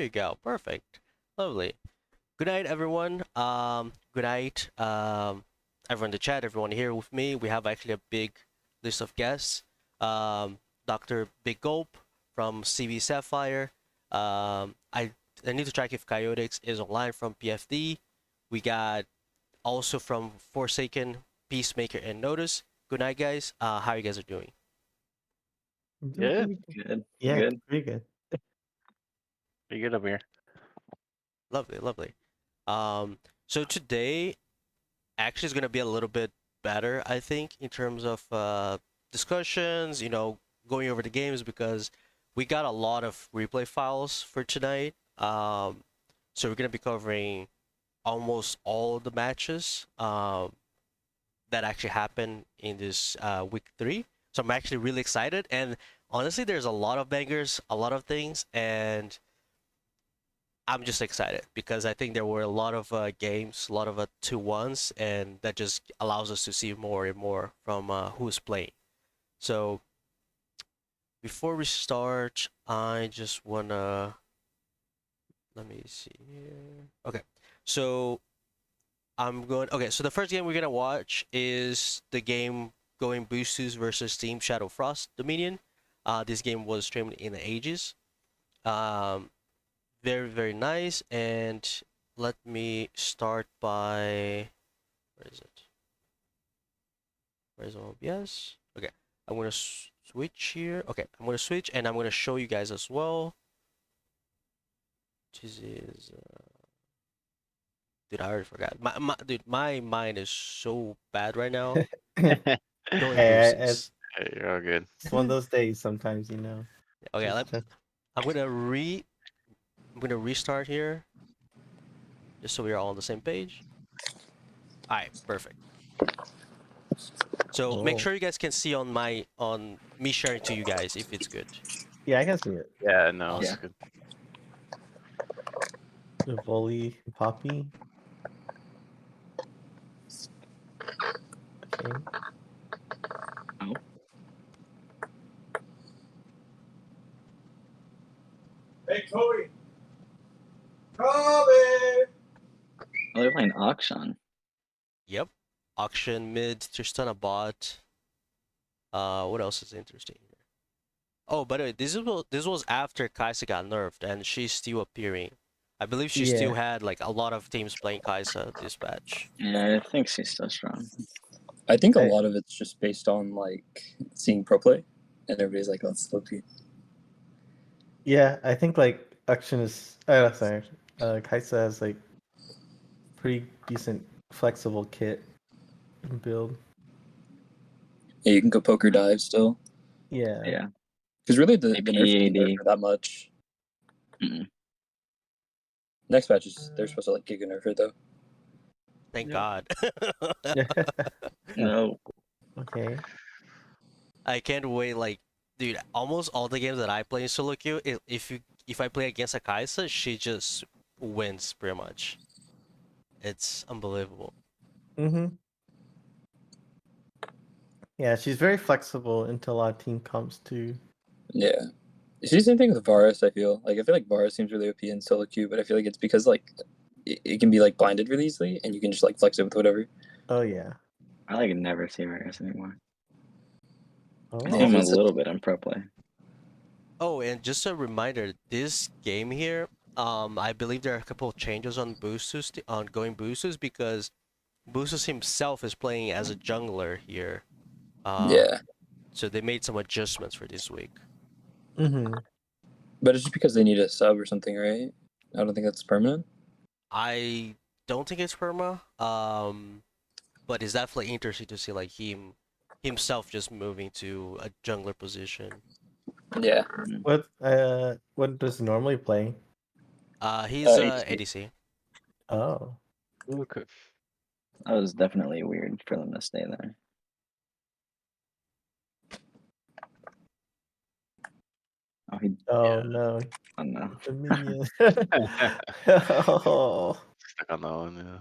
There you go. Perfect. Lovely. Good night, everyone. Good night, everyone in the chat, everyone here with me. We have actually a big list of guests. Dr. Big Gulp from CV Sapphire. I need to check if Coyotex is online from PFD. We got also from Forsaken, Peacemaker, and Notice. Good night, guys. How you guys are doing? I'm doing Good. pretty good. Good. Yeah, Good. pretty good. Pretty good over here. Lovely, lovely. So today actually is gonna be a little bit better, I think, in terms of discussions. Going over the games because we got a lot of replay files for tonight. So we're gonna be covering almost all the matches that actually happened in this week 3. So I'm actually really excited, and honestly, there's a lot of bangers, a lot of things, and I'm just excited because I think there were a lot of games, a lot of 2-1s, and that just allows us to see more and more from who's playing. So before we start, I just wanna let me see here. Okay, so I'm going. Okay, so the first game we're gonna watch is the game going Boostus versus Team Shadow Frost Dominion. This game was streamed in the ages. Um, very, very nice. And let me start by where is it? Where's OBS? Okay, I'm gonna switch here. Okay, I'm gonna switch and I'm gonna show you guys as well. This is dude, I already forgot. My mind is so bad right now. Going Hey, boosters. Hey, you're all good. it's one of those days sometimes, you know. Okay, Just, just I'm gonna restart here just so we're all on the same page. All right, perfect. So make oh. sure you guys can see on me sharing to you guys if it's good. Yeah, I can see it. Yeah, no, it's Awesome. good. The volley poppy. Okay. Oh. Hey, Kobe. Kobe! Oh, they're playing auction. Yep. Auction mid, Tristana bot. What else is interesting here? Oh, by the way, this was after Kaisa got nerfed and she's still appearing. I believe she still Yeah. had like a lot of teams playing Kaisa this batch. Yeah, I think she's still strong. I think a Hey. lot of it's just based on like seeing pro play, and everybody's like, "Let's look." Yeah, I think like action is. Oh, sorry. Kaisa has like pretty decent flexible kit and build. Yeah, you can go poker dive still, Yeah. Yeah. because really the AP, nerf isn't there AD. for that much. Mm-mm. Next match is they're supposed to like giga nerf it though. Thank Yep. God. No. Okay. I can't wait. Like, dude, almost all the games that I play in solo queue, if I play against a Kaisa, she just wins pretty much. It's unbelievable. Mm-hmm. Yeah, she's very flexible into a lot of team comps too. Yeah, it's the same thing with Varus. I feel like Varus seems really OP in solo queue, but I feel like it's because like it can be like blinded really easily, and you can just like flex it with whatever. Oh yeah. I like never see Varus anymore. Oh. I see him a it's such- little bit on pro play. Oh, and just a reminder, this game here, I believe there are a couple of changes on Boostus, on going Boostus, because Boostus himself is playing as a jungler here. Yeah, So they made some adjustments for this week. Mm-hmm. but it's just because they need a sub or something, right? I don't think that's permanent. I don't think it's perma, but it's definitely interesting to see like himself just moving to a jungler position. Yeah, What does he normally play? He's ADC. ADC. Oh. Okay. That was definitely weird for them to stay there. Oh, Oh Yeah. no. oh no. The minion. Stuck Oh, on that one, yeah.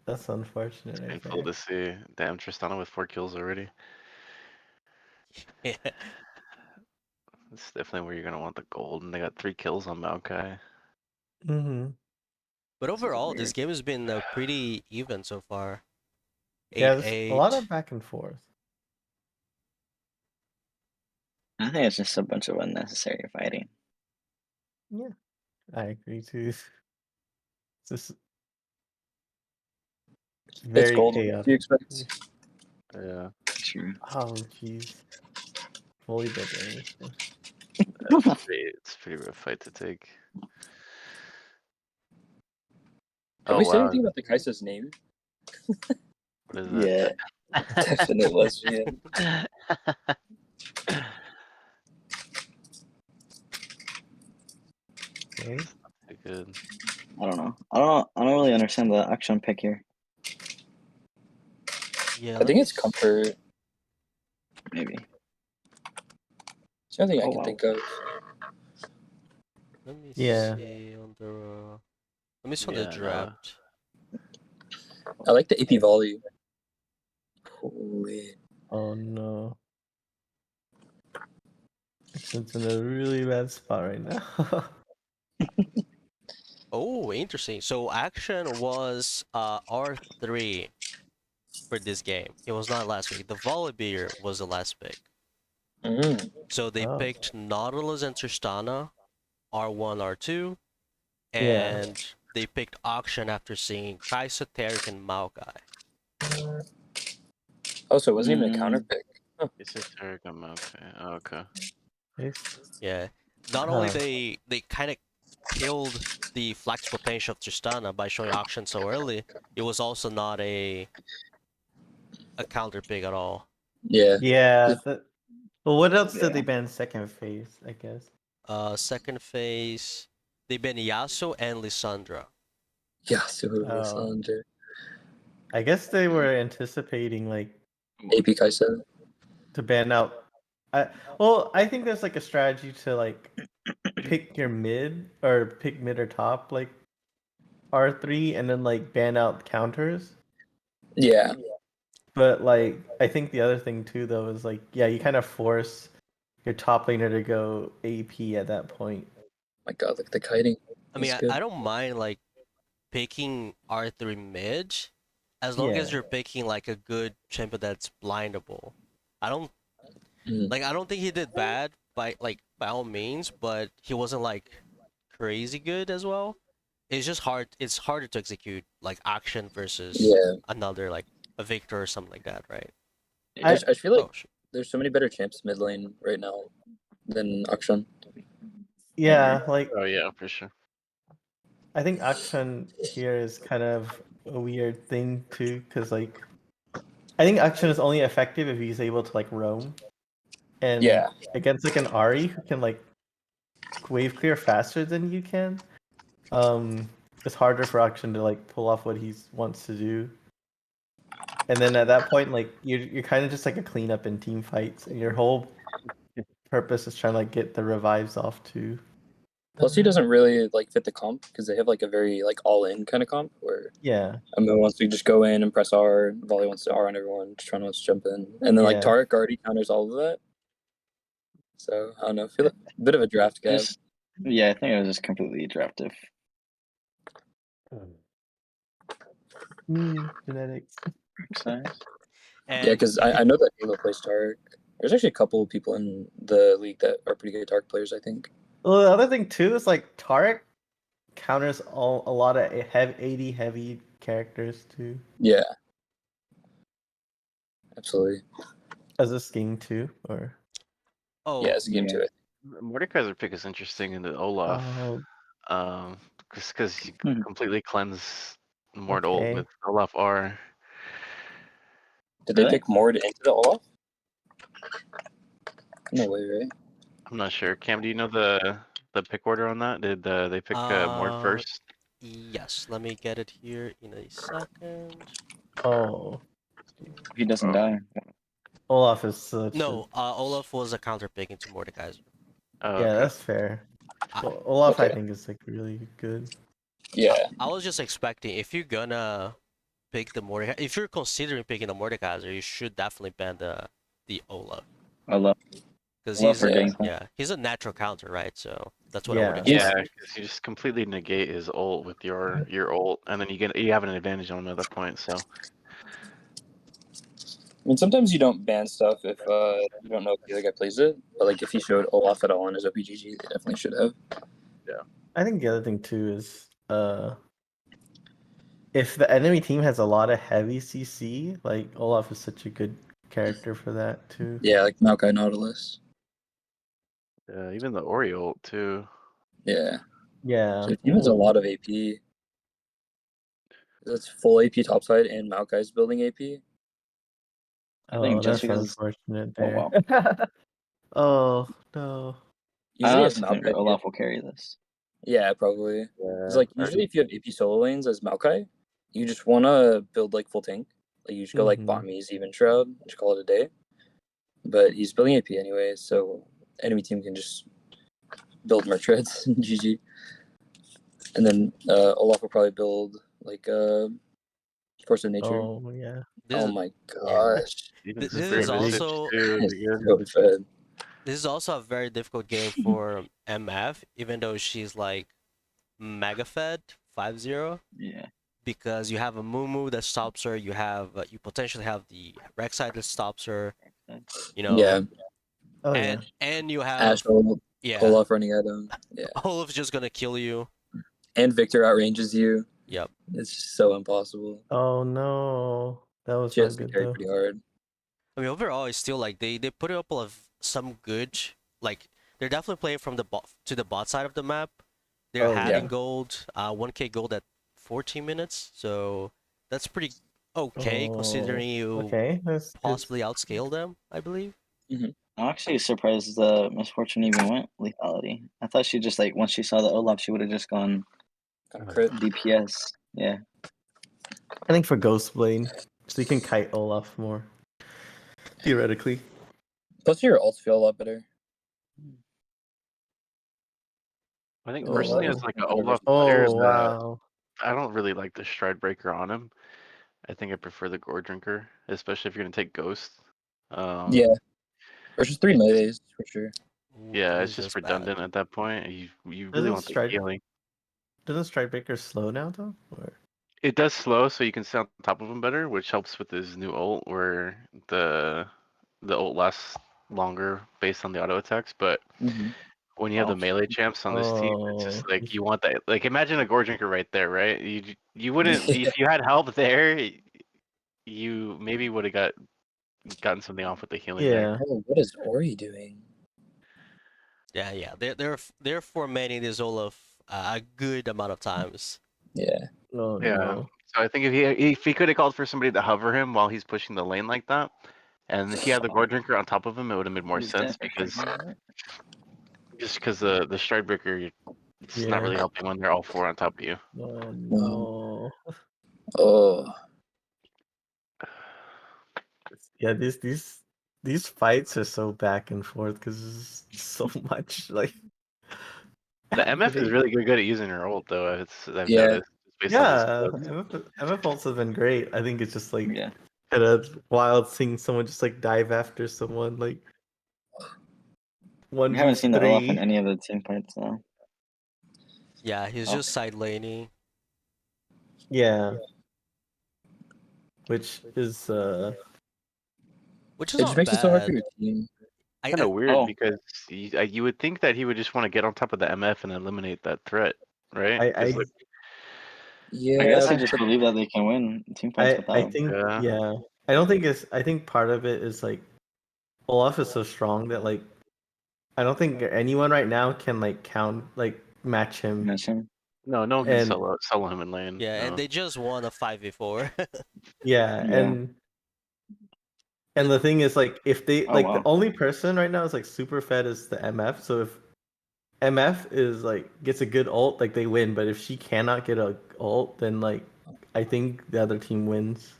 that's unfortunate right Painful there. to see. Damn, Tristana with 4 kills already. Yeah. That's definitely where you're gonna want the gold, and they got 3 kills on Maokai. Mm-hmm. But This is overall, this weird. game has been pretty even so far. Yeah, Eight there's a lot of eight. back and forth. I think it's just a bunch of unnecessary fighting. Yeah, I agree too. It's just It's very gold. What do chaotic. you expect? Yeah. True. Oh, jeez. Fully dead range. It's a pretty rough fight to take. Have Oh we said wow. anything about the Kaisa's name? What is Yeah. Definite lesbian. Okay. Good. I don't know. I don't really understand the action pick here. Yeah, I let think me it's comfort. Maybe. It's the only thing I Oh can wow. think of. let me Yeah. see on the let me see on the Yeah, no. draft. I like the AP volley. Holy. Oh no. Action's in a really bad spot right now. Oh, interesting. So action was R3 for this game. It was not last week. The Volibear was the last pick. Mm. So they Oh. picked Nautilus and Tristana, R1, R2, Yeah. and they picked Auction after seeing Kaisa, Tarik, and Maokai. Oh, so it wasn't even a Mm. counter pick. It's a Tarek, okay. Oh, okay. It's, Yeah. Not only they kind of killed the flex potential of Tristana by showing Auction so early, it was also not a counter pick at all. Yeah. yeah. Well, what else did Yeah. they ban second phase, I guess? Second phase, they banned Yasuo and Lissandra. Yasuo Oh. Lysander. I guess they were anticipating like AP Kaisa. to ban out. Well, I think there's like a strategy to like pick your mid or pick mid or top like R3 and then like ban out counters. Yeah. But like I think the other thing too though is like yeah, you kind of force your top laner to go AP at that point. My god, look at the kiting. I mean, That's good. I don't mind like picking R3 mid as long as Yeah. you're picking like a good champion that's blindable. I don't Mm. I don't think he did bad by all means, but he wasn't like crazy good as well. It's just hard. It's harder to execute like action versus Yeah. another like a Victor or something like that, right? I- I feel like Oh, shit. there's so many better champs mid lane right now than Akshan. Yeah, like Oh yeah, for sure. I think Akshan here is kind of a weird thing too, because like I think Akshan is only effective if he's able to like roam, and Yeah. against like an Ari who can like wave clear faster than you can, it's harder for Akshan to like pull off what he wants to do. And then at that point, like you're kind of just like a cleanup in team fights, and your whole purpose is trying to like get the revives off too. Plus, he doesn't really like fit the comp because they have like a very like all in kind of comp where Yeah, Amu wants to just go in and press R, Volley wants to R on everyone, just trying to jump in, and then like yeah. Tarek already counters all of that. So I don't know, feel like a bit of a draft gap. Yeah, I think it was just completely draftive. Genetics. Size. Yeah, And because I know that Halo plays Tarek. There's actually a couple of people in the league that are pretty good Tarek players, I think. Well, the other thing too is like Tarek counters a lot of AD heavy characters too. Yeah, absolutely. As a scheme too, or oh, Yeah, it's a game Yeah. to it. Mordekaiser pick is interesting in the Olaf. Because you Hmm. completely cleanse Mortal okay. with Olaf R. Did they Really? pick Mord into the Olaf? No way, right? I'm not sure. Cam, do you know the pick order on that? Did they pick Mord first? yes. Let me get it here in a second. Oh, He doesn't Oh. die. Olaf is such. No, Olaf was a counter pick into Mordekaiser. Oh, Yeah, okay. that's fair. I- Well, Olaf, I Okay. think, is like really good. Yeah. I was just expecting if you're gonna pick the Mordekaiser, if you're considering picking the Mordekaiser, you should definitely ban the Olaf I love because for he's Gangplank. he's a natural counter, right? So That's what I would Yeah. expect. Yeah, because you just completely negate his ult with your ult, and then you have an advantage on him at that point. So I mean, sometimes you don't ban stuff if you don't know if the other guy plays it. But like if he showed Olaf at all in his OPGG, they definitely should have. I think the other thing too is if the enemy team has a lot of heavy CC, like Olaf is such a good character for that too. Yeah, like Maokai Nautilus. even the Ori ult too. Yeah. Yeah. So the team has a lot of AP. That's full AP topside and Maokai's building AP. I think Oh, just that's because. unfortunate Oh there. wow. Oh no. I Usually as honestly think Maokai. Olaf will carry this. Yeah, probably. Because Yeah, like usually if you have AP solo lanes as Maokai, you just wanna build like full tank. Like you just go like Mhm. Bombies, even Shroud, and just call it a day. But he's building AP anyway, so enemy team can just build more treads. GG. And then Olaf will probably build like Force of Nature. Oh yeah. This Oh is, my yeah. gosh. even This Spirit is big. Visage also too. It's Is so good. fed. this is also a very difficult game for MF, even though she's like mega fed 5-0, Yeah. because you have a Mumu that stops her, you potentially have the Rek'Sai that stops her, you know, Yeah. Oh yeah. and you Ash have yeah, Olaf running at him. Yeah. Olaf's just gonna kill you. And Victor outranges you. Yep. It's just so impossible. Oh no. That was She not has to good carry though. pretty hard. I mean, overall, it's still like they put up of some good. Like they're definitely playing from the bot to the bot side of the map. They're Oh, adding yeah. gold, 1k gold at 14 minutes. So that's pretty okay considering you Okay. That's possibly outscale them. I believe. I'm actually surprised the Misfortune even went lethality. I thought she just like once she saw the Olaf, she would have just gone Crit. DPS. Yeah. I think for Ghostblade, so you can kite Olaf more. Theoretically. Plus your ults feel a lot better. I think Oh. personally, as like an Whatever. Olaf player, Oh wow. I don't really like the Stride Breaker on him. I think I prefer the Gore Drinker, especially if you're gonna take Ghost. Yeah. Or just 3 it's just- melees for sure. Ooh, yeah, that it's is just bad. redundant at that point. You really Doesn't want the Stride healing. doesn't Stridebreaker slow now though? Or... It does slow, so you can stay on top of him better, which helps with his new ult, where the ult lasts longer based on the auto attacks. But Mm-hmm. when you have the melee champs on this team, it's just like you want that. Like imagine a Gore Drinker right there, right? You wouldn't if you had help there. You maybe would have gotten something off with the healing there. Yeah. Oh, what is Ori doing? Yeah. They're formatting this Olaf a good amount of times. Yeah. Oh Yeah. no. So I think if he could have called for somebody to hover him while he's pushing the lane like that, and he had the Gore Drinker on top of him, it would have made more He's sense dead. because the Stride Breaker, it's not Yeah. really helping when they're all four on top of you. Oh No. no. Oh. Yeah, these fights are so back and forth because so much like The MF is happening. really good at using her ult though. I've Yeah. noticed based on his Yeah, splits. MF ults have been great. I think it's just like Yeah. kind of wild seeing someone just like dive after someone like We haven't seen the Olaf in 1v3. any of the team fights though. Yeah, he's Oh. just side laning. Yeah. Which is Which is It just not makes it so hard for bad. your team. Kind of weird Oh. because you would think that he would just want to get on top of the MF and eliminate that threat, right? I 'Cause, like, I guess Yeah, I just but believe that they can win team fights without him. think Yeah. yeah. I don't think it's I think part of it is like Olaf is so strong that like I don't think anyone right now can like match him. Match him. no one can And solo him in lane. Yeah, and No. they just won a 5v4. yeah, Yeah. and the thing is like if they Oh like the wow. only person right now is like super fed is the MF. So if MF is like gets a good ult, like they win. But if she cannot get a ult, then like I think the other team wins.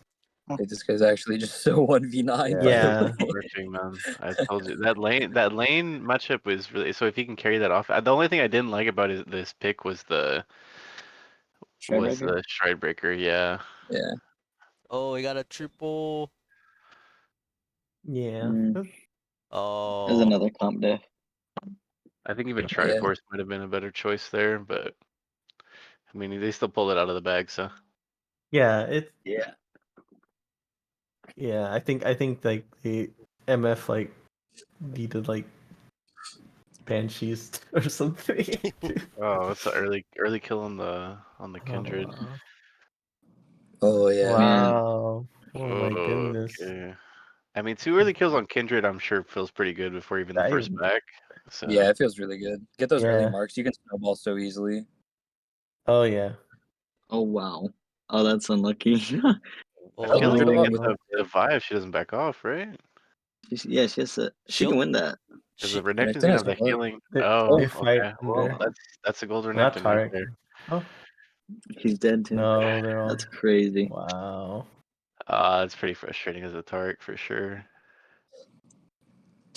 this guy's actually just so 1v9. Yeah. Working, man. I told you that lane matchup was really so if he can carry that off. The only thing I didn't like about this pick was the Stridebreaker? Stride Breaker. Yeah. Yeah. Oh, he got a triple. Yeah. Mm. That's- Oh. There's another comp diff. I think even Yeah. Triforce might have been a better choice there, but I mean they still pulled it out of the bag, so Yeah, I think like the MF like needed like banshees or something. oh, it's an early kill on the Kindred. Oh, Oh yeah. Man. wow. Oh my goodness. Okay. I mean, 2 early kills on Kindred, I'm sure feels pretty good before even the first back. So Yeah, it feels really good. Get those early Yeah. marks. You can snowball so easily. Oh yeah. Oh wow. Oh, that's unlucky. I Oh, feel like Snowball they up get with the vive. She doesn't back off, right? Yeah, she has to. She can she'll win that. Because she the Renekton's Renekton gonna as have the well. healing. They, Oh, they fight okay. Well, under. that's a gold Not Renekton right Tarek. there. Oh He's dead too. no, they're all. That's crazy. Wow. It's pretty frustrating as a Tarek for sure.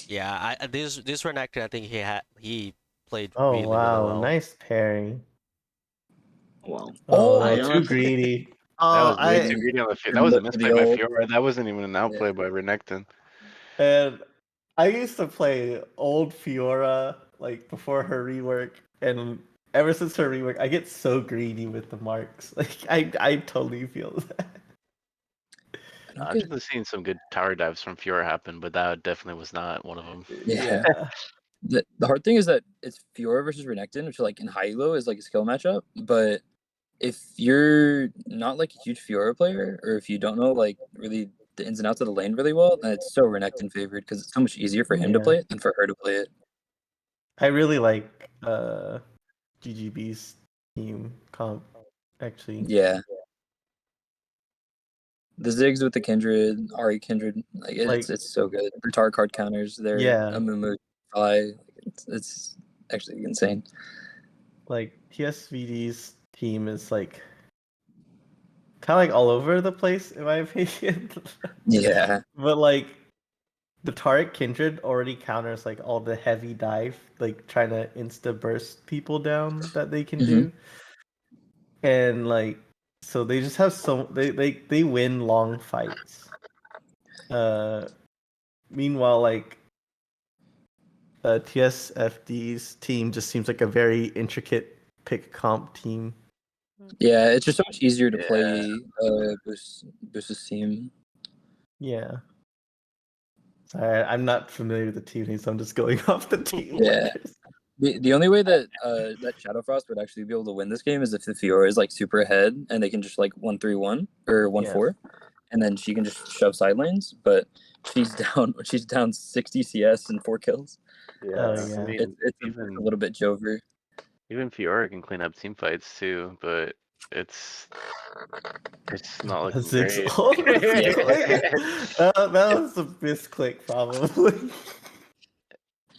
yeah. This Renekton, I think he played Oh really wow, well. nice pairing. Wow. Oh, I too honestly, greedy. That Oh, was way I too greedy on the Fiora. That And was a look for the misplay by old. Fiora. That wasn't even an outplay by Renekton. and I used to play old Fiora like before her rework, and ever since her rework, I get so greedy with the marks. Like I totally feel that. I don't I've get. definitely seen some good tower dives from Fiora happen, but that definitely was not one of them. Yeah. Yeah. The hard thing is that it's Fiora versus Renekton, which like in high elo is like a skill matchup. But if you're not like a huge Fiora player, or if you don't know like really the ins and outs of the lane really well, then it's so Renekton favored because it's so much easier for him to Yeah. play it than for her to play it. I really like GGB's team comp actually. Yeah. The Ziggs with the Kindred, Ari Kindred, like Like it's so good. Their tar card counters, their yeah, Amumu Fi, it's actually insane. like TSVD's team is like kind of like all over the place in my opinion. Yeah. But like the Taric Kindred already counters like all the heavy dive, like trying to insta burst people down that they can Mhm. do. And like so they just have they win long fights. Meanwhile like TSFD's team just seems like a very intricate pick comp team. Yeah, it's just so much easier to Yeah. play Boost's team. Yeah. Sorry, I'm not familiar with the team name, so I'm just going off the team Yeah. letters. The only way that that Shadowfrost would actually be able to win this game is if the Fiora is like super ahead and they can just like 1-3-1 or 1-4, and then she can just shove side lanes. But she's down 60 CS and 4 kills. Yeah. Oh I yeah. mean, It's a little bit Jover. even Fiora can clean up team fights too, but it's not looking Zig's great. ult misclick. That was a misclick probably.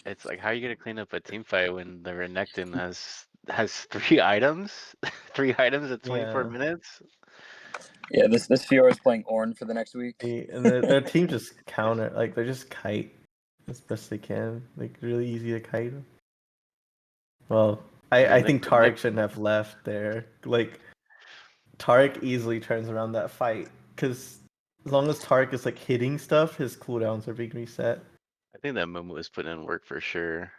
It's like, how are you gonna clean up a team fight when the Renekton has 3 items, 3 items at 24 Yeah. minutes? Yeah, this Fiora is playing Ornn for the next week. And their team just counter, like they just kite as best they can. Like really easy to kite. Well, I I mean, think Tarek shouldn't have left there. Like Tarek easily turns around that fight because as long as Tarek is like hitting stuff, his cooldowns are being reset. I think that Momo was putting in work for sure.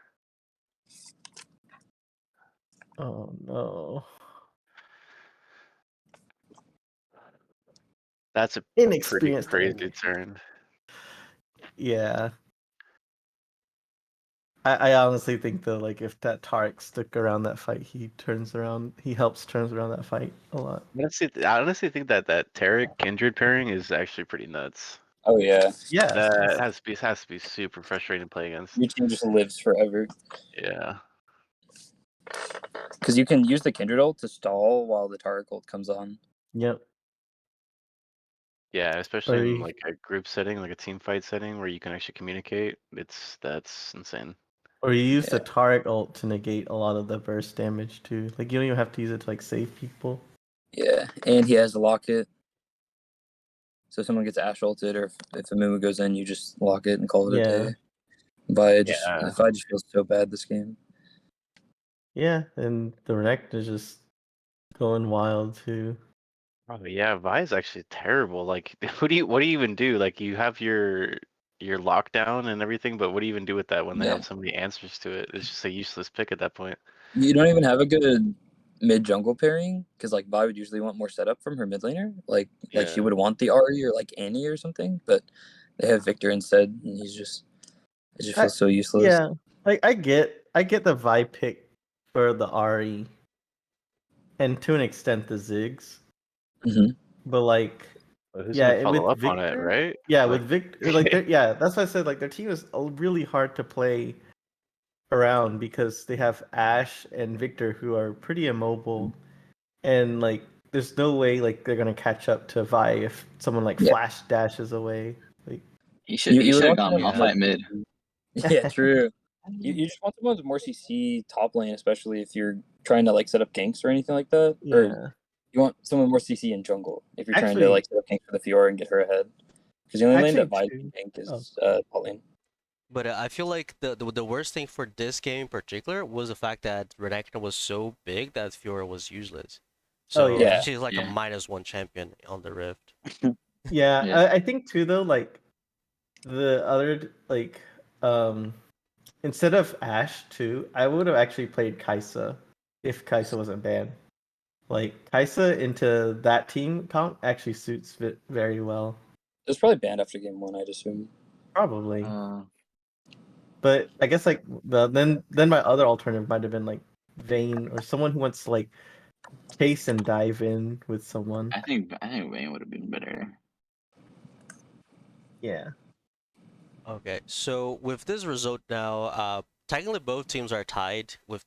Oh no. That's a pretty Inexperienced crazy enemy. turn. Yeah. I honestly think though, like if that Tarek stuck around that fight, he turns around that fight a lot. I honestly think that Tarek Kindred pairing is actually pretty nuts. Oh yeah, Yeah. That has to be super frustrating to play against. your team just lives forever Yeah. because you can use the Kindred ult to stall while the Tarek ult comes on. Yep. Yeah, especially in Or like a group setting, like a team fight setting where you can actually communicate. That's insane. Or you use Yeah. the Tarek ult to negate a lot of the burst damage too. Like you don't even have to use it to like save people. Yeah, and he has a locket. So if someone gets Ash ulted or if a Mumu goes in, you just lock it and call it a Yeah. day. But Yeah. if I just feel so bad this game. Yeah, and the Renekton is just going wild too. Oh yeah, Vi is actually terrible. Like, what do you even do? Like, you have your your lockdown and everything, but what do you even do with that when they Yeah. have so many answers to it? It's just a useless pick at that point. You don't even have a good mid jungle pairing because like Vi would usually want more setup from her mid laner. Like she Yeah. would want the Ari or like Annie or something, but they have Victor instead, and it just feels so useless. Yeah, like I get the Vi pick for the Ari, and to an extent the Ziggs, Mhm. but like But who's yeah, gonna follow with up on it, Victor, right? yeah, Like, with Victor, like yeah, that's why I said like their team is really hard to play around because they have Ashe and Victor who are pretty immobile, and like there's no way like they're gonna catch up to Vi if someone like Yeah. flash dashes away. Like You should You would have want gone someone Malphite more mid. Yeah, true. You just want someone with more CC top lane, especially if you're trying to like set up ganks or anything like that. Or yeah, you want someone more CC in jungle if you're trying to actually, like set up ganks for the Fiora and get her ahead. Because the only lane that Vi too. can gank Oh. is top lane. But I feel like the worst thing for this game in particular was the fact that Renekton was so big that Fiora was useless. So yeah. she's like a Yeah. -1 champion on the Rift. Yeah, Yeah. I think too though, like the other like instead of Ashe too, I would have actually played Kaisa if Kaisa wasn't banned. Like Kaisa into that team comp actually suits it very well. It was probably banned after game 1, I'd assume. Probably. Uh, But I guess like then my other alternative might have been like Vayne or someone who wants to like chase and dive in with someone. I think Vayne would have been better. Yeah. Okay, so with this result now, technically both teams are tied with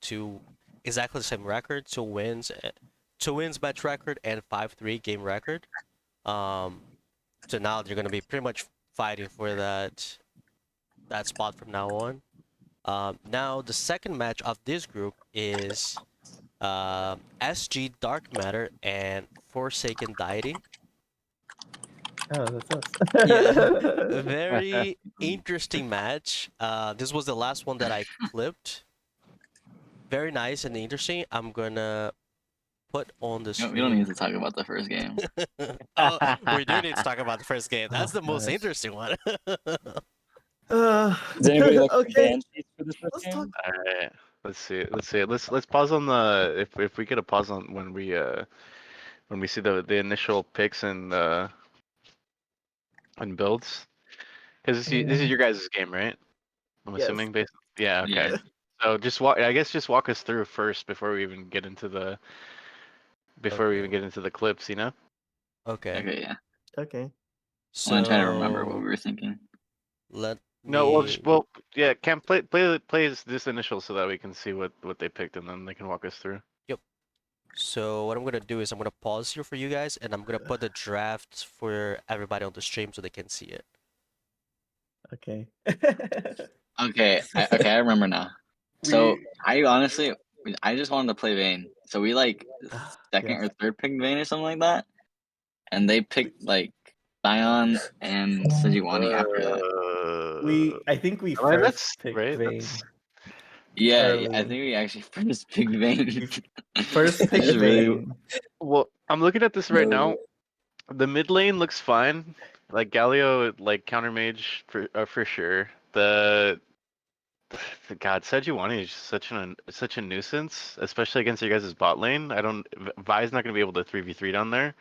exactly the same record, 2 wins match record and 5-3 game record. So now they're gonna be pretty much fighting for that spot from now on. Now the second match of this group is SG Dark Matter and Forsaken Deity. Oh, that's us. Yeah, a very interesting match. This was the last one that I clipped. Very nice and interesting. I'm gonna put on the We don't need screen. to talk about the first game. Oh, we do need to talk about the first game. That's Oh, the most gosh. interesting one. Does anybody look at the okay. ban sheets for this first Let's game? talk. all right, let's see it. Let's pause on the if we get a pause on when we see the initial picks and builds, because this is your guys' game, right? I'm Yes. assuming based. Yeah. Okay. Yeah. So just walk us through first before we even get into the clips, you know? Okay, Okay, yeah. Okay. I'm gonna try to remember what so we were thinking. let No, well, me. yeah, Cam, play this initial so that we can see what they picked and then they can walk us through. So what I'm gonna do is I'm gonna pause here for you guys, and I'm gonna put the draft for everybody on the stream so they can see it. Okay. Okay, I remember now. So I honestly, I just wanted to play Vayne. So we like second Yes. or third picked Vayne or something like that, and they picked like Sion and Sejuani after that. I think we I mean, first that's picked right. Vayne Yeah, early. I think we actually first picked Vayne. First I picked just really, Vayne. Well, I'm looking at this right now. The mid lane looks fine. Like Galio, like counter mage for sure. God, Sejuani is such a nuisance, especially against your guys' bot lane. Vi's not gonna be able to 3v3 down there.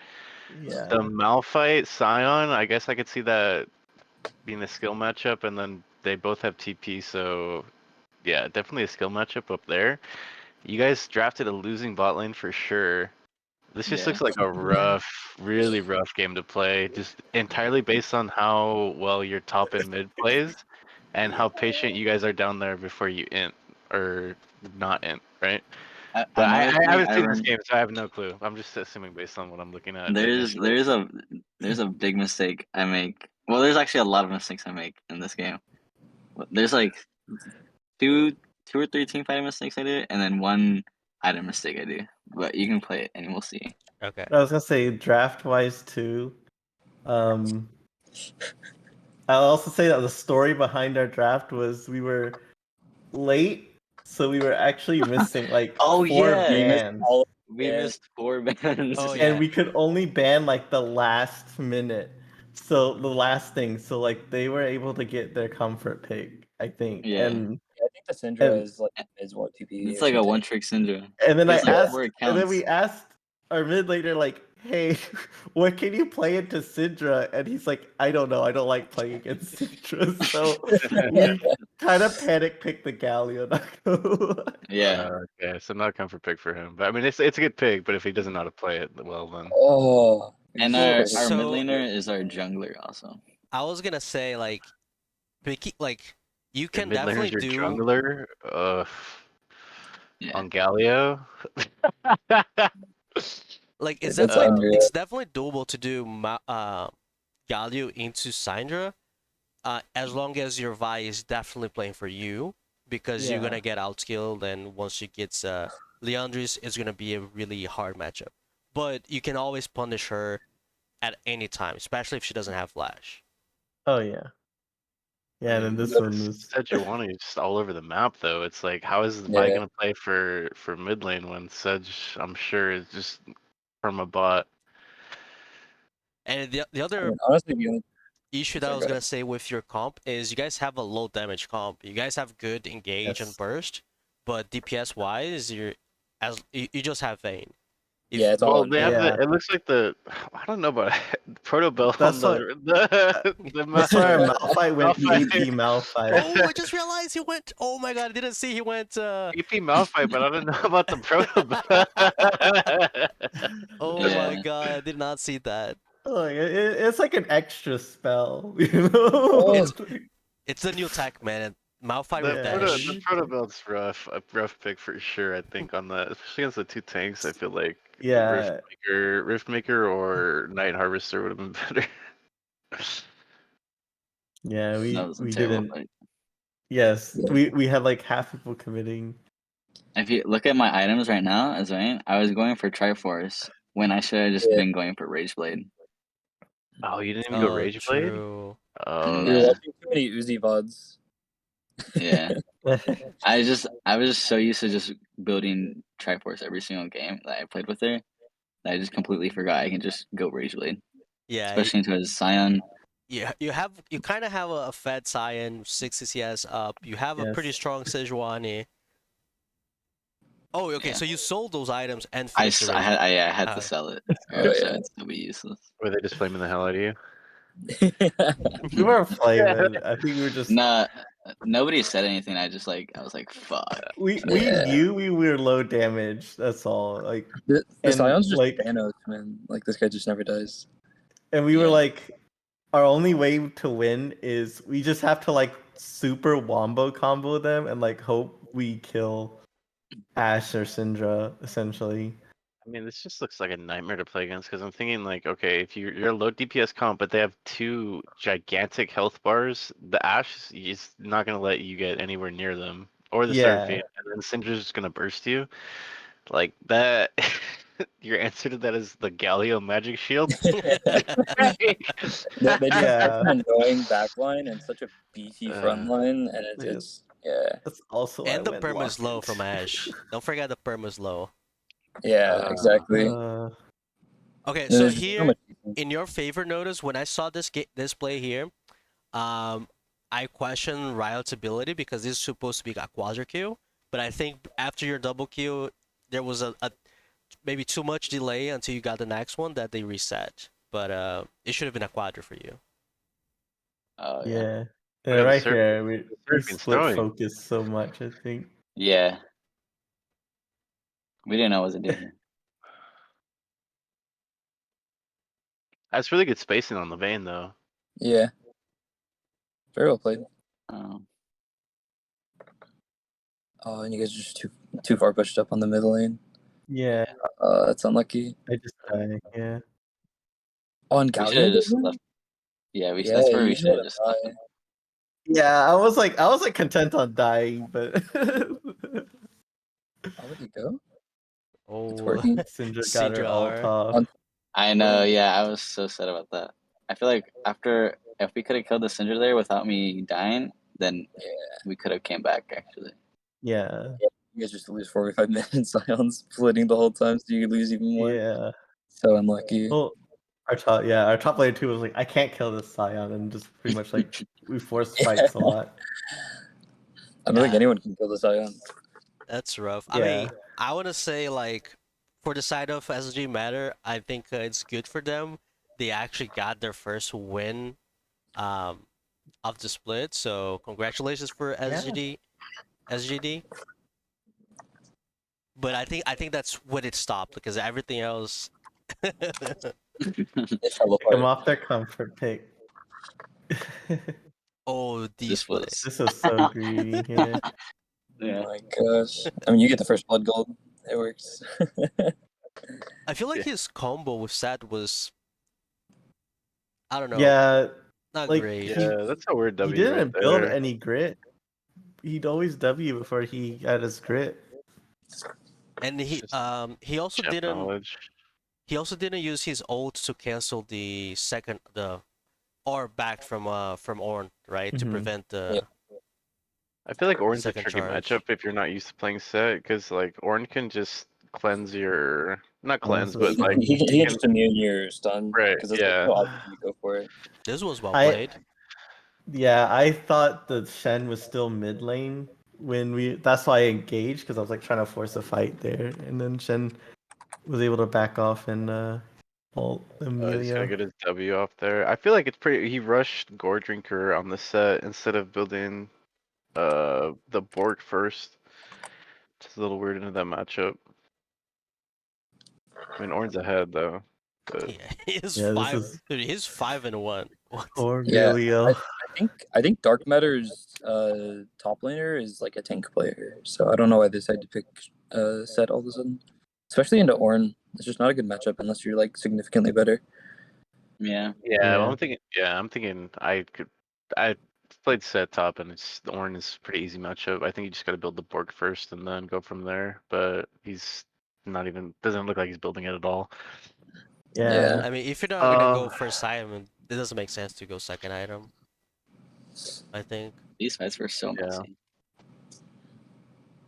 Yeah. The Malphite Scion, I guess I could see that being a skill matchup, and then they both have TP, so yeah, definitely a skill matchup up there. You guys drafted a losing bot lane for sure. This just yeah. looks like a really rough game to play, just entirely based on how well your top and mid plays, and how patient you guys are down there before you int or not int, right? But I Another thing haven't I seen this remember, game, so I have no clue. I'm just assuming based on what I'm looking at there's initially. there's a big mistake I make. Well, there's actually a lot of mistakes I make in this game. There's like two or three team fighting mistakes I do, and then one item mistake I do. But you can play it and we'll see. Okay. I was gonna say draft wise too. I'll also say that the story behind our draft was we were late, so we were actually missing like Oh, 4 yeah. You missed bans, all We missed 4 bans. Oh and yeah. we could only ban like the last minute. So the last thing, so like they were able to get their comfort pick, I think, Yeah. and Yeah, I think the Syndra and is like is what TP It's or like a something. one-trick syndrome. and then It I was like asked, 4 and then accounts. we asked our mid laner like, "Hey, what can you play into Syndra?" And he's like, "I don't know. I don't like playing against Syndra." So we kind of panic picked the Galio. Not gonna lie. Yeah. Okay, so not a comfort pick for him. But I mean, it's a good pick. But if he doesn't know how to play it, well then. Oh, And Well, our mid so- laner is our jungler also. I was gonna say like, like you Your can mid laner's definitely your do jungler. Yeah. On Galio. like it's That's definitely unreal. it's definitely doable to do Galio into Syndra, as long as your Vi is definitely playing for you, because you're Yeah. gonna get outskilled, and once you get Leandris, it's gonna be a really hard matchup. But you can always punish her at any time, especially if she doesn't have flash. Oh yeah. Yeah, and then this one was Sejuani is just all over the map though. It's like, how is Vi Yeah. gonna play for mid lane when Sedge, I'm sure, is just from a bot. And the I other mean, honestly, the only issue that I sorry, was go gonna ahead. say with your comp is you guys have a low damage comp. You guys have good engage and yes. burst, but DPS wise, you just have Vayne. Yeah, it's Well, all in they have vain. Yeah. the. It looks like the. I don't know about Proto Bell on That's what. That's why our Malphite went AP Malphite. Oh, I just realized he went. Oh my god, I didn't see he went. AP Malphite, but I don't know about the Proto Bell. Oh my Yeah. god, I did not see that. Like it's like an extra spell, you know. Oh, It's the new tech, man. Malphite with Yeah. The dash. Proto Bell's rough. A rough pick for sure. I think on that, especially against the two tanks. I feel like Yeah. Riftmaker or Night Harvester would have been better. Yeah. That was a We terrible didn't. fight. Yes. We had like half people committing. If you look at my items right now, as right, I was going for Triforce when I should have just yeah. been going for Rageblade. Oh, you didn't even go Oh, Rage Blade? true. Oh, We were Yeah. watching too many Uzi VODs. Yeah. I was just so used to just building Triforce every single game that I played with her that I just completely forgot I can just go Rageblade. Yeah, Especially into his Scion. you kind of have a Fed Cyan 60 CS up. You have a pretty Yes. strong Sejuani. Oh, okay. Yeah. So you sold those items and I, finished the s- rage. I had Uh, to sell it. Oh, Or so yeah. it'd still be useless. were they just flaming the hell out of you? We weren't flaming. I think we were just. Nah, nobody said anything. I was like, fuck. We Yeah. knew we were low damage. That's all. Like The and Scion's just like Thanos, man. Like this guy just never dies. and we were Yeah. like, our only way to win is we just have to like super wombo combo them and like hope we kill Ash or Syndra essentially. I mean, this just looks like a nightmare to play against because I'm thinking like, okay, if you're a low DPS comp, but they have two gigantic health bars, the Ashe is not gonna let you get anywhere near them, or the Yeah. Seraphine, and then Syndra's just gonna burst you. Like that, your answer to that is the Galio Magic Shield. They just have Yeah. such an annoying backline and such a beefy front Uh, line, and Yeah. it's yeah, That's also why I and the went perma is low Locket. from Ash. Don't forget the perma is low. yeah, exactly. Okay, And so there's just so here much defense. in your favor, notice when I saw this play here, I question Riot's ability because this is supposed to be a quadra kill, but I think after your double kill, there was a maybe too much delay until you got the next one that they reset. But it should have been a quadra for you. Oh yeah. Yeah. Oh, And yeah, the right Seraphine- here the we Seraphine's split throwing. focus so much, I think. Yeah. We didn't know what to do here. That's really good spacing on the Vayne though. Yeah, very well played. Um, Oh, and you guys are just too far pushed up on the middle lane. Yeah. That's unlucky. I just died. Yeah. Oh, and we should Galio have just doesn't? left. Yeah, Yeah, that's where you we should should have let just him left die. him. Yeah, I was like content on dying, but Oh, where'd he go? Oh, It's working. Syndra got her all CJR. off. I know, yeah, I was so sad about that. I feel like if we could have killed the Cinder there without me dying, then we could have came back actually. Yeah. You guys just lose 45 minutes. Sion's splitting the whole time, so you lose even more. Yeah. So unlucky. Well, our top laner 2 was like, I can't kill this Scion, and just pretty much like we forced fights a lot. I don't think Yeah. anyone can kill this Ion. That's rough. I Yeah. mean, I want to say like for the side of SG Matter, I think it's good for them. They actually got their first win um of the split, so congratulations for SGD. But I think that's when it stopped because everything else. It fell Pick them apart. off their comfort pick. Oh, This display. was This was so greedy. Yeah. yeah. Oh my gosh. I mean, you get the first blood gold. It works. I feel like Yeah. his combo with Sat was, I don't know, Yeah, not like great. Yeah, that's a weird he W right didn't build there. any grit. He'd always W before he got his grit. And It's just he also chef didn't knowledge. use his ult to cancel the or back from Ornn, right? To Mhm. prevent Yeah. I feel like Ornn's a second tricky charge. matchup if you're not used to playing set, because like Ornn can just cleanse your not Oh, cleanse, this but is like He he can can just immune your stun right, because it's yeah. so obvious when you go for it. This was well I played. yeah, I thought the Shen was still mid lane when we. That's why I engaged because I was like trying to force a fight there, and then Shen was able to back off and ult He's Amelia. gonna get his W off there. I feel like it's pretty. He rushed Gore Drinker on the set instead of building the Borg first. It's a little weird into that matchup. I mean, Ornn's ahead though. But Yeah, he's Yeah, this five. is Dude, he's 5-1. What? poor Yeah, Amelia. I think Dark Matter's top laner is like a tank player, so I don't know why they decided to pick Set all of a sudden, especially into Ornn. It's just not a good matchup unless you're like significantly better. Yeah. yeah, well, Yeah. I'm thinking. Yeah, I'm thinking I could. I played set top and it's Ornn is a pretty easy matchup. I think you just got to build the Borg first and then go from there. But he's not even doesn't look like he's building it at all. Yeah. I mean, if you're not gonna go first item, it doesn't make sense to go second item. I think. These fights were so Yeah. messy.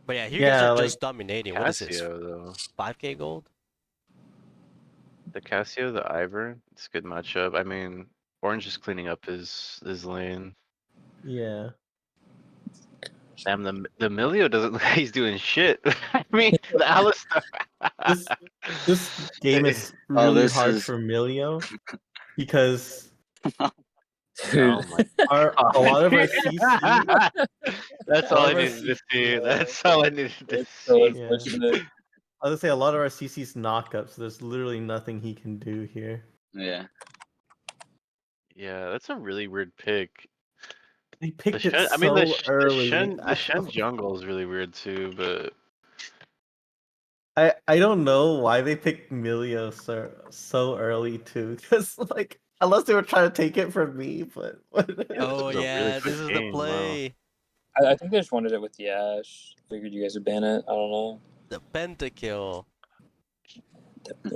But yeah, you guys Yeah, are like just dominating. What is this? Cassio though. 5k gold? The Cassio, the Ivern, it's a good matchup. I mean, Orange is cleaning up his lane. yeah. Damn, the Milio doesn't look like he's doing shit. I mean, the Alistar. This game is Oh, really this hard is for Milio because Dude, Oh my a lot of our god. CC, That's a all lot I of our needed to CC, see. That's all I needed to it's so see. yeah. unfortunate. I was gonna say a lot of our CC's knockups. So there's literally nothing he can do here. yeah. Yeah, that's a really weird pick. They The picked it Shen, I mean, so early. The Shen jungle is really weird too, but I don't know why they picked Milio so early too. Because like unless they were trying to take it from me, but yeah, this Oh is a really yeah, quick this is the game. Wow. play. I think they just wanted it with the Ash. Figured you guys would ban it. I don't know. The pentakill.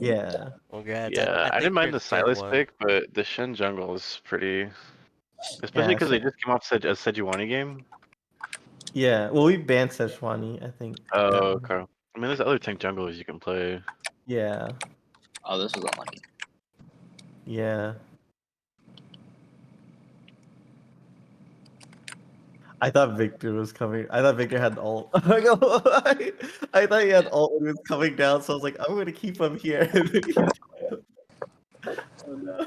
yeah, Congrats. Yeah, I I didn't think you're mind the the good Silas one. pick, but the Shen jungle is pretty, especially yeah, because they just came off a Sejuani game. yeah. Well, we banned Sejuani, I think. Oh, okay. I mean, there's other tank junglers you can play. Yeah, Oh, this was unlucky. yeah. I thought Victor was coming. I thought Victor had ult. I'm not gonna lie. I thought he had ult when he was coming down, so I was like, I'm gonna keep him here. Oh no.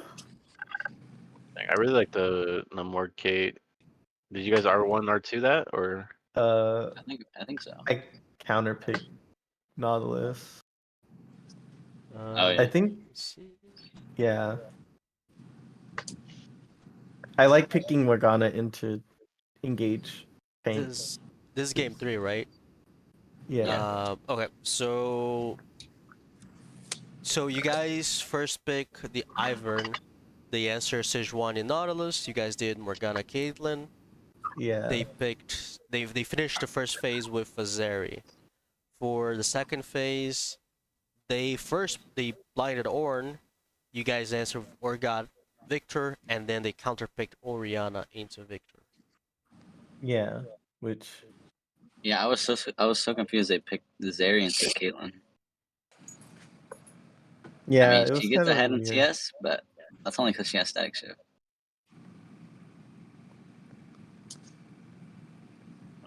I really like the Namor Kate. Did you guys R1, R2 that or? I think so. I counterpick Nautilus. Oh, yeah. I think, let's see. yeah. I like picking Morgana into engage paint. This is game 3, right? Yeah. Okay, so you guys first pick the Ivern. The answer Sejuani Nautilus. You guys did Morgana Caitlyn. Yeah. They finished the first phase with Azeri. For the second phase, they blinded Ornn. You guys answered or got Victor, and then they counterpicked Orianna into Victor. Yeah. Which, Yeah, I was so confused. They picked the Zeri instead of Caitlyn. yeah, I mean, it was she gets kind of ahead in weird. CS, but That's only because she has static shift.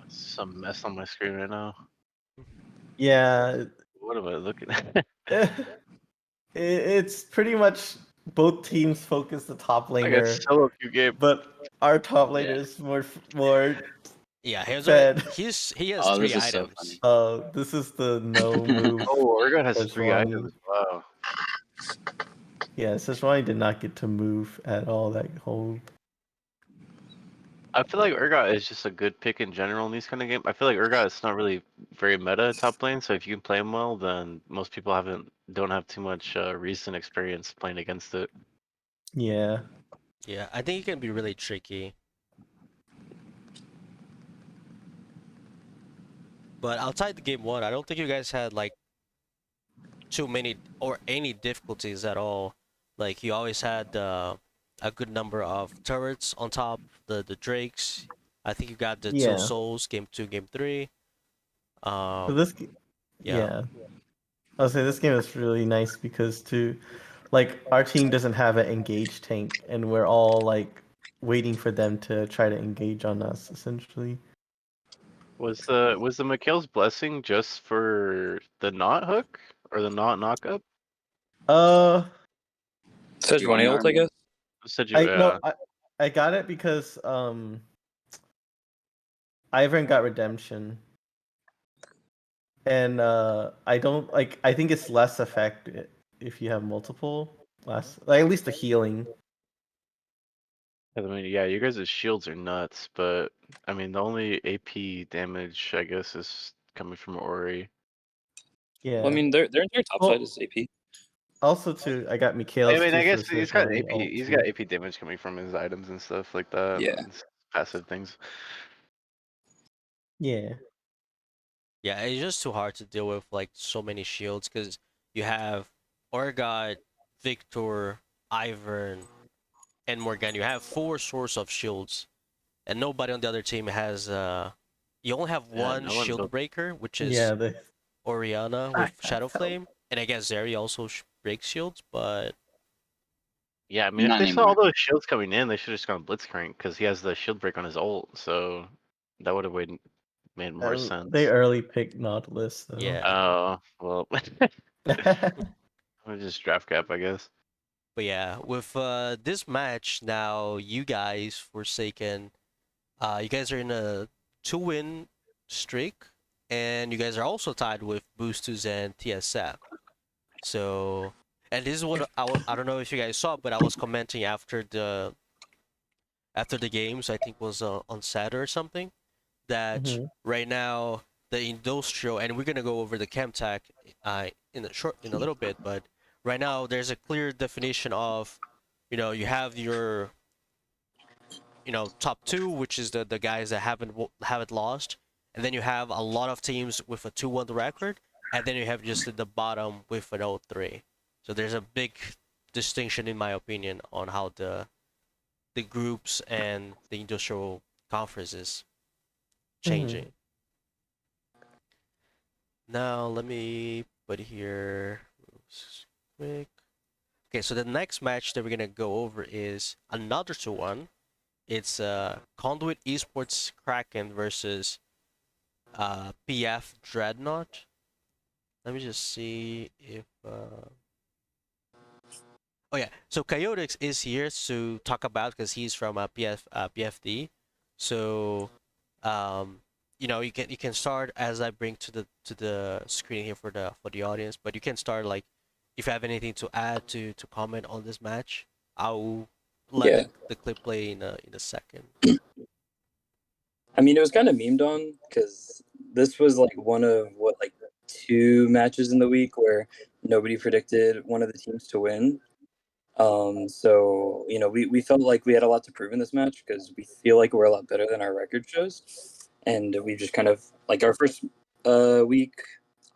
Some mess on my screen right now. Yeah, What am I looking at? it's pretty much both teams focus the top I got laner, solo queue game. but our top laner Yeah. is more Yeah, he fed. he has Oh, 3 this is so items. funny. This is the no move. Oh, Oregon has 3 Sejuani. items. Wow. Yeah, Sejuani did not get to move at all that whole. I feel like Urgot is just a good pick in general in these kind of games. I feel like Urgot is not really very meta top lane, so if you can play him well, then most people don't have too much recent experience playing against it. Yeah. Yeah, I think he can be really tricky. But outside the game 1, I don't think you guys had like too many or any difficulties at all. Like you always had a good number of turrets on top, the drakes. I think you got the 2 Yeah. souls, game 2, game 3. So this, Yeah. yeah, I'll say this game is really nice because like our team doesn't have an engage tank, and we're all like waiting for them to try to engage on us, essentially. Was the Mikhail's blessing just for the not hook or the not knockup? Sejuani ult, I guess. Said you, I no, I got it because Ivern got redemption, and I don't like. I think it's less effective if you have multiple. Like at least the healing. I mean, yeah, you guys' shields are nuts, but I mean, the only AP damage, I guess, is coming from Ori. Yeah. Well, I mean, their entire top Well, side is AP. Also, too, I got I Mikhail's mean, too I for guess he's got Sejuani AP. ult He's too. got AP damage coming from his items and stuff like that. Yeah. And passive things. Yeah. Yeah, it's just too hard to deal with like so many shields because you have Orgot, Victor, Ivern, and Morgan. You have 4 source of shields, and nobody on the other team has. You only have Yeah, one no one shield built. breaker, which Yeah. is Oriana with Shadow Help. Flame, and I guess Zeri also breaks shields. But Yeah, I mean, if Not they saw all anymore. those shields coming in, they should have just gone Blitzcrank because he has the shield break on his ult. So that would have made more They sense. early picked Nautilus though. yeah, Oh well, I'll just draft cap, I guess. but yeah, with this match now, you guys Forsaken, you guys are in a 2-win streak, and you guys are also tied with Boostus and TSF. So, and this is what I don't know if you guys saw, but I was commenting after the games. I think was on Saturday or something. That Mhm. right now the industrial, and we're gonna go over the Chemtech in a little bit, but right now there's a clear definition of, you have your top 2, which is the guys that haven't lost, and then you have a lot of teams with a 2-1 record, and then you have just at the bottom with an 0-3. So there's a big distinction in my opinion on how the groups and the industrial conference is Mhm. changing. Now let me put here quick. Okay, so the next match that we're gonna go over is another 2-1. It's Conduit Esports Kraken versus PF Dreadnought. Let me just see if oh yeah, so Coyotex is here to talk about because he's from PFD. So you can start as I bring to the screen here for the audience, but you can start like if you have anything to add to comment on this match. I'll let Yeah. the clip play in a second. I mean, it was kind of memed on because this was like one of like 2 matches in the week where nobody predicted one of the teams to win. So we felt like we had a lot to prove in this match because we feel like we're a lot better than our record shows, and we just kind of like our first week,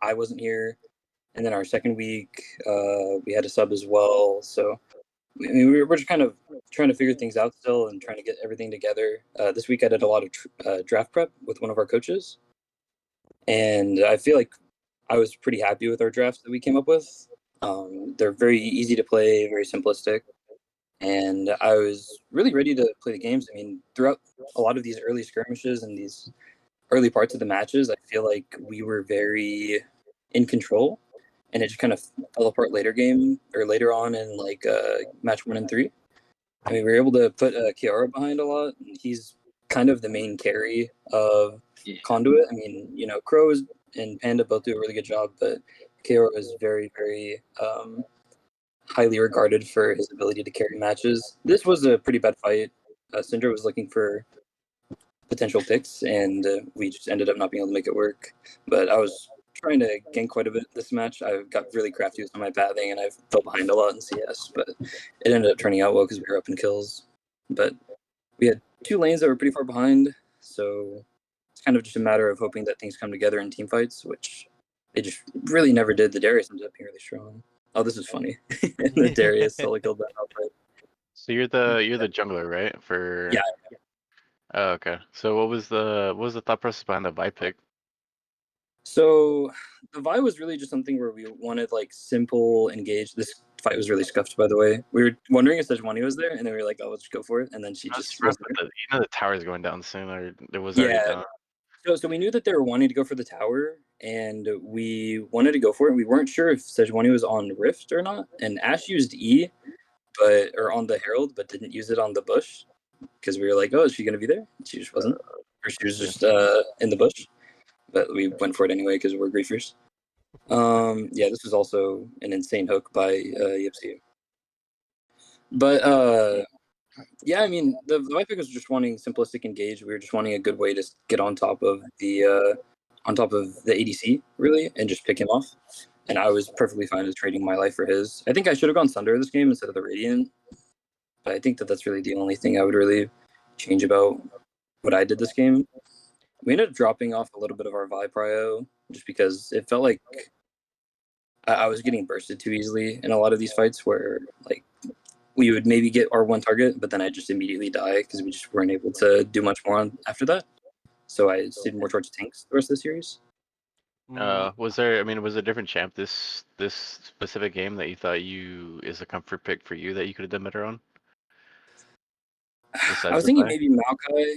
I wasn't here, and then our second week, we had a sub as well. So I mean, we're just kind of trying to figure things out still and trying to get everything together. This week I did a lot of draft prep with one of our coaches, and I feel like I was pretty happy with our drafts that we came up with. They're very easy to play, very simplistic. and I was really ready to play the games. I mean, throughout a lot of these early skirmishes and these early parts of the matches, I feel like we were very in control, and it just kind of fell apart later on in like match 1 and 3. I mean, we were able to put Kiara behind a lot. He's kind of the main carry of Yeah. Conduit. I mean, Crows and Panda both do a really good job, but Kiara is very, very highly regarded for his ability to carry matches. This was a pretty bad fight. Syndra was looking for potential picks, and we just ended up not being able to make it work. But I was trying to gain quite a bit this match. I got really crafty with my pathing, and I fell behind a lot in CS, but it ended up turning out well because we were up in kills. But we had 2 lanes that were pretty far behind, so it's kind of just a matter of hoping that things come together in team fights, which they just really never did. The Darius ended up being really strong. Oh, this is funny. And the Darius solo killed that outfit. So you're the jungler, right? For Yeah. Oh, okay. So what was the thought process behind the Vi pick? So the Vi was really just something where we wanted like simple engage. This fight was really scuffed, by the way. We were wondering if Sejuani was there, and then we were like, "Oh, let's just go for it." And then she I was just surprised wasn't there. the tower's going down soon, or it was already Yeah. down. So we knew that they were wanting to go for the tower, and we wanted to go for it. We weren't sure if Sejuani was on Rift or not. And Ash used E, or on the Herald, but didn't use it on the bush because we were like, "Oh, is she gonna be there?" She just wasn't, or she was just in the bush. But we went for it anyway because we're griefers. Yeah, this was also an insane hook by Yipsy. But yeah, I mean, the white pick was just wanting simplistic engage. We were just wanting a good way to get on top of the ADC really, and just pick him off. And I was perfectly fine with trading my life for his. I think I should have gone Sunder this game instead of the Radiant. But I think that that's really the only thing I would really change about what I did this game. We ended up dropping off a little bit of our Vi prio just because it felt like I was getting bursted too easily in a lot of these fights where like we would maybe get our one target, but then I just immediately die because we just weren't able to do much more on after that. So I stayed more towards tanks the rest of the series. Was there a different champ this specific game that you thought is a comfort pick for you that you could have done better on? I Besides was the thinking Vi? maybe Maokai,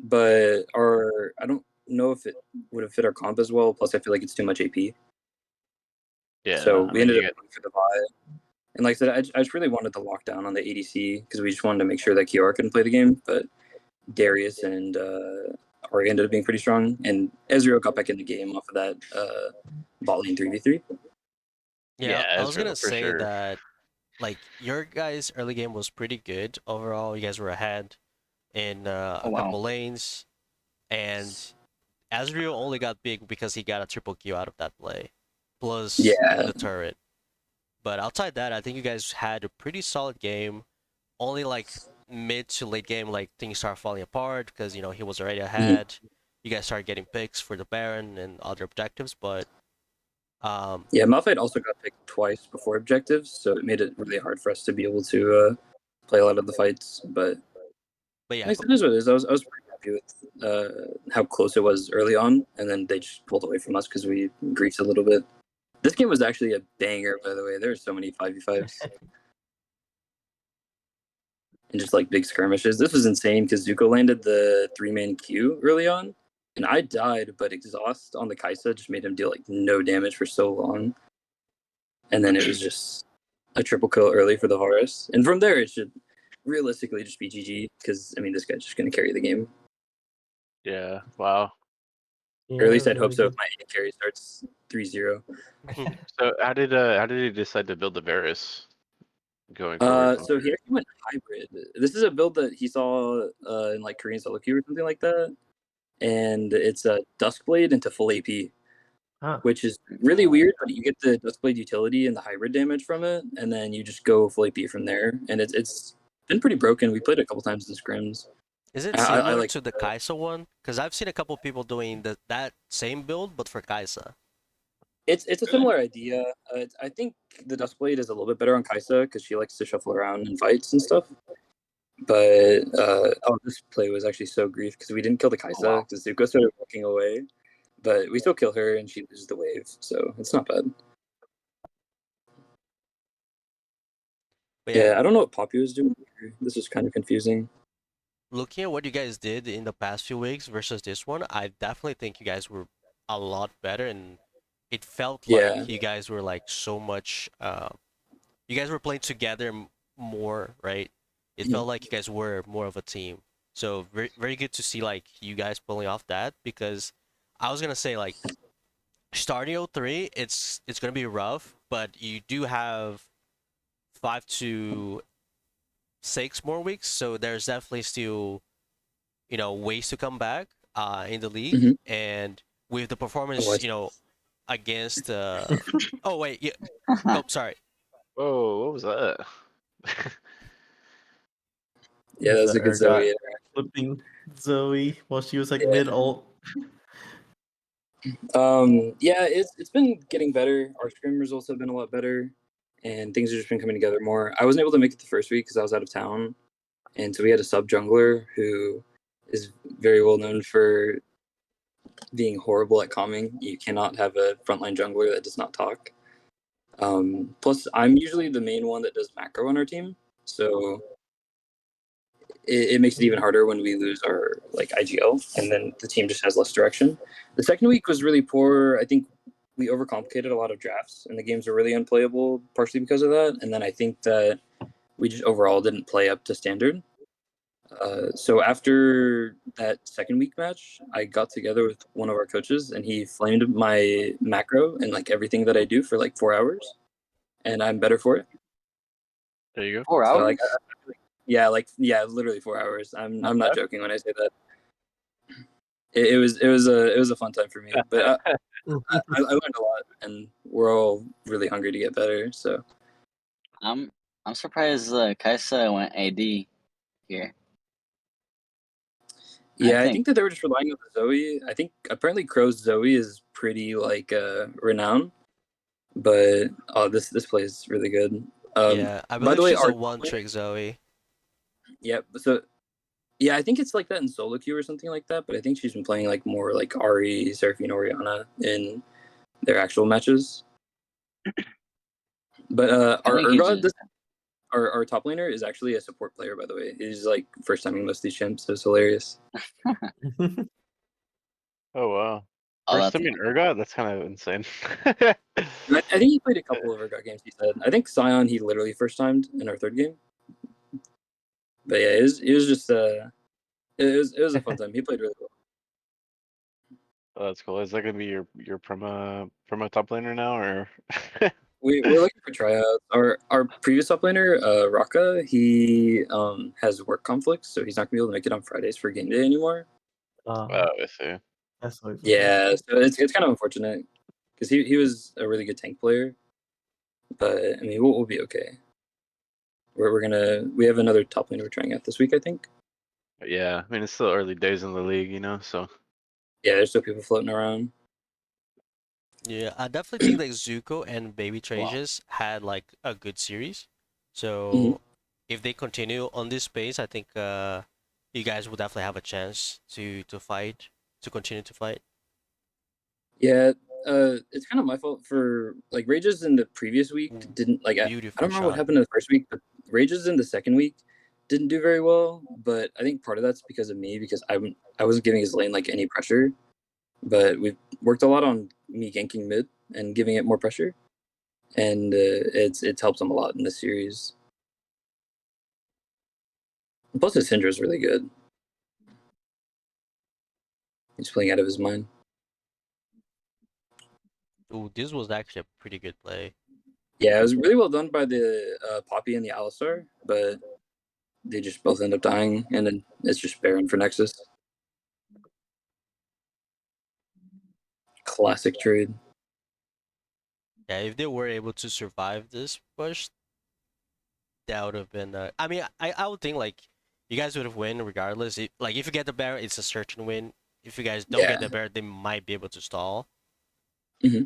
but I don't know if it would have fit our comp as well. Plus, I feel like it's too much AP. Yeah, So I we mean ended you up get going for the Vi. And like I said, I just really wanted the lockdown on the ADC because we just wanted to make sure that Kiora couldn't play the game. But Darius and Ori ended up being pretty strong, and Ezreal got back in the game off of that bot lane 3v3. Yeah, I was gonna Ezreal for say sure. that like your guys' early game was pretty good overall. You guys were ahead in Oh a wow. couple lanes, and Azriel only got big because he got a triple Q out of that play, plus Yeah, the turret. But outside that, I think you guys had a pretty solid game. Only like mid to late game, like things start falling apart because he was already ahead. You guys started getting picks for the Baron and other objectives, but yeah. Malphite also got picked twice before objectives, so it made it really hard for us to be able to play a lot of the fights. But yeah, like, it is what it is. I was pretty happy with how close it was early on, and then they just pulled away from us because we griefed a little bit. This game was actually a banger, by the way. There were so many 5v5s. And just like big skirmishes. This was insane because Zuko landed the 3-man Q early on, and I died, but exhaust on the Kaisa just made him deal like no damage for so long. And then it was just a triple kill early for the Horus. And from there, it should realistically just be GG because, I mean, this guy's just going to carry the game. Yeah. Wow. Or at least I'd really hope so if good. my AD carry starts 3-0. So how did he decide to build the Varus going forward? So he actually went hybrid. This is a build that he saw in like Korean solo queue or something like that. And it's a Duskblade into full AP. Huh. Which is really weird, but you get the Duskblade utility and the hybrid damage from it, and then you just go full AP from there. And it's been pretty broken. We played it a couple times in scrims. is it I similar like to the Kaisa one? Because I've seen a couple people doing that same build, but for Kaisa. it's a similar idea. I think the Duskblade is a little bit better on Kaisa because she likes to shuffle around in fights and stuff. But this play was actually so grief because we didn't kill the Kaisa because Zuko started walking away, but we still kill her and she loses the wave, so it's not bad. But Yeah, I don't know what Poppy was doing here. This is kind of confusing. looking at what you guys did in the past few weeks versus this one, I definitely think you guys were a lot better, and it felt Yeah. like you guys were like so much. You guys were playing together more, right? It Mhm. felt like you guys were more of a team. So very very good to see like you guys pulling off that, because I was gonna say like starting O3, it's gonna be rough, but you do have 5 to 6 more weeks, so there's definitely still ways to come back in the league. Mhm. And with the Oh, I performance against oh wait, yeah, oh sorry. Whoa, what was that? Yeah, It's that was the a good Urgot Zoe. flipping Zoe while she was like mid ult. Yeah, it's been getting better. Our scrim results have been a lot better, and things have just been coming together more. I wasn't able to make it the first week because I was out of town, and so we had a sub jungler who is very well known for being horrible at calming. You cannot have a frontline jungler that does not talk. Plus, I'm usually the main one that does macro on our team, so it makes it even harder when we lose our like IGL, and then the team just has less direction. The second week was really poor. I think we overcomplicated a lot of drafts, and the games were really unplayable, partially because of that. And then I think that we just overall didn't play up to standard. So after that second week match, I got together with one of our coaches, and he flamed my macro and like everything that I do for like 4 hours, and I'm better for it. There you go. 4 So hours? like, yeah, literally 4 hours. I'm not joking when I say that. It was a fun time for me, but I learned a lot, and we're all really hungry to get better. So I'm I'm surprised Kaisa went AD here. yeah, I think think that they were just relying on the Zoe. I think apparently Crow's Zoe is pretty like renowned, but oh, this play is really good. Yeah, I By the believe way, she's a our one trick Zoe. yeah, so yeah, I think it's like that in solo queue or something like that. But I think she's been playing like more like Ari, Seraphine, Oriana in their actual matches. But I our think he Urgot, just our top laner is actually a support player, by the way. He's like first timing most of these chimps, so it's hilarious. Oh wow. oh First that's time in Urgot? That's kind of insane. I think he played a couple of Urgot games. He said, I think Scion he literally first timed in our third game. But yeah, it was just it was a fun time. He played really well. Oh, that's cool. Is that gonna be your promo top laner now, or? We're looking for tryouts. Our previous top laner, Raka, he has work conflicts, so he's not gonna be able to make it on Fridays for game day anymore. Oh, I see. That's always Yeah, so it's kind of unfortunate because he was a really good tank player, but I mean we'll be okay. We have another top laner we're trying out this week, I think. Yeah, I mean it's still early days in the league, so. Yeah, there's still people floating around. Yeah, I definitely think like Zuko and Baby Trages had like a good series. So if they continue on this pace, I think you guys will definitely have a chance to fight, to continue to fight. Yeah, it's kind of my fault for like Rages in the previous week Ooh, didn't like I beautiful don't remember what shot. happened in the first week, but Rages in the second week didn't do very well. But I think part of that's because of me because I wasn't giving his lane like any pressure. But we've worked a lot on me ganking mid and giving it more pressure, and it's helped him a lot in this series. Plus, his Syndra is really good. He's playing out of his mind. Ooh, this was actually a pretty good play. Yeah, it was really well done by the Poppy and the Alistar, but they just both end up dying, and then it's just Baron for Nexus. Classic trade. Yeah, if they were able to survive this push, that would have been. I mean, I would think like you guys would have win regardless. Like if you get the bear, it's a certain win. If you guys don't get Yeah. the bear, they might be able to stall. hmm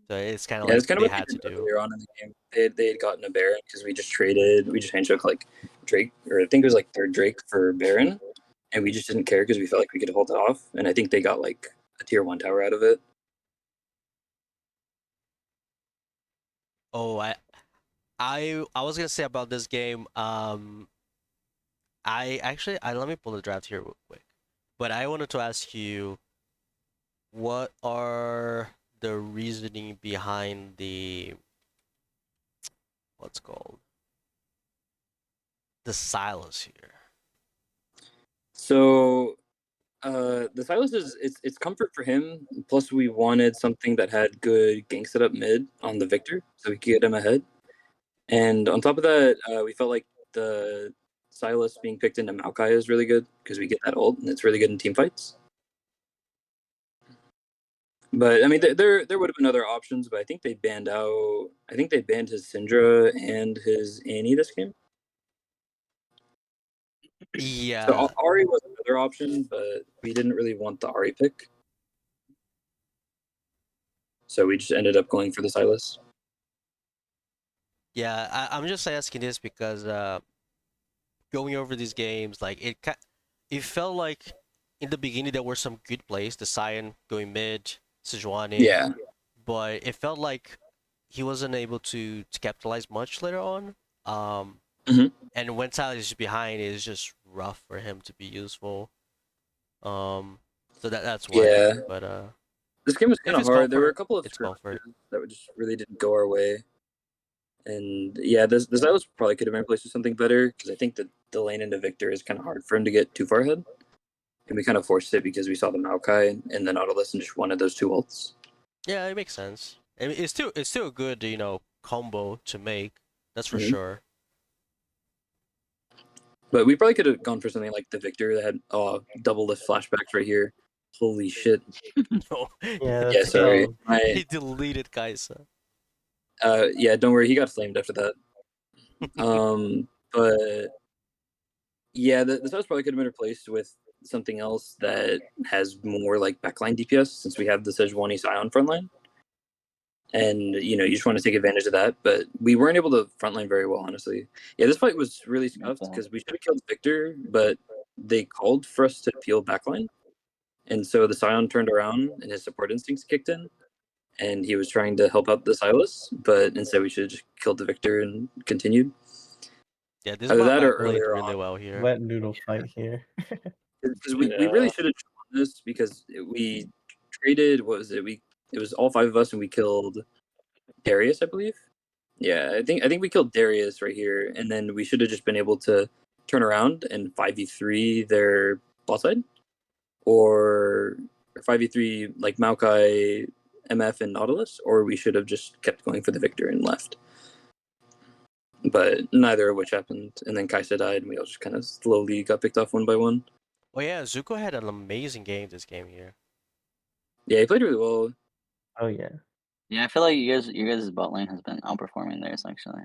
So it's kind of Yeah, like that's kind of they what they had to did do. earlier on in the game. They had gotten a Baron because we just handshook like Drake, or I think it was like third Drake for Baron, and we just didn't care because we felt like we could hold it off. And I think they got like a tier 1 tower out of it. Oh, I was gonna say about this game. I let me pull the draft here real quick, but I wanted to ask you, what are the reasoning behind the what's called the silos here? So the Silas is it's comfort for him. Plus, we wanted something that had good gank setup mid on the Victor, so we could get him ahead. And on top of that, we felt like the Silas being picked into Maokai is really good because we get that ult, and it's really good in team fights. But I mean, there would have been other options, but I think they banned out. I think they banned his Syndra and his Annie this game. Yeah, So Ari was another option, but we didn't really want the Ari pick, so we just ended up going for the Silas. yeah. I'm just asking this because going over these games, like it felt like in the beginning there were some good plays, the Cyan going mid, Sejuani, Yeah, but it felt like he wasn't able to capitalize much later on. Um, Mhm. and when Tyler is behind, it's just rough for him to be useful. So that's why. yeah. But This game was kind if of it's hard. There were a comfort, couple of it's comfort. skirmishes that just really didn't go our way. And yeah, this Silas probably could have been replaced with something better because I think that the lane into Victor is kind of hard for him to get too far ahead. And we kind of forced it because we saw the Maokai and the Nautilus and just wanted those two ults. Yeah, it makes sense. I mean, it's still a good combo to make. That's for Mhm. sure. But we probably could have gone for something like the Victor that had double lift flashbacks right here. Holy shit. No, Yeah, Yeah, that's sorry. he deleted Kaisa. Yeah, don't worry, he got flamed after that. But yeah, this house probably could have been replaced with something else that has more like backline DPS since we have the Sejuani Scion frontline. And you just want to take advantage of that, but we weren't able to frontline very well, honestly. Yeah, this fight was really scuffed because we should have killed Victor, but they called for us to peel backline, and so the Scion turned around and his support instincts kicked in, and he was trying to help out the Silas, but instead we should have just killed the Victor and continued. Yeah, this Either bot that or back played earlier really on, well here. wet noodle fight here. because we really should have won this because we traded. What was it? It was all five of us, and we killed Darius, I believe. Yeah, I think we killed Darius right here, and then we should have just been able to turn around and 5v3 their bot side, or 5v3 like Maokai, MF, and Nautilus, or we should have just kept going for the Victor and left. But neither of which happened, and then Kaisa died, and we all just kind of slowly got picked off one by one. Oh yeah, Zuko had an amazing game this game here. Yeah, he played really well. Oh yeah. Yeah, I feel like your guys' bot lane has been outperforming theirs actually.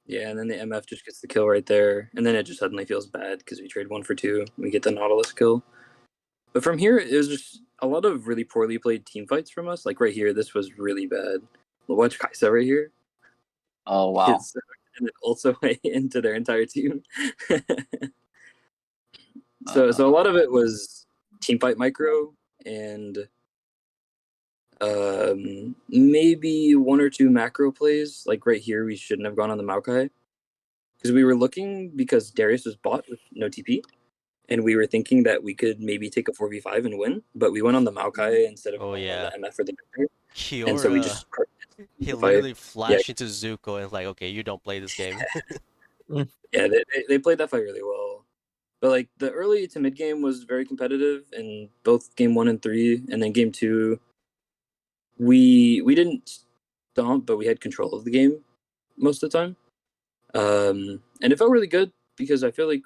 Yeah, and then the MF just gets the kill right there, and then it just suddenly feels bad because we trade 1 for 2. We get the Nautilus kill. But from here, it was just a lot of really poorly played team fights from us. Like right here, this was really bad. Watch Kaisa right here. Oh wow. It's, and it also went into their entire team. So a lot of it was team fight micro and maybe 1 or 2 macro plays. Like right here, we shouldn't have gone on the Maokai because we were looking because Darius was bought with no TP. And we were thinking that we could maybe take a 4v5 and win, but we went on the Maokai instead of Oh going on yeah, the MF or the Victor. And so we Kiora. just He the fight. literally flashed into Zuko and was like, okay, you don't play this game. Yeah, they played that fight really well. But like the early to mid game was very competitive in both game 1 and 3, and then game 2, we didn't stomp, but we had control of the game most of the time. And it felt really good because I feel like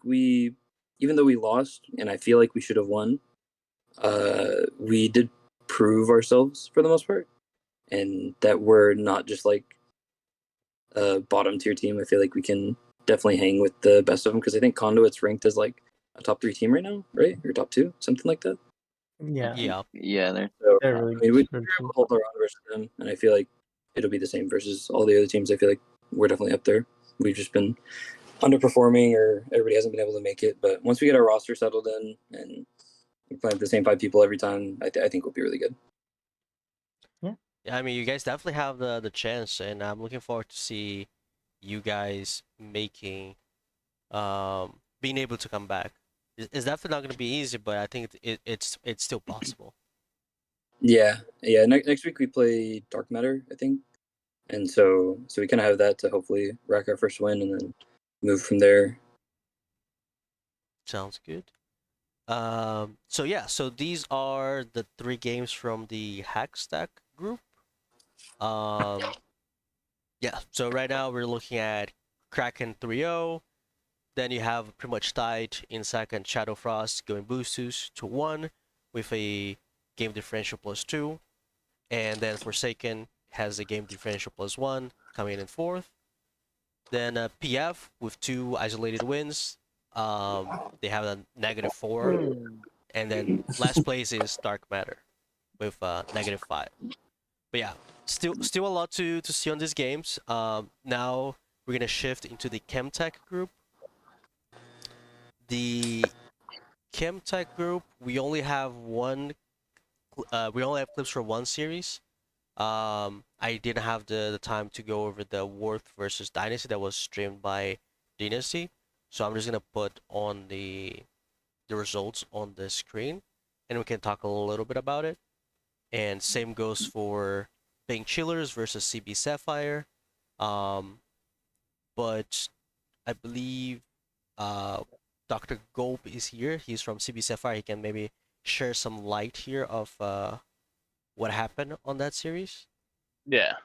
even though we lost, and I feel like we should have won, we did prove ourselves for the most part, and that we're not just like a bottom tier team. I feel like we can definitely hang with the best of them because I think Conduit's ranked as like a top 3 team right now, right? Or top 2, something like that. Yeah. Yeah. Yeah, they're So They're really I mean, we good were able team. to hold our own versus them, and I feel like it'll be the same versus all the other teams. I feel like we're definitely up there. We've just been underperforming, or everybody hasn't been able to make it. But once we get our roster settled in and we play the same 5 people every time, I think we'll be really good. Yeah. Yeah, I mean, you guys definitely have the chance, and I'm looking forward to see you guys making being able to come back. It's definitely not going to be easy, but I think it's still possible. Yeah, yeah. Next week we play Dark Matter, I think, and so we kind of have that to hopefully rack our first win and then move from there. Sounds good. So yeah, so these are the three games from the Hackstack group. Um, yeah, so right now we're looking at Kraken 3-0. Then you have pretty much tied in second Shadow Frost going Boostus to 1 with a game differential +2. And then Forsaken has a game differential +1 coming in fourth. Then PF with 2 isolated wins. They have a -4. And then last place is Dark Matter with -5. But yeah, still a lot to see on these games. Now we're gonna shift into the Chemtech group. The Chemtech group, we only have we only have clips for one series. I didn't have the time to go over the Worth versus Dynasty that was streamed by Dynasty, so I'm just gonna put on the results on the screen, and we can talk a little bit about it. And same goes for Pink Chillers versus CB Sapphire. Um, but I believe uh, Dr. Gulp is here. He's from CB Sapphire. He can maybe share some light here of what happened on that series. Yeah.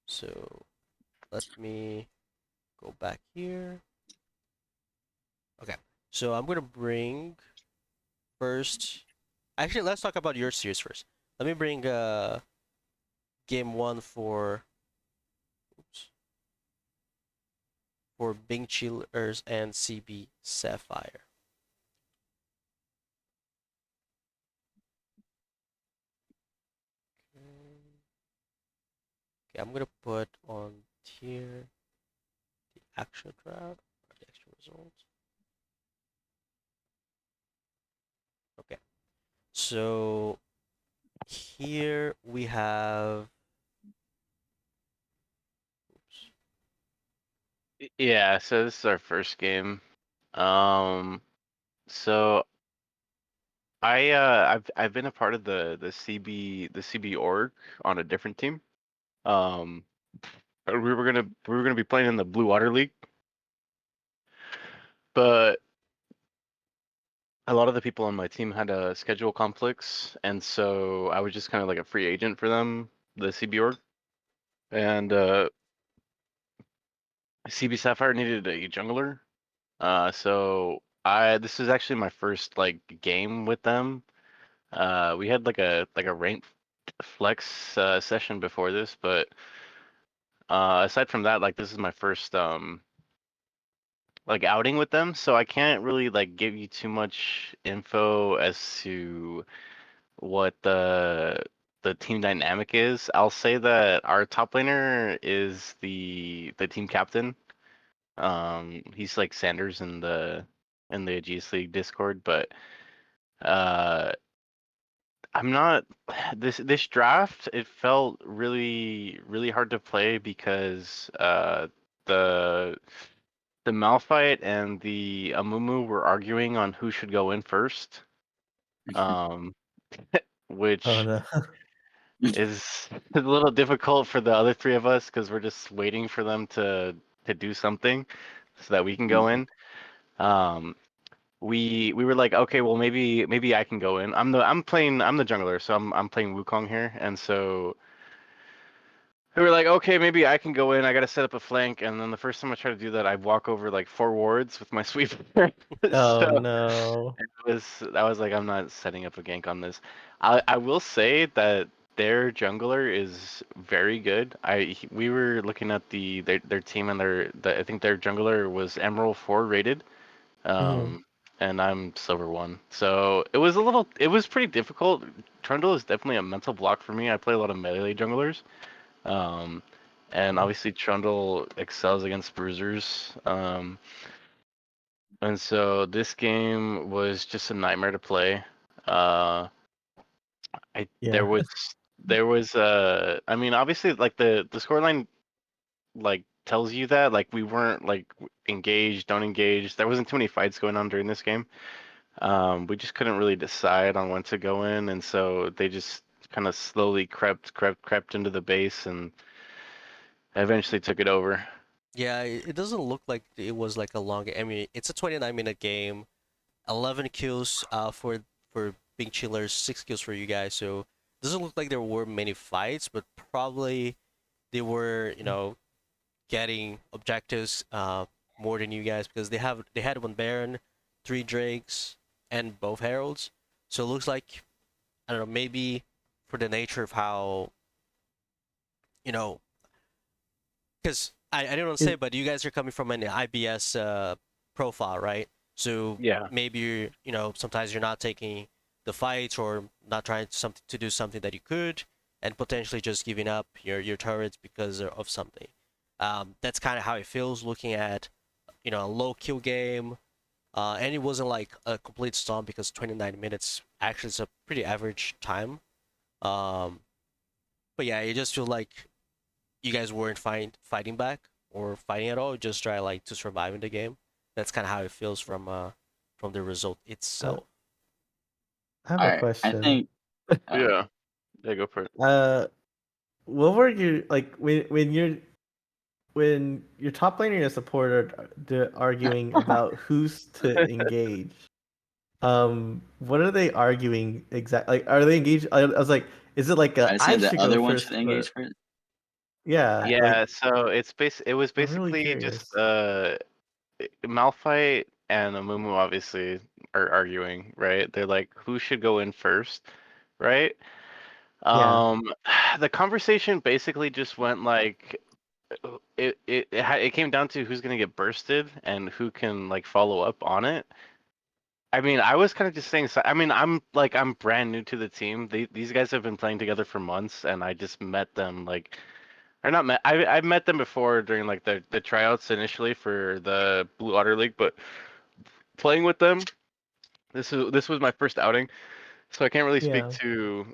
So let me go back here. Okay. So I'm gonna bring first. Actually, let's talk about your series first. Let me bring game one for oops, for Bing Chillers and CB Sapphire. Okay, I'm gonna put on here the actual draft or the actual results. Okay, so here we have. Oops. Yeah, so this is our first game. Um, so I've been a part of the CB org on a different team. Um, we were gonna be playing in the Blue Water League, but a lot of the people on my team had schedule conflicts, and so I was just kind of like a free agent for them, the CB org, and CB Sapphire needed a jungler. So I this is actually my first like game with them. We had like a ranked flex session before this, but aside from that, like this is my first like outing with them, so I can't really like give you too much info as to what the team dynamic is. I'll say that our top laner is the team captain. He's like Sanders in the GS League Discord, but uh I'm not this draft, it felt really hard to play because the the Malphite and the Amumu were arguing on who should go in first. Um Oh which no. is a little difficult for the other three of us because we're just waiting for them to do something so that we can go in. Um we were like, okay, well maybe I can go in. I'm the jungler, so I'm playing Wukong here, and so we were like, okay, maybe I can go in. I gotta set up a flank, and then the first time I try to do that, I walk over like 4 wards with my sweeper. Oh So no. I was like, I'm not setting up a gank on this. I will say that their jungler is very good. We were looking at their team, and I think their jungler was Emerald 4 rated. Mhm. And I'm silver 1. So it was pretty difficult. Trundle is definitely a mental block for me. I play a lot of melee junglers. Um, and obviously Trundle excels against bruisers. And so this game was just a nightmare to play. Uh, Yeah. there was there was I mean, obviously, like the scoreline like tells you that like we weren't like engaged, don't engage. There wasn't too many fights going on during this game. We just couldn't really decide on when to go in, and so they just kind of slowly crept into the base and eventually took it over. Yeah, it doesn't look like it was like a long. I mean, it's a 29-minute game, 11 kills for Big Chillers, 6 kills for you guys. So it doesn't look like there were many fights, but probably they were, getting objectives more than you guys because they had one Baron, 3 Drakes, and both Heralds. So it looks like, I don't know, maybe for the nature of how, you know, because I don't want to say, but you guys are coming from an IBS profile, right? So Yeah. maybe sometimes you're not taking the fights or not trying to do something that you could, and potentially just giving up your turrets because of something. That's kind of how it feels looking at a low kill game. And it wasn't like a complete stomp because 29 minutes actually is a pretty average time. Um, but yeah, it just feels like you guys weren't fighting back or fighting at all, just try like to survive in the game. That's kind of how it feels from the result itself. I have All a right, I question. think. Yeah. Yeah, go for it. What were you like when your top laner and your support are arguing about who's to engage? What are they arguing exactly? Like, are they engaged? I was like, is it like I I said the should go other one first, should or engage first. yeah, Yeah, like so it was I'm really basically just curious. Malphite and Amumu obviously are arguing, right? They're like, who should go in first, right? Yeah, Um, the conversation basically just went like it came down to who's gonna get bursted and who can like follow up on it. I mean, I was kind of just saying. I mean, I'm brand new to the team. These guys have been playing together for months, and I just met them like, or not met. I met them before during like the tryouts initially for the Blue Otter League, but playing with them, this was my first outing, so I can't really speak yeah, to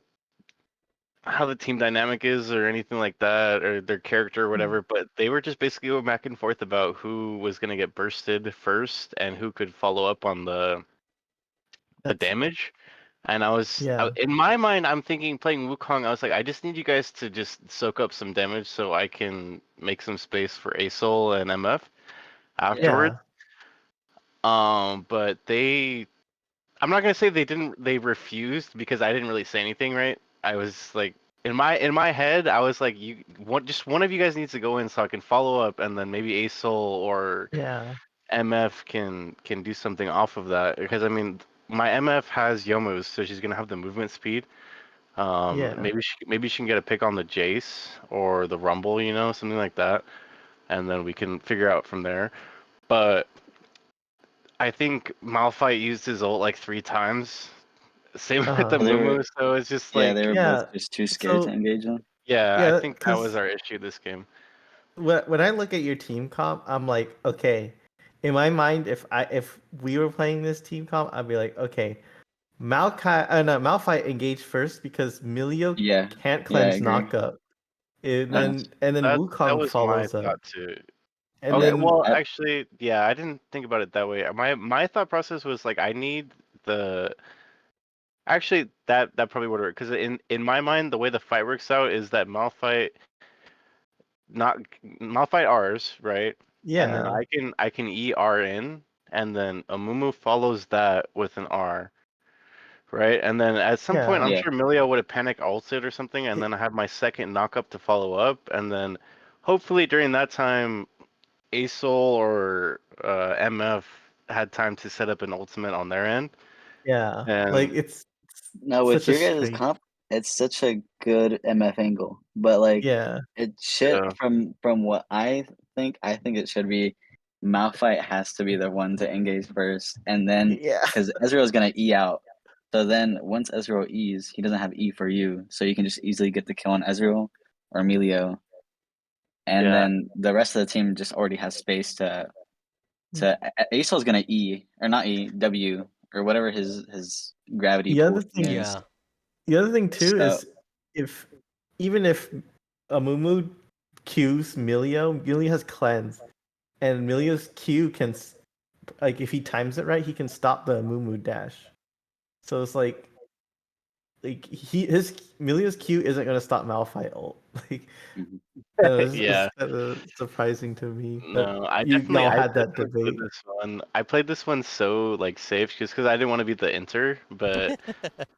how the team dynamic is or anything like that or their character or mm, whatever. But they were just basically going back and forth about who was gonna get bursted first and who could follow up on the that's damage. And yeah, in my mind, I'm thinking playing Wukong. I was like, I just need you guys to just soak up some damage so I can make some space for ASOL and MF Yeah. afterwards. yeah, But I'm not gonna say they refused because I didn't really say anything, right? I was like, in my head, I was like, just one of you guys needs to go in so I can follow up, and then maybe ASOL or yeah, MF can do something off of that because I mean my MF has Yomu's, so she's gonna have the movement speed. yeah. Maybe she can get a pick on the Jace or the Rumble, something like that, and then we can figure out from there. But I think Malphite used his ult like 3 times. Same with the Uh-huh. They were, Mumu, so it's just yeah, they like, were both Yeah. just too scared to So engage them. yeah, I yeah, think that was because our issue this game. when I look at your team comp, I'm like, okay. In my mind, if we were playing this team comp, I'd be like, okay, no, Malphite engaged first because Milio Yeah, can't yeah, I cleanse agree. knockup, and Uh, then That Wukong was my follows up, thought too. and Okay, then well, I, actually, yeah, I didn't think about it that way. My thought process was like, I need the actually that probably would work because in my mind, the way the fight works out is that not Malphite R's, right? And then yeah, I can ER in, and then Amumu follows that with an R, right? And then at some point, I'm yeah, yeah, sure Millia would have panic ulted or something, and y- then I have my second knock up to follow up, and then hopefully during that time, ASOL or MF had time to set up an ultimate on their end, yeah. Like and it's no, with such a your guys' strange. comp, it's such a good MF angle. But like Yeah, it should yeah, from what I think it should be Malphite has to be the one to engage first, and then yeah, because Ezreal's gonna E out. So then once Ezreal E's, he doesn't have E for you, so you can just easily get the kill on Ezreal or Emilio, and yeah, then the rest of the team just already has space to Asol's gonna E or not E W or whatever his gravity the pool other thing thing, is. Yeah, the other thing too So is if even if Amumu Qs Milio has cleanse, and Milio's Q can like if he times it right, he can stop the Amumu dash. So it's like his Milio's Q isn't gonna stop Malphite ult. Like Mhm. Yeah. it's kind of surprising to me that No, I y'all had that definitely played debate. this one. I played this one so like safe just because I didn't want to be the inter, but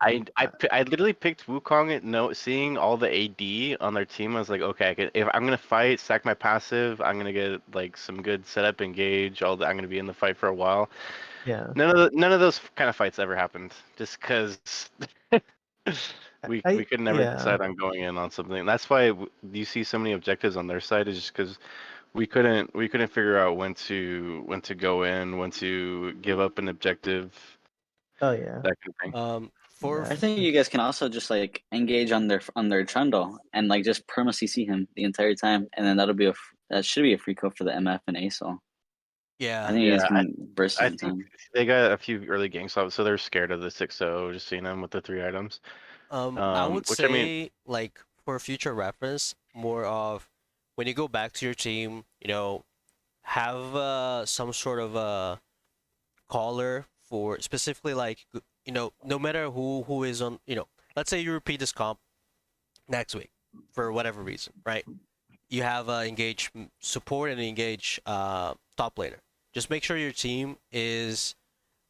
I literally picked Wukong at no seeing all the AD on their team. I was like, okay, if I'm gonna fight, stack my passive, I'm gonna get like some good setup, engage. I'm gonna be in the fight for a while. Yeah, None of those kind of fights ever happened, just because we could never yeah. decide on going in on something. That's why you see so many objectives on their side, is just because we couldn't figure out when to go in, when to give up an objective, Oh yeah. that kind of thing. For Yeah. I think you guys can also just like engage on their Trundle and like just perma CC him the entire time, and then that should be a free kill for the MF and ASOL. I yeah, think you guys Yeah, can burst I it in think time. they got a few early ganks off, so they're scared of the 6-0, just seeing them with the 3 items. I would Which I mean, say like for future reference, more of when you go back to your team, have some sort of a caller for specifically like no matter who is on let's say you repeat this comp next week for whatever reason, right? You have engage support and engage top laner. Just make sure your team is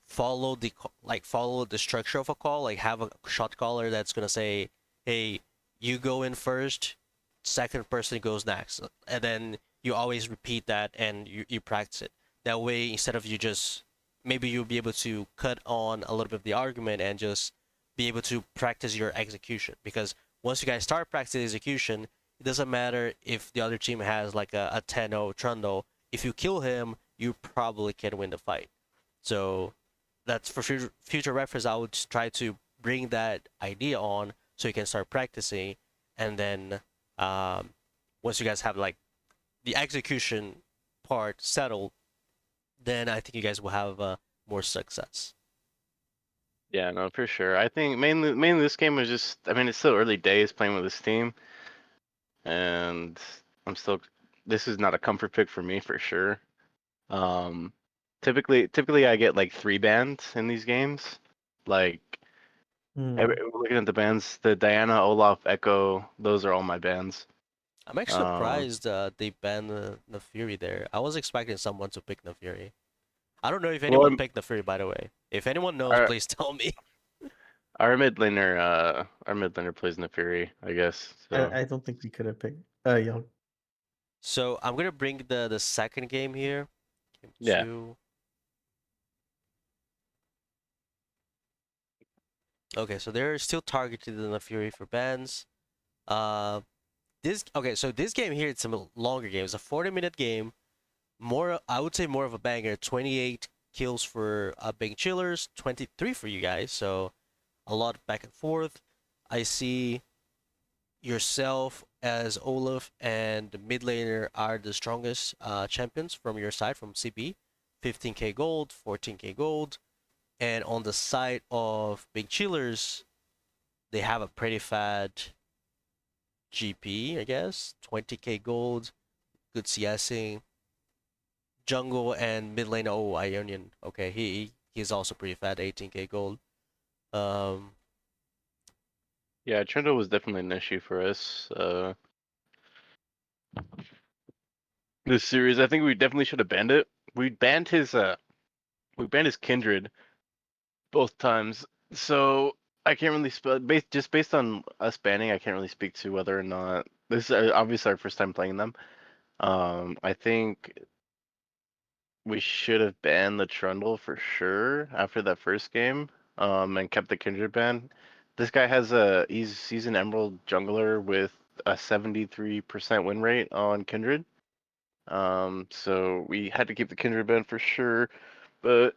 follow the structure of a call. Like have a shot caller that's gonna say, "Hey, you go in first, second person goes next," and then you always repeat that and you practice it. That way, instead of you just maybe you'll be able to cut on a little bit of the argument and just be able to practice your execution. Because once you guys start practicing execution, it doesn't matter if the other team has like a 10-0 Trundle. If you kill him, you probably can win the fight. So that's for future reference. I would try to bring that idea on so you can start practicing, and then once you guys have like the execution part settled, then I think you guys will have more success. yeah, no, for sure. I think mainly this game was just, I mean, it's still early days playing with this team, and I'm still, this is not a comfort pick for me for sure. Um, typically I get like 3 bans in these games. Like looking at the bans, the Diana, Olaf, Echo, those are all my bans. I'm actually Um, surprised they banned the Fury there. I was expecting someone to pick the Fury. I don't know if well, anyone picked the Fury, by the way. If anyone knows, our please tell me. our mid laner plays in the Fury, I guess. So I don't think we could have picked Young. So I'm gonna bring the second game here. Game yeah, 2. Okay, so they're still targeted in the Fury for bans. Uh, so this game here, it's a longer game. It's a 40-minute game. More, I would say more of a banger. 28 kills for Big Chillers, 23 for you guys. So a lot of back and forth. I see yourself as Olaf and the mid laner are the strongest champions from your side from CB. 15k gold, 14k gold. And on the side of Big Chillers, they have a pretty fat GP, I guess. 20k gold, good CSing. Jungle and mid lane, oh, Ionian. Okay, he's also pretty fat, 18k gold. Um, yeah, Trundle was definitely an issue for us. This series, I think we definitely should have banned it. We banned his Kindred both times, so I can't really just based on us banning. I can't really speak to whether or not this is obviously our first time playing them. I think we should have banned the Trundle for sure after that first game. And kept the Kindred ban. This guy has he's an Emerald jungler with a 73% win rate on Kindred. So we had to keep the Kindred ban for sure, but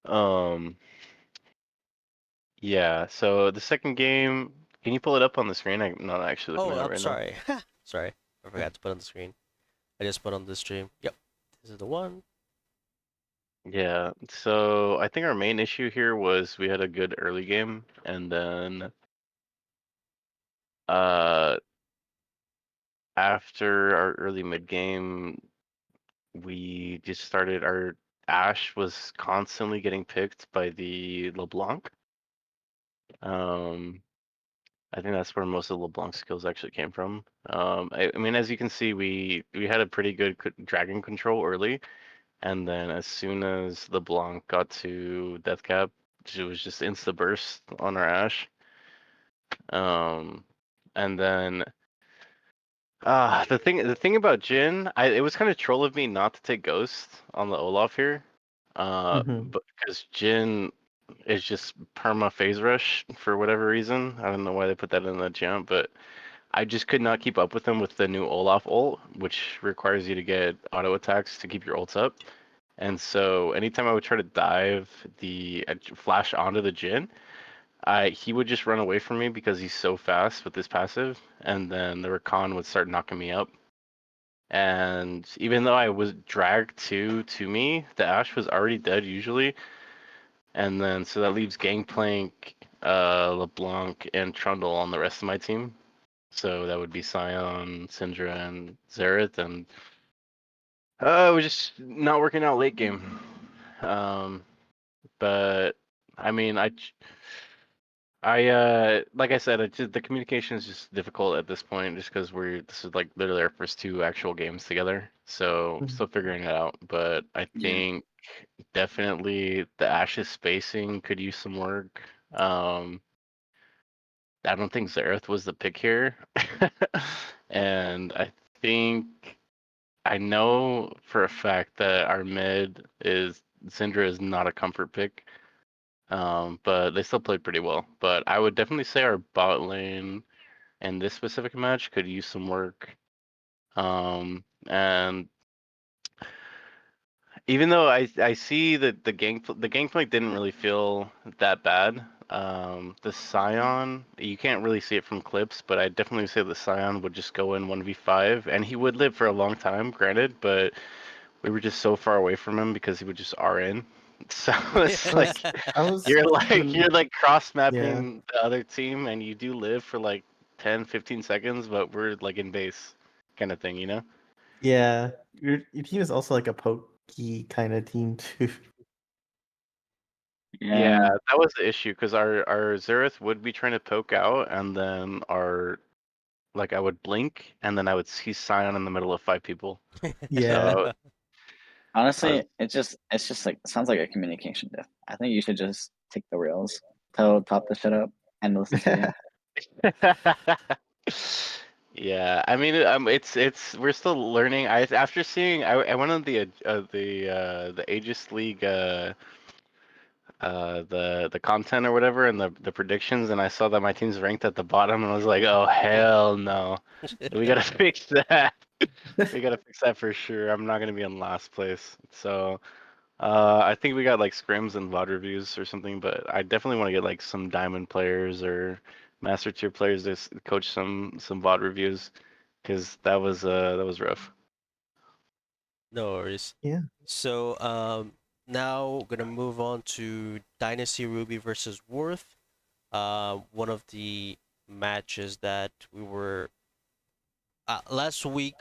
um, yeah. So the second game, can you pull it up on the screen? I'm not actually looking oh, at it I'm right now. sorry. Sorry, I forgot to put on the screen. I just put on the stream. Yep, this is the one. Yeah. So I think our main issue here was we had a good early game, and then after our early mid game, we just started our Ash was constantly getting picked by the LeBlanc. I think that's where most of LeBlanc's skills actually came from. I mean, as you can see, we had a pretty good dragon control early, and then as soon as LeBlanc got to death cap, it was just insta burst on our Ash. And then the thing about Jin, it was kind of troll of me not to take Ghost on the Olaf here. Mhm. But because Jin is just perma phase rush for whatever reason. I don't know why they put that in the jump, but I just could not keep up with him with the new Olaf ult, which requires you to get auto attacks to keep your ults up. And so anytime I would try to dive the flash onto the Jin, he would just run away from me because he's so fast with his passive, and then the Rakan would start knocking me up. And even though I was dragged to me, the Ashe was already dead usually, and then so that leaves Gangplank, LeBlanc, and Trundle on the rest of my team. So that would be Sion, Syndra, and Xerath, and it was just not working out late game. But I mean, like I said, the communication is just difficult at this point, just because this is like literally our first two actual games together, so I'm Mhm. still figuring it out. But I Yeah. think definitely the Ashes spacing could use some work. I don't think Xerath was the pick here, and I know for a fact that our mid is Syndra is not a comfort pick. But they still played pretty well. But I would definitely say our bot lane in this specific match could use some work. And even though I see that the gangplank didn't really feel that bad. The Scion, you can't really see it from clips, but I definitely say the Scion would just go in 1v5, and he would live for a long time, granted, but we were just so far away from him because he would just RN. So it's I was, like I was, you're like cross yeah, mapping the other team, and you do live for like 10, 15 seconds, but we're like in base kind of thing, you know? yeah. Your team is also like a pokey kind of team too. Yeah, Yeah. that was the issue because our Xerath would be trying to poke out, and then I would blink, and then I would see Sion in the middle of five people. Yeah, So Honestly, I it's just like sounds like a communication diff. I think you should just take the reels, tell top the shit up, and listen to you. yeah, I mean, it's we're still learning. After seeing, I went on the Aegis League the content or whatever and the predictions, and I saw that my team's ranked at the bottom, and I was like, oh hell no, we gotta fix that. We gotta fix that for sure. I'm not gonna be in last place. So I think we got like scrims and VOD reviews or something, but I definitely want to get like some diamond players or master tier players to coach some VOD reviews, because that was rough. No worries. yeah. So, now gonna move on to Dynasty Ruby versus Worth. One of the matches that we were last week,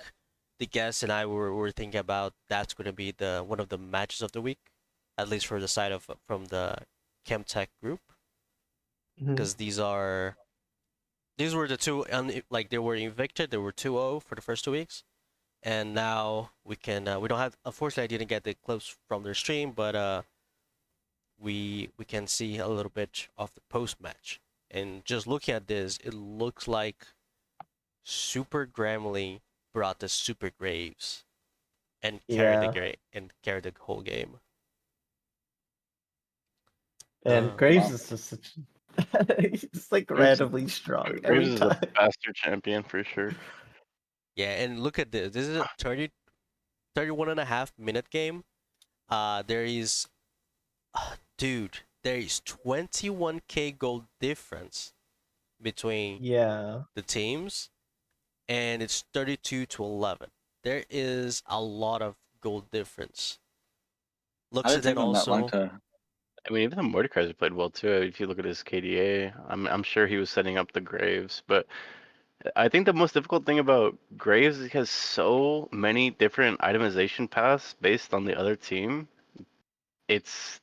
the guests and I were thinking about that's gonna be the one of the matches of the week, at least for the side of from the Chemtech group, Mhm. because these were the two like they were evicted. They were 2-0 for the first 2 weeks, and now we don't have, unfortunately I didn't get the clips from their stream, but we can see a little bit of the post match. And just looking at this, it looks like Super Grammarly brought the Super Graves and Yeah. carried the whole game. And Uh, Graves Wow. is just such he's like Graves, randomly strong Graves every is a time. faster champion for sure. yeah, and look at this. This is a 31.5 minute game. There is, dude, there is 21k gold difference between Yeah. the teams, and it's 32-11. There is a lot of gold difference. How Looks did at it take then them that long also, to? I mean, even the Mordekaiser played well too. If you look at his KDA, I'm sure he was setting up the Graves, but I think the most difficult thing about Graves is he has so many different itemization paths based on the other team. It's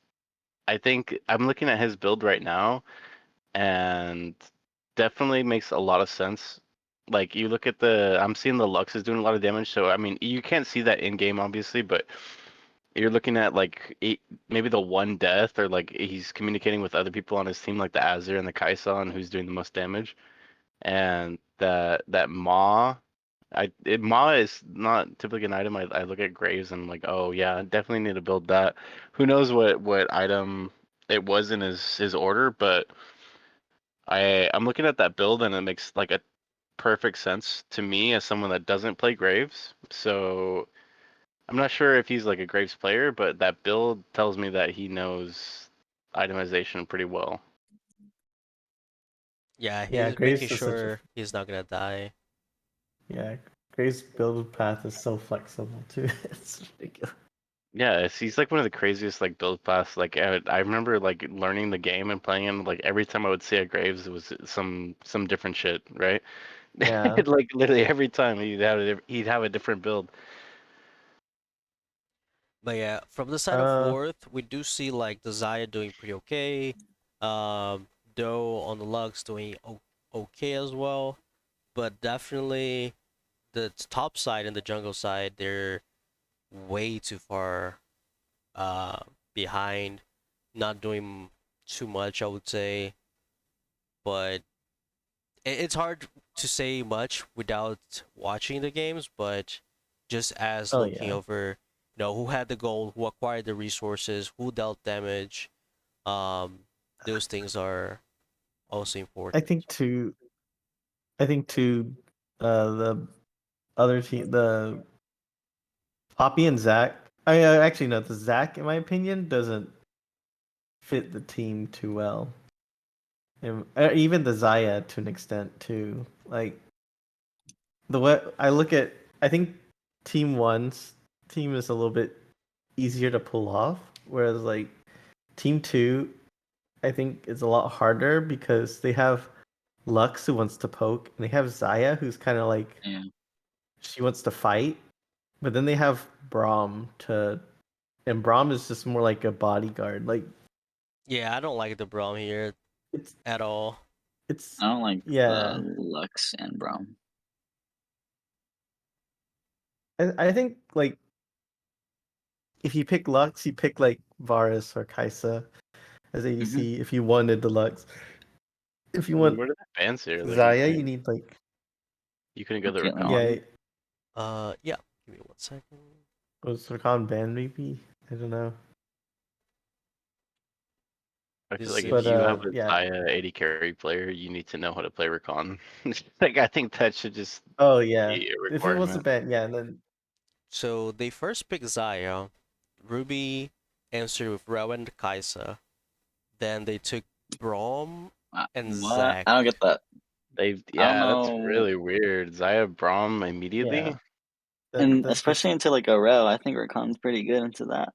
I think I'm looking at his build right now and definitely makes a lot of sense. Like you look at I'm seeing the Lux is doing a lot of damage, so I mean you can't see that in game obviously, but you're looking at like maybe the one death or like he's communicating with other people on his team like the Azir and the Kai'Sa who's doing the most damage. And that Maw, Maw is not typically an item. I look at Graves and I'm like, oh yeah, definitely need to build that. Who knows what item it was in his order, but I'm looking at that build and it makes like a perfect sense to me as someone that doesn't play Graves. So I'm not sure if he's like a Graves player, but that build tells me that he knows itemization pretty well. Yeah, Yeah, he's making Graves is such a sure he's not gonna die. yeah. Graves' build path is so flexible too. It's ridiculous. Yeah, he's like one of the craziest like build paths. Like I remember like learning the game and playing him. Like every time I would see a Graves, it was some different shit, right? Yeah. Like literally every time he'd have a different build. But yeah, from the side of Uh. Worth, we do see like the Zaya doing pretty okay. Um, Doe on the Lux doing okay as well. But definitely the top side and the jungle side, they're way too far uh behind, not doing too much, I would say. But it's hard to say much without watching the games, but just as Oh looking yeah. over, who had the gold, who acquired the resources, who dealt damage, um, those things are also I important. think too. I think too. The other team, the Poppy and Zach. I actually no, the Zach, in my opinion, doesn't fit the team too well. And even the Zaya to an extent too. Like the way I look at, I think Team One's team is a little bit easier to pull off, whereas like Team Two, I think is a lot harder because they have Lux who wants to poke, and they have Zaya who's kind of like Yeah. she wants to fight, but then they have Braum to, and Braum is just more like a bodyguard. Like Yeah, I don't like the Braum here it's at all. it's I don't like yeah. Lux and Brown. I think like if you pick Lux, you pick like Varus or Kaisa as Mm-hmm. ADC if you wanted the Lux. If you want Where did that bans here? Like Zaya, you need like you couldn't go the Caitlyn Rakan. yeah, Walker. Yeah, give me 1 second. was Rakan banned maybe? I don't know. I feel This like if But is you have a yeah. Zaya 80 carry player, you need to know how to play Rakan. Like I think that should just Oh yeah. be a If it was a requirement. ban, yeah, and then so they first picked Zaya, Ruby answered with Rao and Kaisa, then they took Braum and What? Zac. I don't get that. I don't Yeah, that's know. really weird. Zaya Braum immediately. yeah, And that's just especially into like a row, I think Rakan's pretty good into that.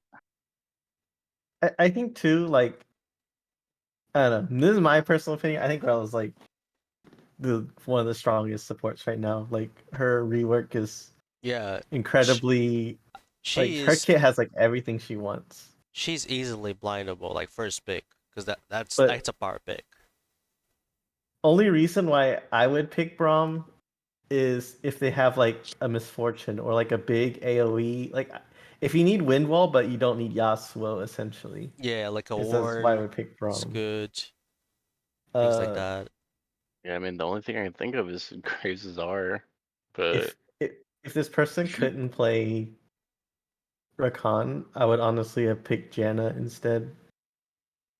I think too like I don't know. This is my personal opinion. I think Rel is like the one of the strongest supports right now. Like her rework is Yeah, sh- incredibly like she her is kit has like everything she wants. she's easily blindable, like first pick, because that's But a power pick. only reason why I would pick Braum is if they have like a misfortune or like a big AoE. Like if you need wind wall but you don't need Yasuo essentially. Yeah, like a Is that's why I Warren would pick is Braum. good, things like Uh that. Yeah, I mean the only thing I can think of is Graves' R, but if this person couldn't play Rakan, I would honestly have picked Janna instead.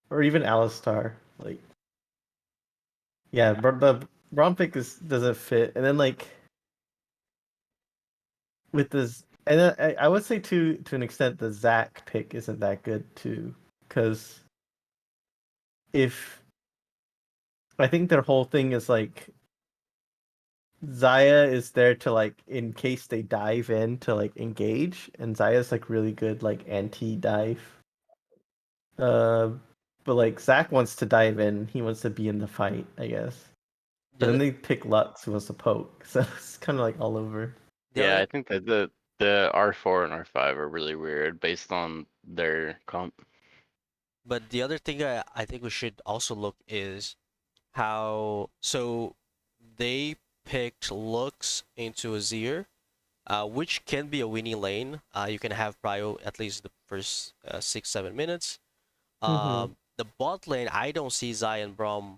Or even Alistar. Like yeah, but the Braum pick is doesn't fit. And then like with this, and then I would say to an extent the Zac pick isn't that good too, because if I think their whole thing is like Zaya is there to like in case they dive in to like engage, and Zaya's like really good like anti-dive. Uh, but like Zac wants to dive in, he wants to be in the fight, I guess. The But then other, they pick Lux, who was a poke, so it's kind of like all over. the Yeah, other, I think that the R4 and R5 are really weird based on their comp. but the other thing I think we should also look is how so they picked Lux into Azir, which can be a winning lane. You can have prio at least the first 6-7 minutes. Mm-hmm. The bot lane, I don't see Zion Braum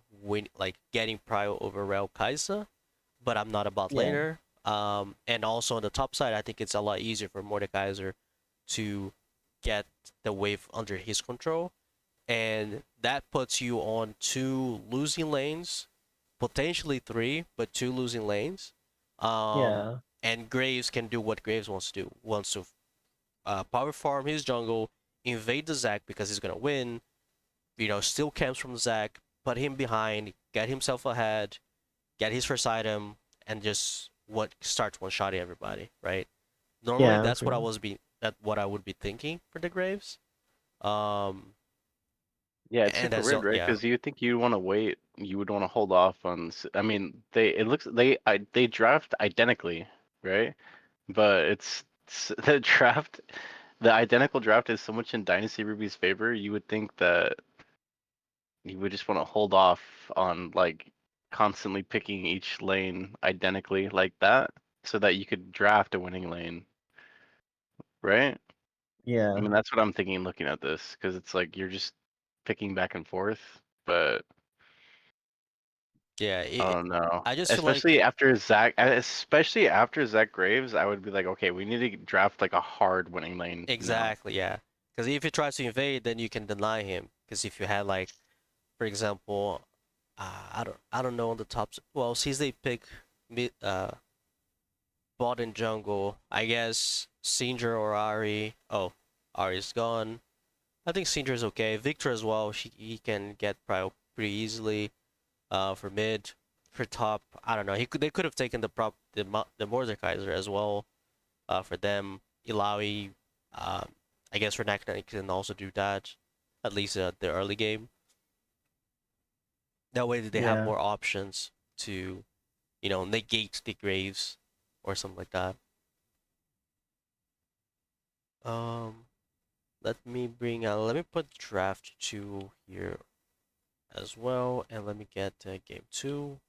getting prio over Rel Kai'Sa, but I'm not a bot Yeah. laner. And also on the top side, I think it's a lot easier for Mordekaiser to get the wave under his control, and that puts you on 2 losing lanes, potentially 3, but 2 losing lanes. Um, Yeah. and Graves can do what Graves wants to do. Wants to power farm his jungle, invade the Zac because he's gonna win. Steal camps from the Zac, put him behind, get himself ahead, get his first item, and just starts one shotting everybody. Right. Normally, Yeah. I that's what I agree. was be that what I would be thinking for the Graves. Um, Yeah, it's and super as weird, right? yeah, Because you think you want to wait, you would want to hold off on. I mean, they draft identically, right? But the draft, the identical draft is so much in Dynasty Ruby's favor. You would think that you would just want to hold off on like constantly picking each lane identically like that, so that you could draft a winning lane, right? I Yeah. mean, that's what I'm thinking looking at this, because it's like you're just picking back and forth, but yeah. I don't know. I just feel Especially like after Zach Graves, I would be like, okay, we need to draft like a hard winning lane now. exactly, yeah. Because if he tries to invade, then you can deny him. Because if you had like, for example, I don't know on the top. Well, since they pick mid bot and jungle, I guess Sindra or Ari. Oh, Ari's gone. I think Sindra's okay. Victor as well. He can get pretty easily. For mid, for top, I don't know. They could have taken the Mordekaiser as well. For them, Ilaoi, um, I guess Renekton can also do that, at least the early game. That way they have Yeah. more options to, negate the Graves or something like that. Um, let me put draft 2 here as well, and let me get game 2.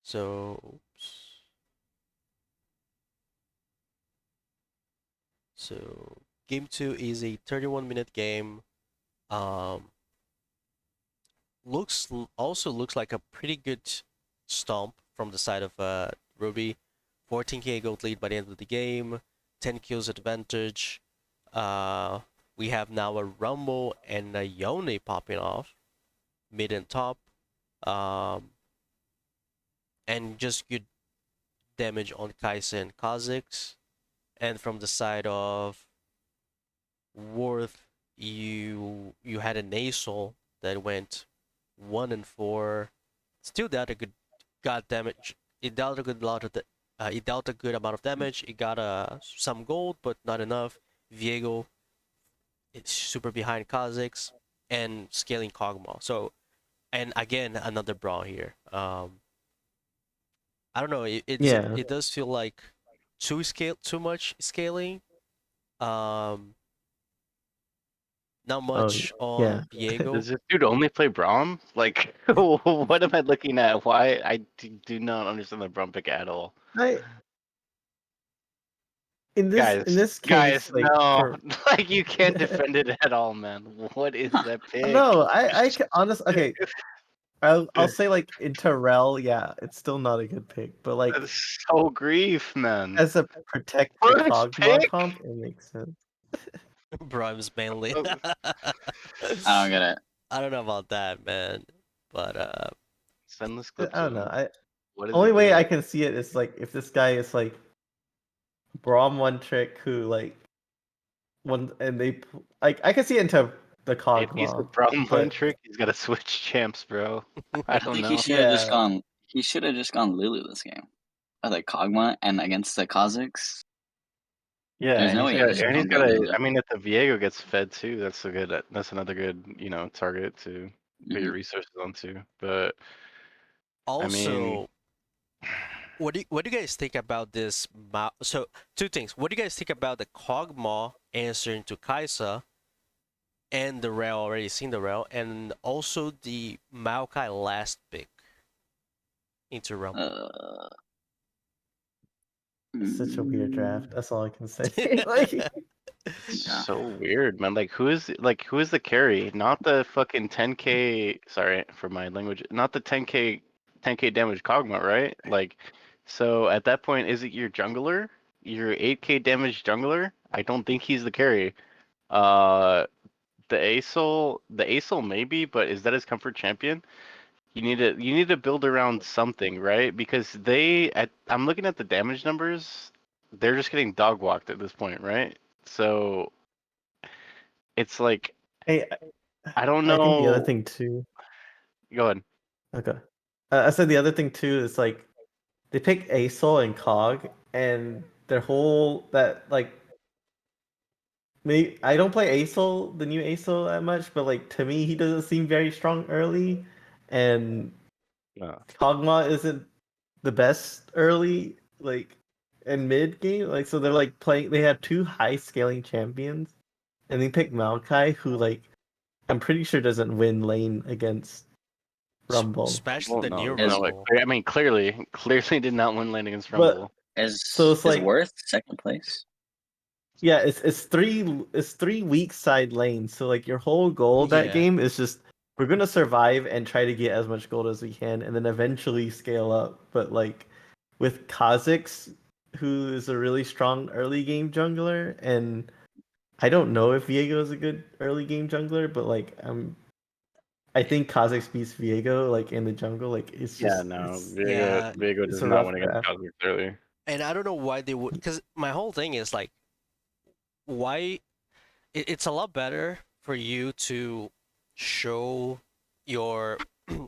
So, oops. So game 2 is a 31-minute game. Um, also looks like a pretty good stomp from the side of Ruby. 14k gold lead by the end of the game, 10 kills advantage. Uh, we have now a Rumble and a Yone popping off mid and top. Um, and just good damage on Kaisa and Kha'Zix. And from the side of Worth, you had a nasal that went 1 and 4. Still dealt a good got damage. It dealt a good lot of the. It dealt a good amount of damage. It got some gold, but not enough. Viego, it's super behind Kha'Zix and scaling Kog'Maw. So, and again another brawl here. I don't know. Yeah. It does feel like too much scaling. Um, not Oh, much yeah. on Viego. Does this dude only play Braum? Like, what am I looking at? Why do not understand the Braum pick at all. I in Guys, this case, guys, like no, for like you can't defend it at all, man. What is that pick? no, I can honest. Okay, I'll say like in Terrell, yeah, it's still not a good pick, but like That's so grief, man. as a protect the First Cogma pick. comp, it makes sense. Brimes mainly. Uh, I don't get it. I don't know about that, man. But Send this I clip to don't know. him. I What is he only way I doing? can see it is like if this guy is like Braum one trick who like one and like I can see it into the If he's a Cogma, Braum one but trick, he's got to switch champs, bro. I I don't think he know. should have just yeah, gone. He should have just gone Lulu this game, or like Kog'Maw, and against the Kazakhs. Yeah, There's no way you Yeah, just and he's don't got go a. Veigar. I mean, if the Viego gets fed too, that's a good. That's another good, target to put your Mhm. resources onto. But I mean, Also, what do you guys think about this? So two things. What do you guys think about the Kog'Maw answering to Kaisa and the rail already seen the rail, and also the Maokai last pick into Rumble? Uh, it's such a weird draft. mm, That's all I can say. Like, it's yeah. so weird, man. Like, who is the carry? Not the fucking 10k. Sorry for my language. Not the 10k damage Kog'Maw, right? Like, so at that point, is it your jungler? Your 8k damage jungler? I don't think he's the carry. Uh, the Asol maybe, but is that his comfort champion? You need to build around something, right? Because I'm looking at the damage numbers, they're just getting dog walked at this point, right? So it's like hey, I don't I think the other know. thing too. Go ahead. Okay. I said the other thing too is like they pick ASOL and Cog, and their whole that like me. I don't play ASOL, the new ASOL that much, but like to me, he doesn't seem very strong early, and Uh, Kog'Maw isn't the best early, like in mid game. Like so, they're like playing. They have two high scaling champions, and they pick Maokai, who like I'm pretty sure doesn't win lane against Rumble. Especially well, the new no, Is no. Rumble. I mean, clearly did not win lane against But Rumble. so is it's is like worth second place? yeah, it's three weak side lanes. So like your whole goal of that Yeah, game is just we're gonna survive and try to get as much gold as we can, and then eventually scale up. But like with Kha'Zix, who is a really strong early game jungler, and I don't know if Viego is a good early game jungler, but like I think Kha'Zix beats Viego like in the jungle. Like it's Yeah, just no. yeah, Viego it's does a not rough win against draft. Cosmic early. and I don't know why they would. Because my whole thing is like, why it's a lot better for you to show your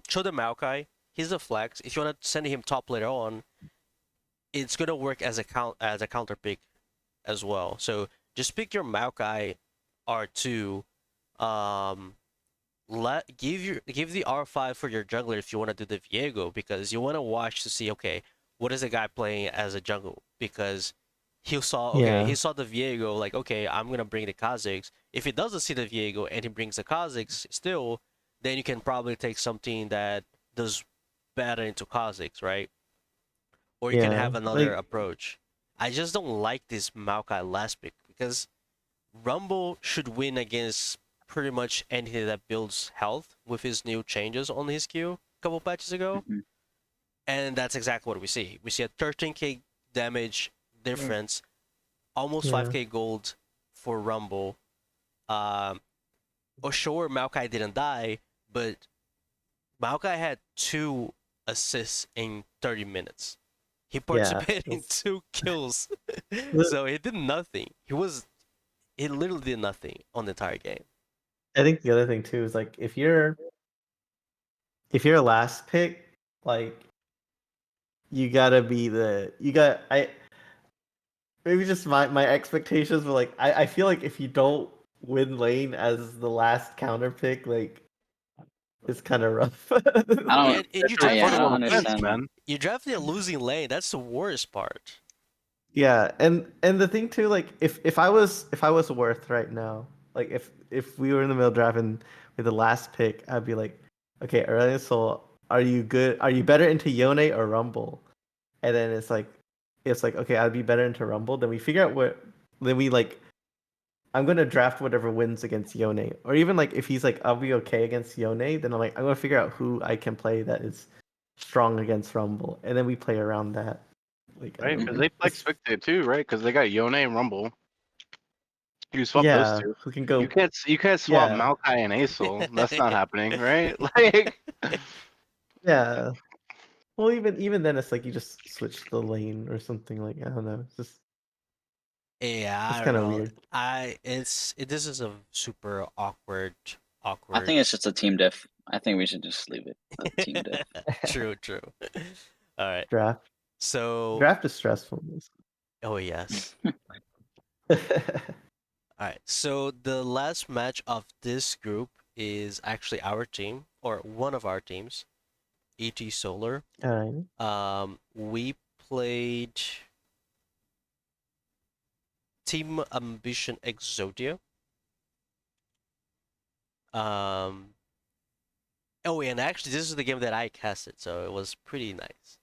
show the Maokai. He's a flex. If you want to send him top later on, it's gonna work as a counter pick as well. So just pick your Maokai R2. Um, give the R5 for your jungler if you want to do the Viego, because you want to watch to see, okay, what is the guy playing as a jungle, because he Yeah, saw the Viego, like, okay, I'm gonna bring the Kha'Zix. If he doesn't see the Viego and he brings the Kha'Zix still, then you can probably take something that does better into Kha'Zix, right? Or you can yeah. have another Like approach. I just don't like this Maokai last pick, because Rumble should win against pretty much anything that builds health with his new changes on his queue a couple patches ago. Mhm. And that's exactly what we see. We see a 13k damage difference, almost yeah, 5k gold for Rumble. Um, sure, Maokai didn't die, but Maokai had 2 assists in 30 minutes. He yeah. participated in 2 kills, The- so he did nothing. He literally did nothing on the entire game. I think the other thing too is like if you're a last pick, like you gotta be the you got I maybe just my expectations were like I feel like if you don't win lane as the last counter pick, like it's kind of rough. I don't. And you It's a drafted Yeah, I a don't refundable offense, understand. man. you drafted a losing lane. That's the worst part. Yeah, and the thing too, like if I was worth right now, like if we were in the middle draft and with the last pick, I'd be like, okay, early soul, are you good? Are you better into Yone or Rumble? And then it's like okay, I'd be better into Rumble. Then we figure out what. Then we like I'm gonna draft whatever wins against Yone, or even like if he's like I'll be okay against Yone, then I'm gonna figure out who I can play that is strong against Rumble, and then we play around that. Like I Right? don't Because know. they flex spectate too, right? Because they got Yone and Rumble. You swap those Yeah, two. who can You go? can't swap Yeah, Maokai and Asol. That's not happening, right? Like, yeah. Well, even then, it's like you just switch the lane or something. Like I don't know. Yeah, It's I don't kind of know. weird. This is a super I awkward. think it's just a team diff. I think we should just leave it a team diff. True, true. All right. Draft So, draft is stressful. oh yes. All right. So the last match of this group is actually our team or one of our teams, ET Solar. Alright. We played Team Ambition Exodia. Um, oh, and actually, this is the game that I casted, so it was pretty nice.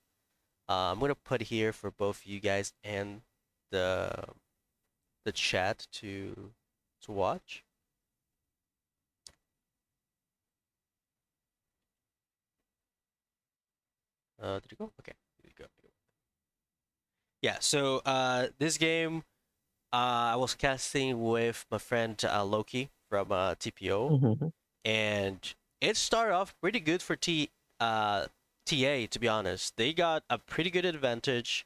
I'm gonna put here for both you guys and the the chat to watch. Did it go? Okay, here we go. Yeah. So this game, I was casting with my friend Loki from TPO, Mhm. and it started off pretty good for TA, to be honest. They got a pretty good advantage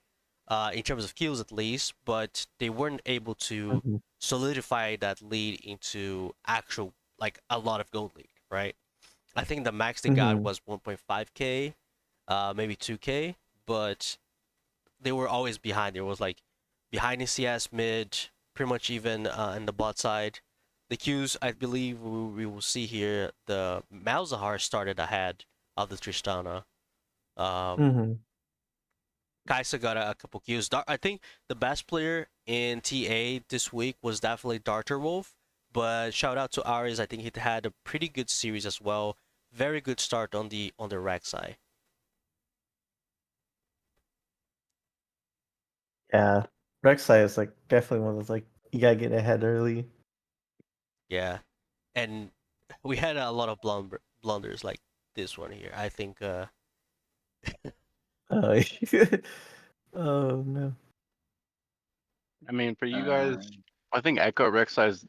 in terms of kills at least, but they weren't able to Mhm. solidify that lead into actual like a lot of gold lead, right? I think the max they got Mhm. was 1.5k, maybe 2k, but they were always behind. There was like behind in CS mid, pretty much even in the bot side. The queues, I believe we will see here, the Malzahar started ahead of the Tristana. Um, Mhm. Kaisa got a couple queues. I think the best player in TA this week was definitely Darter Wolf, but shout out to Aries. I think he had a pretty good series as well. Very good start on the Rek'Sai. Yeah. Rek'Sai is like definitely one of those like you gotta get ahead early. Yeah, and we had a lot of blunders like this one here. I think Uh, oh no. I mean, for you guys, Uh, I think Echo Rek'Sai is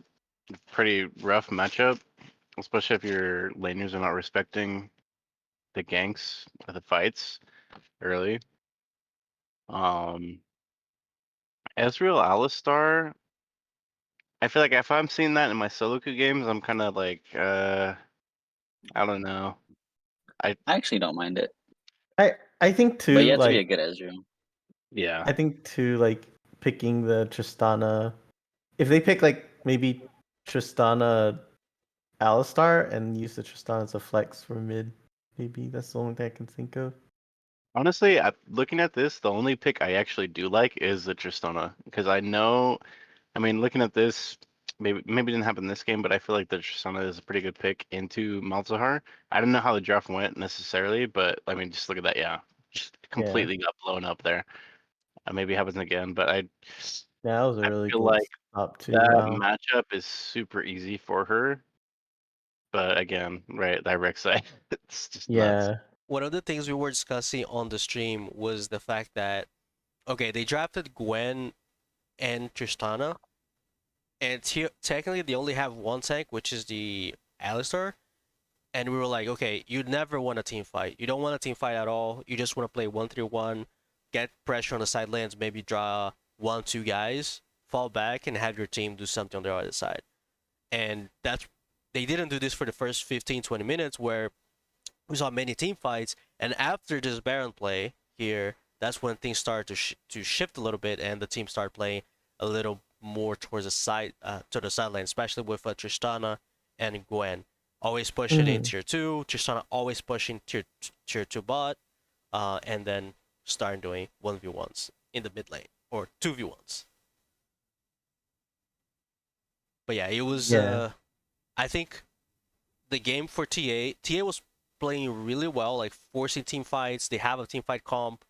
a pretty rough matchup, especially if your laners are not respecting the ganks or the fights early. Um, Ezreal Alistar, I feel like if I'm seeing that in my solo queue games, I'm kind of like, I don't know. I actually don't mind it, I think but you too, have to be a like good Ezreal. Yeah. I think too, like picking the Tristana. If they pick like maybe Tristana Alistar and use the Tristana as a flex for mid, maybe that's the only thing I can think of. Honestly, looking at this, the only pick I actually do like is the Tristana because I know. I mean, looking at this, maybe it didn't happen this game, but I feel like the Tristana is a pretty good pick into Malzahar. I don't know how the draft went necessarily, but I mean, just look at that. Yeah, just Yeah, completely got blown up there. Maybe it happens again, but that was a I really feel good like stop too. that Wow. matchup is super easy for her. But again, right, that Rex side, it's just nuts. Yeah. one of the things we were discussing on the stream was the fact that okay, they drafted Gwen and Tristana, and technically they only have one tank, which is the Alistar. And we were like, okay, you never want a team fight. You don't want a team fight at all. You just want to play 1-3-1, get pressure on the side lanes, maybe draw 1-2 guys, fall back, and have your team do something on the other side. And that's they didn't do this for the first 15, 20 minutes where we saw many team fights. And after this Baron play here, that's when things started to shift a little bit, and the team started playing a little more towards the side, to the sideline, especially with Tristana and Gwen. Always pushing in Mhm. tier two. Tristana always pushing tier two bot, and then starting doing 1v1s in the mid lane or 2v1s. But yeah, it was. Yeah. I think the game for TA was playing really well, like forcing team fights. They have a team fight comp,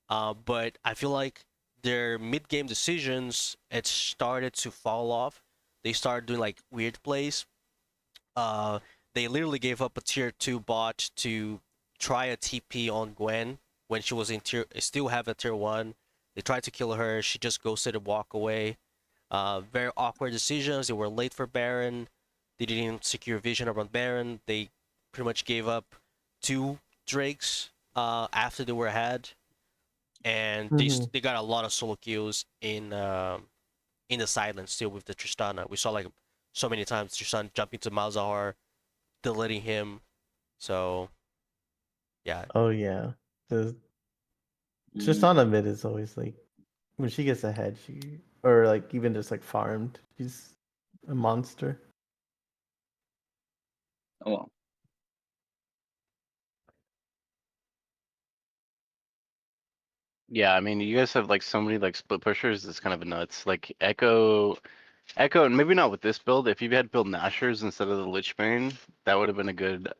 but I feel like their mid game decisions it started to fall off. They started doing like weird plays. Uh, they literally gave up a tier two bot to try a TP on Gwen when she was in still have a tier one. They tried to kill her. She just ghosted and walk away. Very awkward decisions. They were late for Baron. They didn't secure vision around Baron. They pretty much gave up two Drakes after they were ahead, and Mhm. they got a lot of solo kills in the silence still with the Tristana. We saw like so many times Tristana jumping to Malzahar, deleting him. So yeah, Oh yeah. The Mm, Tristana mid is always like when she gets ahead, she or like even just like farmed. She's a monster. Oh, well. Yeah, I mean, you guys have like so many like split pushers. It's kind of nuts. Like Echo, and maybe not with this build. If you had built Nashers instead of the Lich Bane, that would have been a good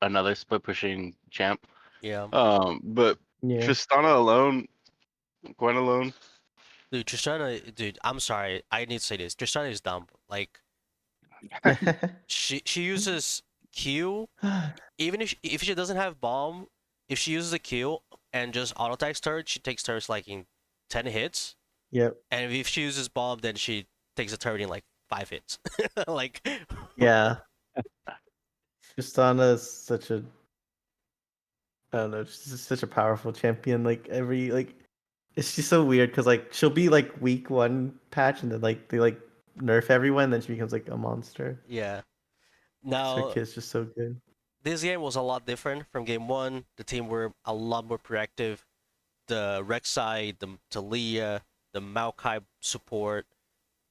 another split pushing champ. Yeah. But Yeah. Tristana alone, Gwen alone. Dude, Tristana, dude, I'm sorry. I need to say this. Tristana is dumb. Like, she uses Q, even if she doesn't have bomb, if she uses a Q and just auto attacks turret, she takes turrets like in 10 hits. Yep. And if she uses bomb, then she takes a turret in like 5 hits. Like, Yeah. Tristana is such a I don't know, she's just such a powerful champion. Like every like it's just so weird because like she'll be like week 1 patch and then like they like nerf everyone and then she becomes like a monster. yeah. 'Cause her Now, kit's just so good. this game was a lot different from game 1. The team were a lot more proactive. The Rek'Sai, the Talia, the Maokai support.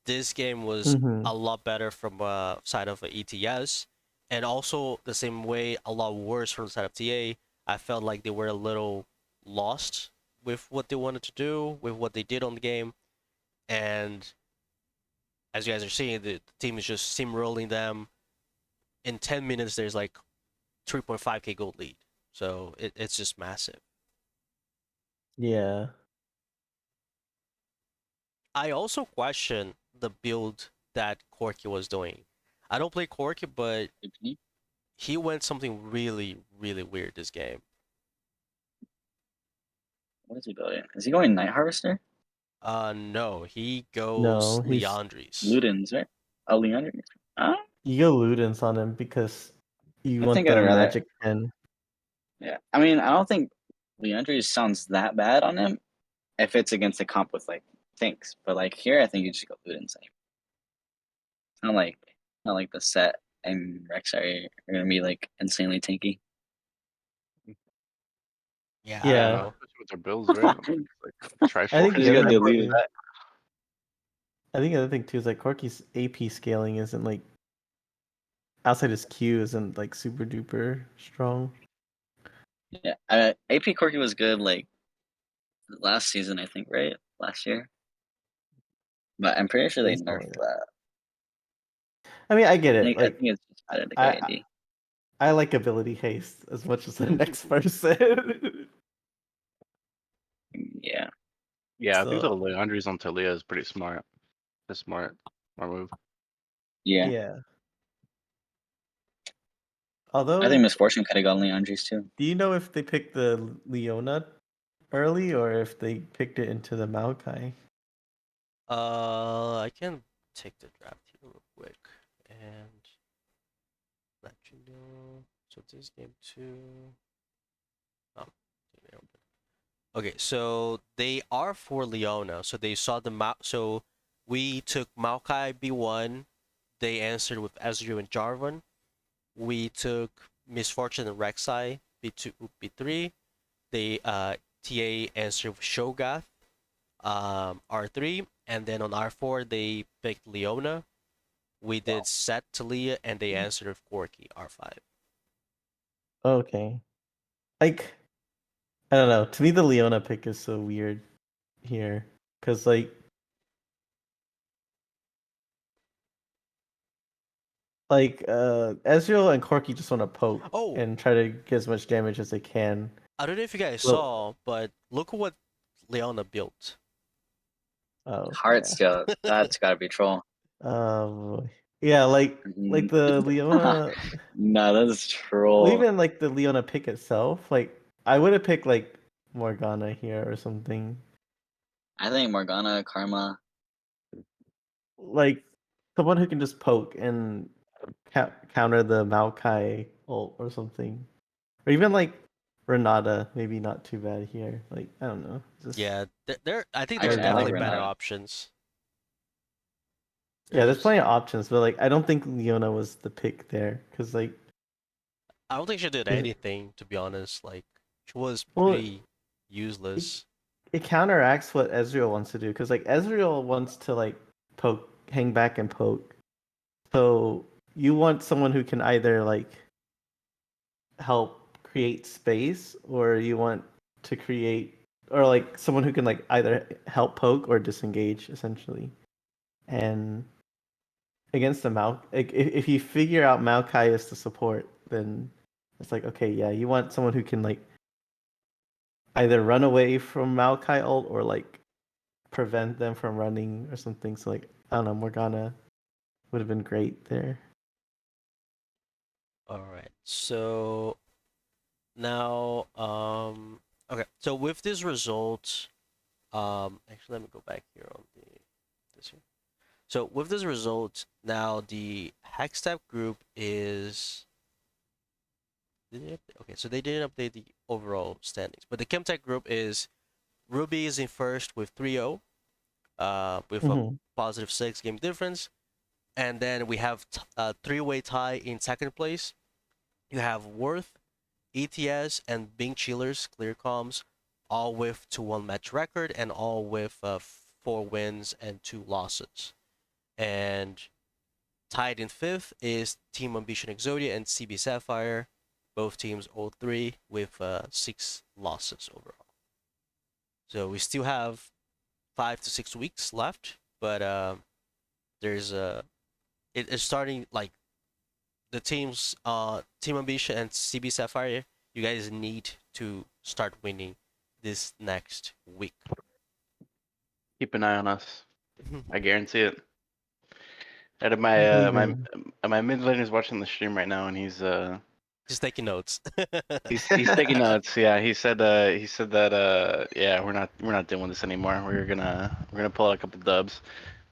This game was Mm-hmm. a lot better from side of ETS, and also the same way a lot worse from the side of TA. I felt like they were a little lost with what they wanted to do, with what they did on the game, and as you guys are seeing, the team is just steamrolling them. In 10 minutes, there's like 3.5k gold lead, so it's just massive. Yeah. I also question the build that Corki was doing. I don't play Corki, but he went something really, really weird this game. What is he building? Is he going Night Harvester? No, he goes No, he's Liandry's. Ludens, right? Oh, Leander. Uh, you go Ludens on him because you I want think I'd the rather. magic pen. Yeah, I mean, I don't think Leandri sounds that bad on him if it's against a comp with like things, but like here, I think you just go Ludens. It's not like the set and Rex are gonna be like insanely tanky. Yeah, I don't Yeah. know. Especially with their builds, right? Like I think Triforce. the Just gotta other delete thing, that. I think the other thing too is like Corky's AP scaling isn't like outside his Q isn't like super duper strong. Yeah, AP Corky was good like last season, I think, right? Last year, but I'm pretty sure they It's not nerfed like that. that. I mean, I get it. I Like think it's just added like I AD. I like ability haste as much as the next person. Yeah, Yeah, I think the So Leandries on Talia is pretty smart. That's smart. Smart move. yeah. yeah. I think Although, Misfortune could have gone Leandri's too. do you know if they picked the Leona early or if they picked it into the Maokai? I can take the draft here real quick and let you know. So this game two. Oh, didn't open. Okay, so they are for Leona. So they saw the So we took Maokai B1. They answered with Ezreal and Jarvan. We took Misfortune and Rek'Sai B2, B3. They TA answered with Shogath, R3, and then on R4 they picked Leona. We did Set Talia, and they answered with Corki, R5. Okay. Like I don't know. To me, the Leona pick is so weird here because Ezreal and Corki just want to poke Oh, and try to get as much damage as they can. I don't know if you guys Well, saw, but look at what Leona built. oh Heart yeah. scale. That's gotta be troll. Yeah, like Mhm. the Leona. No, that's Well, troll. even like the Leona pick itself. Like I would have picked like Morgana here or something. I think Morgana, Karma. Like someone who can just poke and counter the Maokai ult or something. Or even like Renata, maybe not too bad here. Like I don't know, just Yeah, there. I think there are Actually, I like definitely better Renata. options. yeah. There's There's, plenty of options, but like I don't think Leona was the pick there because like I don't think she did there's anything to be honest. Like she was well pretty useless. it counteracts what Ezreal wants to do because like Ezreal wants to like poke, hang back and poke. So you want someone who can either like help create space, or you want to create, or like someone who can like either help poke or disengage essentially. And against the Mal, like if you figure out Maokai as the support, then it's like okay, yeah, you want someone who can like either run away from Maokai ult or like prevent them from running or something. So like I don't know, Morgana would have been great there. All right. So now, okay. So with this result, actually, let me go back here on this here. So with this result, now the Hextap group is. Okay, so they didn't update the overall standings, but the Chemtech group is Ruby is in first with 3-0, with a Mm-hmm. positive 6 game difference, and then we have a three-way tie in second place. You have Worth, ETS, and Bing Chillers, Clear Comms, all with 2-1 match record and all with 4 wins and 2 losses. And tied in fifth is Team Ambition Exodia and CB Sapphire, both teams 0-3 with 6 losses overall. So we still have 5 to 6 weeks left, but there's it is starting like the teams, Team Ambition and CB Sapphire. You guys need to start winning this next week. Keep an eye on us. I guarantee it. Out of I my believe my in. my mid laner's watching the stream right now, and Just taking notes. he's taking notes. Yeah, he said that yeah, we're not doing this anymore. We're gonna pull out a couple dubs.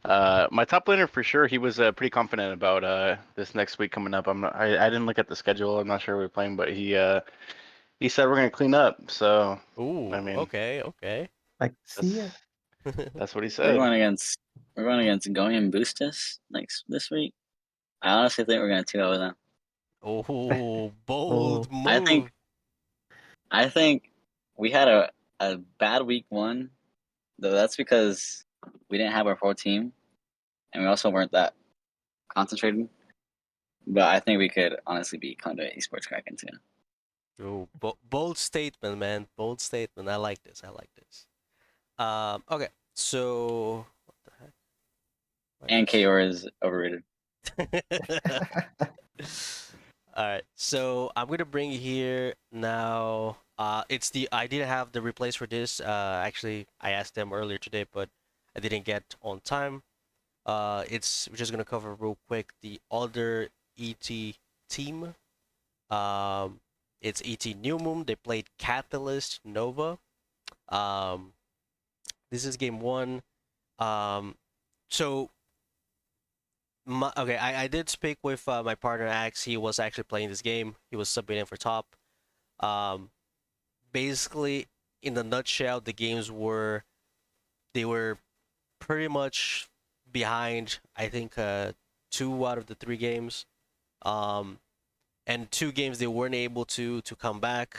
My top laner for sure. He was pretty confident about this next week coming up. I didn't look at the schedule. I'm not sure we're playing, but he said we're gonna clean up. So Ooh, I mean, okay, okay. I see that's it. that's what he We're said. going against Going and Boostus next this week. I honestly think we're gonna 2-0 them. Oh, Oh, bold I think move. I think we had a bad week one, though that's because we didn't have our full team, and we also weren't that concentrated. But I think we could honestly beat Conduit Esports Kraken too. Oh, bold statement, man. Bold statement. I like this. I like this. Okay. So, what the heck? Why And is KOR is overrated. All right, so I'm gonna bring here now. It's the I didn't have the replace for this. Actually, I asked them earlier today, but I didn't get on time. We're just gonna cover real quick the other ET team. Um, it's ET New Moon. They played Catalyst Nova. Um, this is game one. Um, so okay, I did speak with my partner Axe. He was actually playing this game. He was subbing in for top. Um, basically, in the nutshell, the games were they were pretty much behind. I think 2 out of the 3 games. And 2 games they weren't able to come back.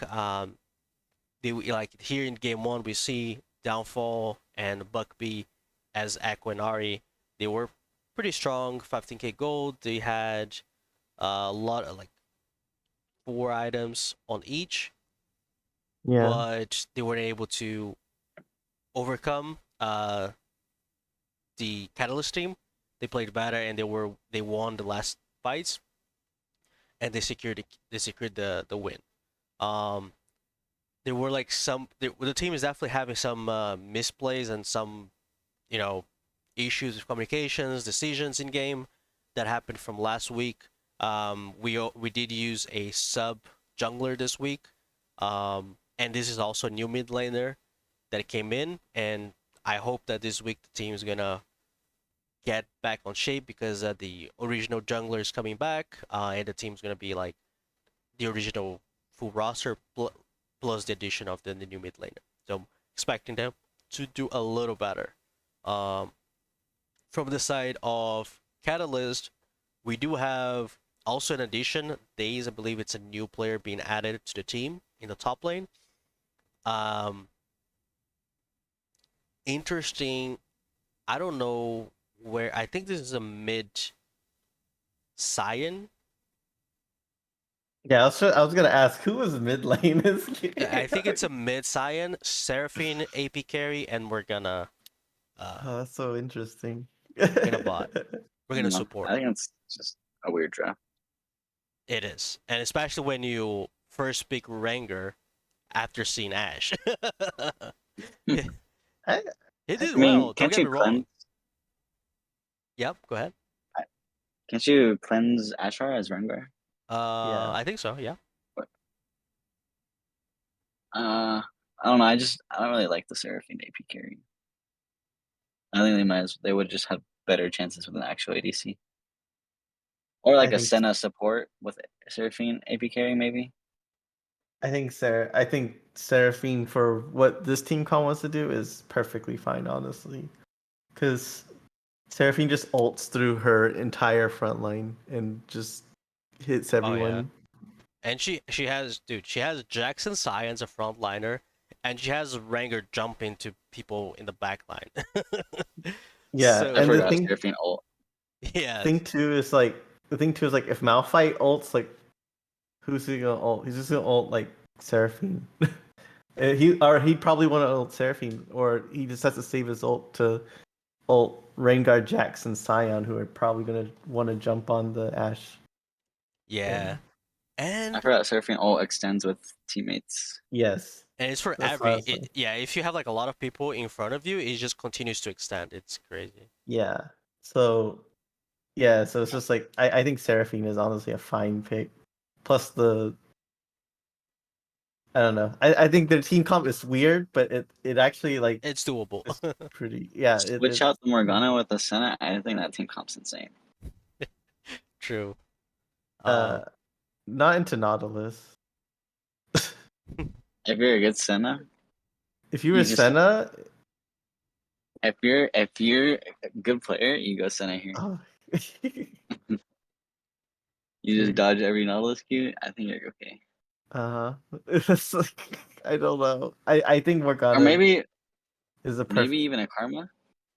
They like here in game one we see Downfall and Buckby as Aquanari. They were pretty strong, 15k gold. They had a lot of like 4 items on each, yeah, but they weren't able to overcome the Catalyst team. They played better and they won the last fights and they secured the win. Um, there were like the team is definitely having some misplays and some you know issues with communications, decisions in game that happened from last week. We did use a sub jungler this week, and this is also a new mid laner that came in, and I hope that this week the team is gonna get back on shape because the original jungler is coming back, and the team's gonna be like the original full roster plus the addition of the new mid laner. So I'm expecting them to do a little better. Um, from the side of Catalyst, we do have also an addition. Days, I believe it's a new player being added to the team in the top lane. Um, interesting. I don't know where. I think this is a mid Cyan. Yeah, I was gonna ask who was mid lane this game. I think it's a mid Cyan, Seraphine AP carry, and Oh, that's so interesting. we're gonna bot. We're I gonna don't know. support. I think it's just a weird draft. It is, and especially when you first pick Ranger after seeing Ash. he I, he I did I mean, well. Don't can't get you me wrong. cleanse? Yep. Go ahead. Can't you cleanse Ashar as Rengar? yeah, I think so. Yeah. What? I don't know. I don't really like the Seraphine AP carry. I think they would just have better chances with an actual ADC or I like a think Senna support with Seraphine AP carry maybe. I think Seraphine for what this team comp wants to do is perfectly fine, honestly, because Seraphine just ults through her entire front line and just hits Oh yeah. everyone. And she has Jackson Sai as a frontliner, and she has Ranger jump into people in the back line. Yeah, I and So the forgot thing Seraphine ult. yeah, thing too is like if Malphite ults, like who's he gonna ult? He's just gonna ult like Seraphine. He'd probably want to ult Seraphine, or he just has to save his ult to ult Rengar, Jackson, Scion, who are probably gonna want to jump on the Ash. yeah, And I and forgot Seraphine ult extends with teammates. yes, it's for that's what I every was saying. yeah. If you have like a lot of people in front of you, it just continues to extend. It's crazy. Yeah. So yeah, so it's just like I think Seraphine is honestly a fine pick. Plus the I don't know. I think their team comp is weird, but it actually like It's doable. is pretty yeah, Switch out the Morgana with the Senna. I think that team comp's insane. True. uh Um, not into Nautilus. If you're a good Senna, If you were you just Senna, if you're a good player, you go Senna here. oh, You just true. dodge every Nautilus Q. I think you're okay. It's like I don't know. I think Or Morgana maybe is a maybe perfect even a Karma.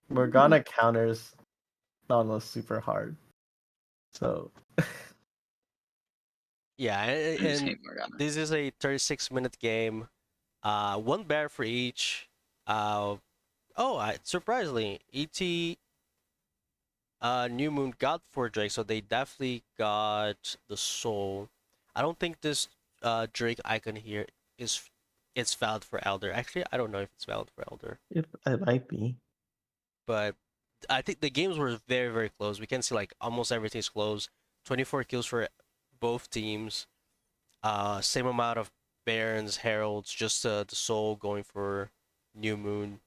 Morgana counters Nautilus super hard. So yeah, I just and hate Morgana. this is a 36-minute game. One bear for each. Surprisingly, ET New Moon got 4 Drake, so they definitely got the soul. I don't think this Drake icon here is it's valid for Elder. Actually, I don't know if it's valid for Elder, it might be. but I think the games were very very close. We can see like almost everything's close. 24 kills for both teams. Same amount of Barons, Heralds, just the soul going for New Moon.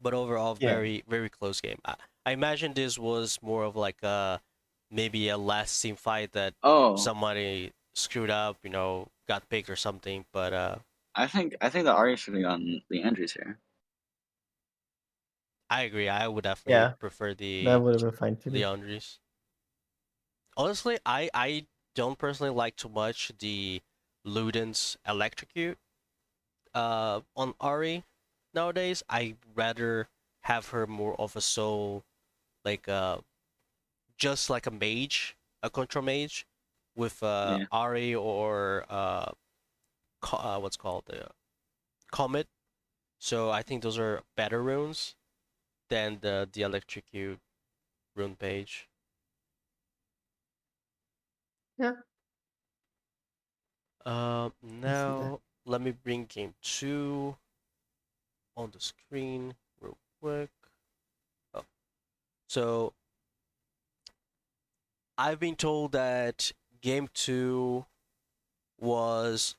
But overall, Yeah. very very close game. I imagine this was more of like maybe a last team fight that Oh, somebody screwed up, got picked or something. But I think the Arya should have gotten the Andrews here. I agree. I would definitely Yeah. prefer That the would have been fine too. Leandris. Honestly, I don't personally like too much the Luden's electrocute on Ari nowadays. I rather have her more of a soul like just like a mage, a control mage, with Yeah. Ari or what's called the Comet. So I think those are better runes than the electrocute rune page. Yeah. I see that. Now let me bring game 2 on the screen real quick. Oh, so I've been told that game 2 was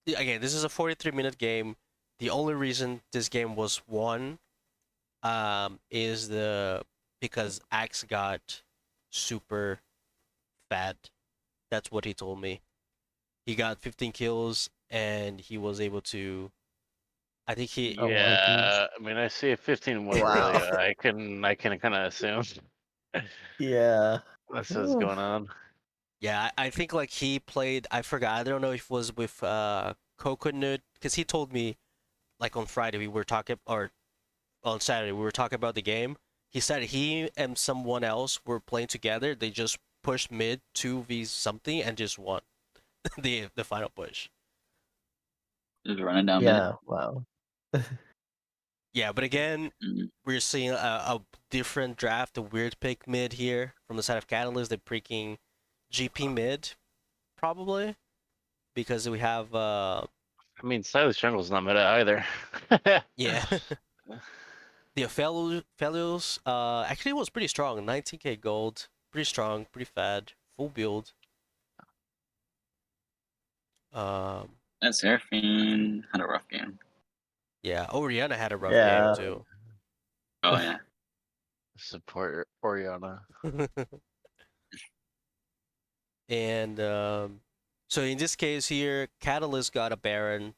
again. This is a 43-minute game. The only reason this game was won is the because Axe got super fat. That's what he told me. He got 15 kills and he was able to. I think he. Oh my goodness. Yeah, I mean, I see a 15 win Wow. earlier. I can kind of assume Yeah. that's what's Oof. going on. Yeah, I think like he played. I forgot. I don't know if it was with Coconut because he told me like on Friday we were talking, or on Saturday we were talking about the game. He said he and someone else were playing together. They just pushed mid 2v something and just won the final push. Just running down Yeah. Wow. Yeah, but again, mid. we're seeing a different draft, a weird pick mid here from the side of Catalyst. They're picking GP mid, probably, because we have I mean, Silas Jungle's not meta either. yeah. The Felios actually was pretty strong, 19k gold, pretty strong, pretty fad, full build. Um, That Seraphine had a rough game. yeah, Oriana had a rough game Yeah. too. Oh yeah. Support Oriana. And so in this case here, Catalyst got a Baron,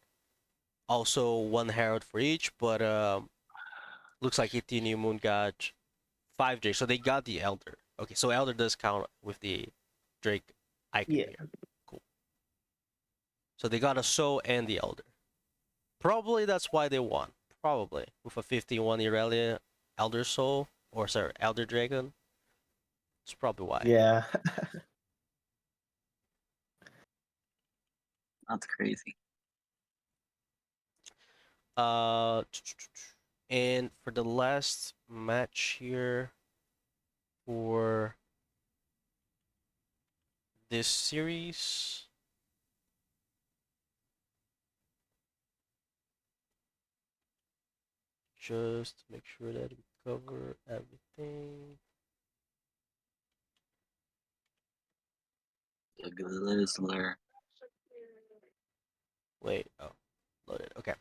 also one Herald for each, but looks like ET New Moon got 5 Drake, so they got the Elder. Okay, so Elder does count with the Drake icon Yeah. here. Cool. So they got a Soul and the Elder. Probably that's why they won. Probably with a 51 Irelia Elder Soul, or sorry, Elder Dragon. It's probably why. Yeah. That's crazy. Uh, and for the last match here for this series, just make sure that we cover everything. The Glizzler. Wait, oh, loaded. Okay,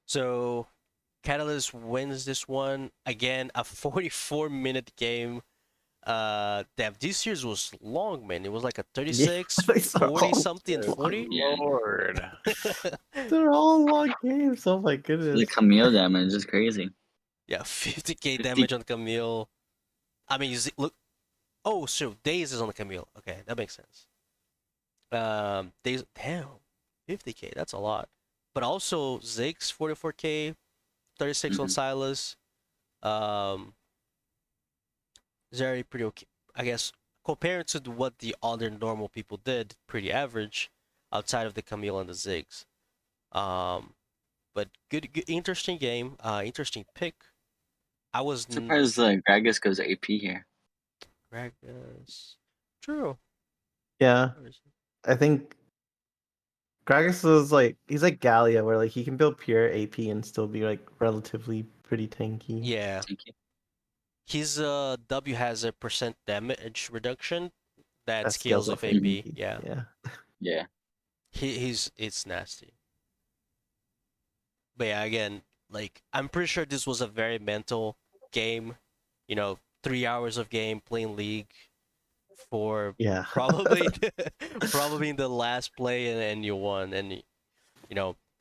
so Catalyst wins this one again. A 44-minute game. Damn, this year's was long, man. It was like a 36, These are 40 all something, good. 40. Yeah. Lord. They're all long games. Oh my The goodness. Camille damage is crazy. Yeah, 50k 50. damage on Camille. I mean, look. Oh, so Days is on the Camille. Okay, that makes sense. Days. Damn, 50k. That's a lot. But also Ziggs 44k, 36 on Mhm. Silas. Um, Zeri pretty okay. I guess compared to what the other normal people did, pretty average, outside of the Camille and the Ziggs. Um, but good, interesting game. Interesting pick. I was Surprised Gragas goes AP here. Gragas. True. Yeah. I think Gragas is like he's like Gallia, where like he can build pure AP and still be like relatively pretty tanky. Yeah. Thank you. His W has a percent damage reduction that That scales scales with with AP. AP. Yeah. Yeah. Yeah. He's it's nasty. But yeah, again, like I'm pretty sure this was a very mental game. 3 hours of game playing League for Yeah. probably probably in the last play, and you won. And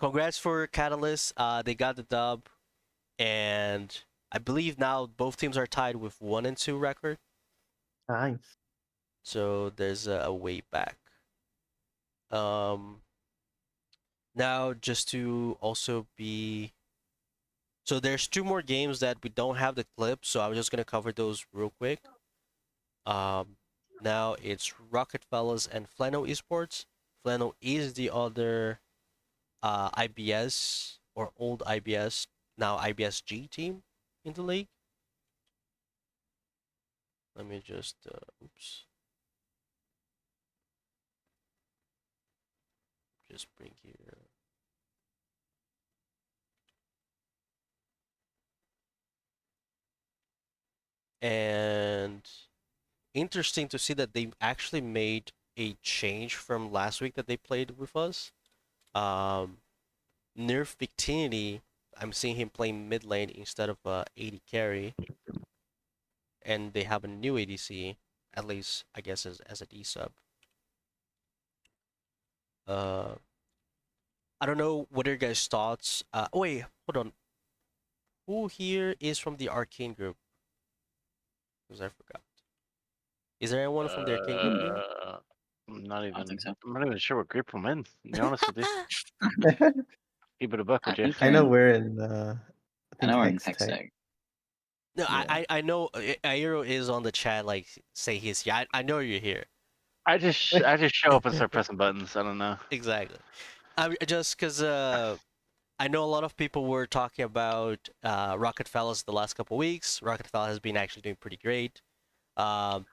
congrats for Catalyst. They got the dub, and I believe now both teams are tied with 1-2 record. Nice. So there's a way back. Um, Now just to also be so there's 2 more games that we don't have the clip, so I'm just gonna cover those real quick. Um, Now it's Rocket Fellas and Flano Esports. Flano is the other IBS or old IBS, now IBSG team in the league. Let me just oops. Just bring here. And interesting to see that they actually made a change from last week that they played with us. Um, Nerf Victinity, I'm seeing him playing mid lane instead of 80 carry, and they have a new ADC, at least I guess as a D sub. Uh, I don't know what are your guys' thoughts. Oh wait, hold on. Who here is from the Arcane group? Because I forgot. Is there anyone from the Arcane group here? I'm not I don't even. think so. I'm not even sure what group I'm in. To be honest with you. Keep it a buck I with you. think I you're know in. we're in. I I think know we're in Hex Hex Tech. Tech. No, Yeah. I know Airo is on the chat, like say he's here. I know you're here. I just show up and start pressing buttons. I don't know. Exactly. I just because I know a lot of people were talking about Rocket Fellas the last couple weeks. Rocket Fella has been actually doing pretty great. Um,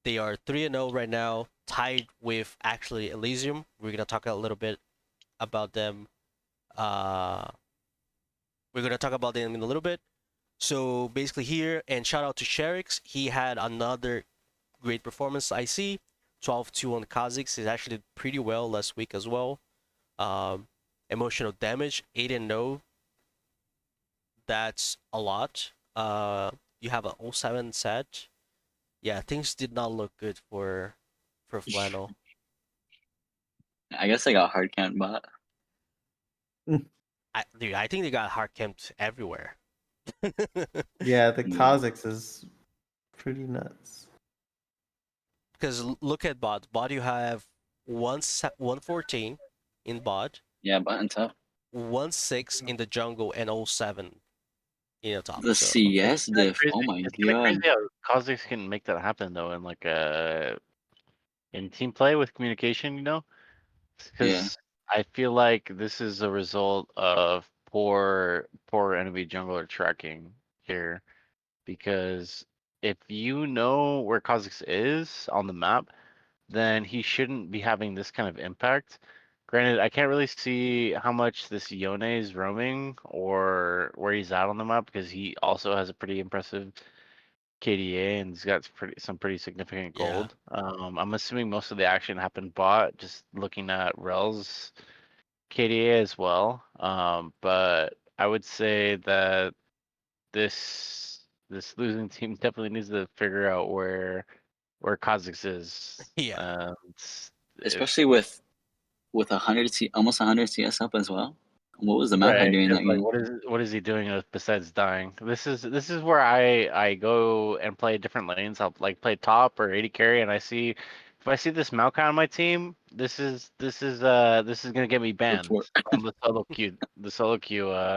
they are 3-0 right now, tied with actually Elysium. We're gonna talk a little bit about them. Uh, we're gonna talk about them in a little bit. So basically here, and shout out to Sherix. He had another great performance. I see 12-2 on the Kazakhs. He actually did pretty well last week as well. Um, emotional damage 8-0. That's a lot. You have an 07 set. Yeah, things did not look good for Flannel. I guess I got hard count bot. I think they got hard camped everywhere. Yeah, the Yeah. Kazakhs is pretty nuts. Because look at bot. Bot, you have 114 in bot, Yeah, button tough. 1-6 in the jungle, and 07 in the top. The So CS Isn't that diff. crazy? Oh my It's kind of crazy god. how Kazakhs can make that happen though, in like in team play with communication. Yeah. Because I feel like this is a result of poor enemy jungler tracking here. Because if you know where Kha'Zix is on the map, then he shouldn't be having this kind of impact. Granted, I can't really see how much this Yone is roaming or where he's at on the map because he also has a pretty impressive KDA and he's got some pretty significant yeah, gold. I'm assuming most of the action happened bot, just looking at Rel's KDA as well. But I would say that this losing team definitely needs to figure out where Kha'Zix is. yeah, If Especially with 100 almost 100 CS up as well. What was the map head right, doing because that like game? what is he doing besides dying? This is where I go and play different lanes. I'll like play top or AD carry, and if I see this Maokai on my team, this is gonna get me banned Report. on the solo queue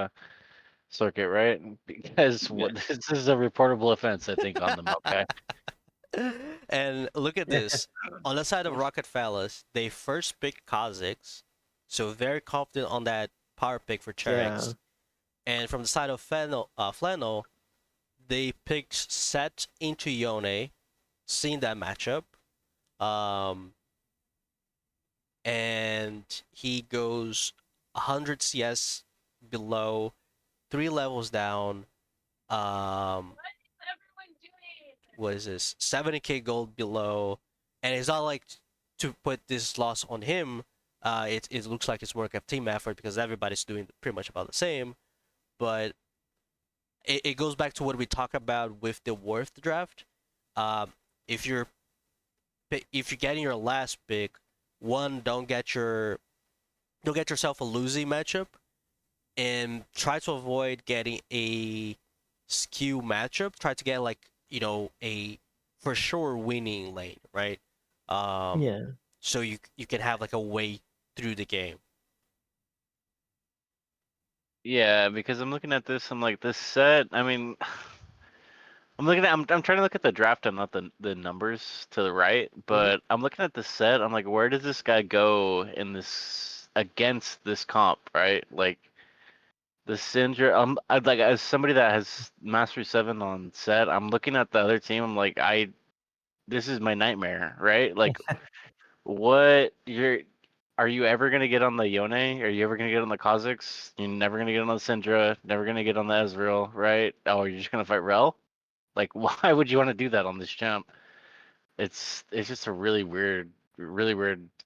circuit, right? Because Yeah. what this is a reportable offense, I think, on the Maokai. and look at this. On the side of Rocket Fellas, they first picked Kha'Zix, so very confident on that power pick for Yeah. Cherix. And from the side of Flannel, they picked Set into Yone, seeing that matchup. Um, and he goes 100 CS below, 3 levels down. Um, what is this? 70k gold below, and it's not like to put this loss on him. It looks like it's more like a team effort because everybody's doing pretty much about the same. But it goes back to what we talk about with the worth draft. Um, if you're if you're getting your last pick, one, don't get yourself a losing matchup, and try to avoid getting a skew matchup. Try to get like a for sure winning lane, right? Um, Yeah. so you can have like a way through the game. Yeah, because I'm looking at this, I'm like, this set, I mean, I'm trying to look at the draft and not the numbers to the right, Mhm. but I'm looking at the set, I'm like, where does this guy go in this against this comp, right? Like the Syndra, I like as somebody that has Mastery 7 on set, I'm looking at the other team, I'm like, this is my nightmare, right? Like what are you ever gonna get on the Yone? Are you ever gonna get on the Kha'Zix? You're never gonna get on the Syndra, never gonna get on the Ezreal, right? Oh, you're just gonna fight Rel? Like, why would you want to do that on this champ? It's just a really weird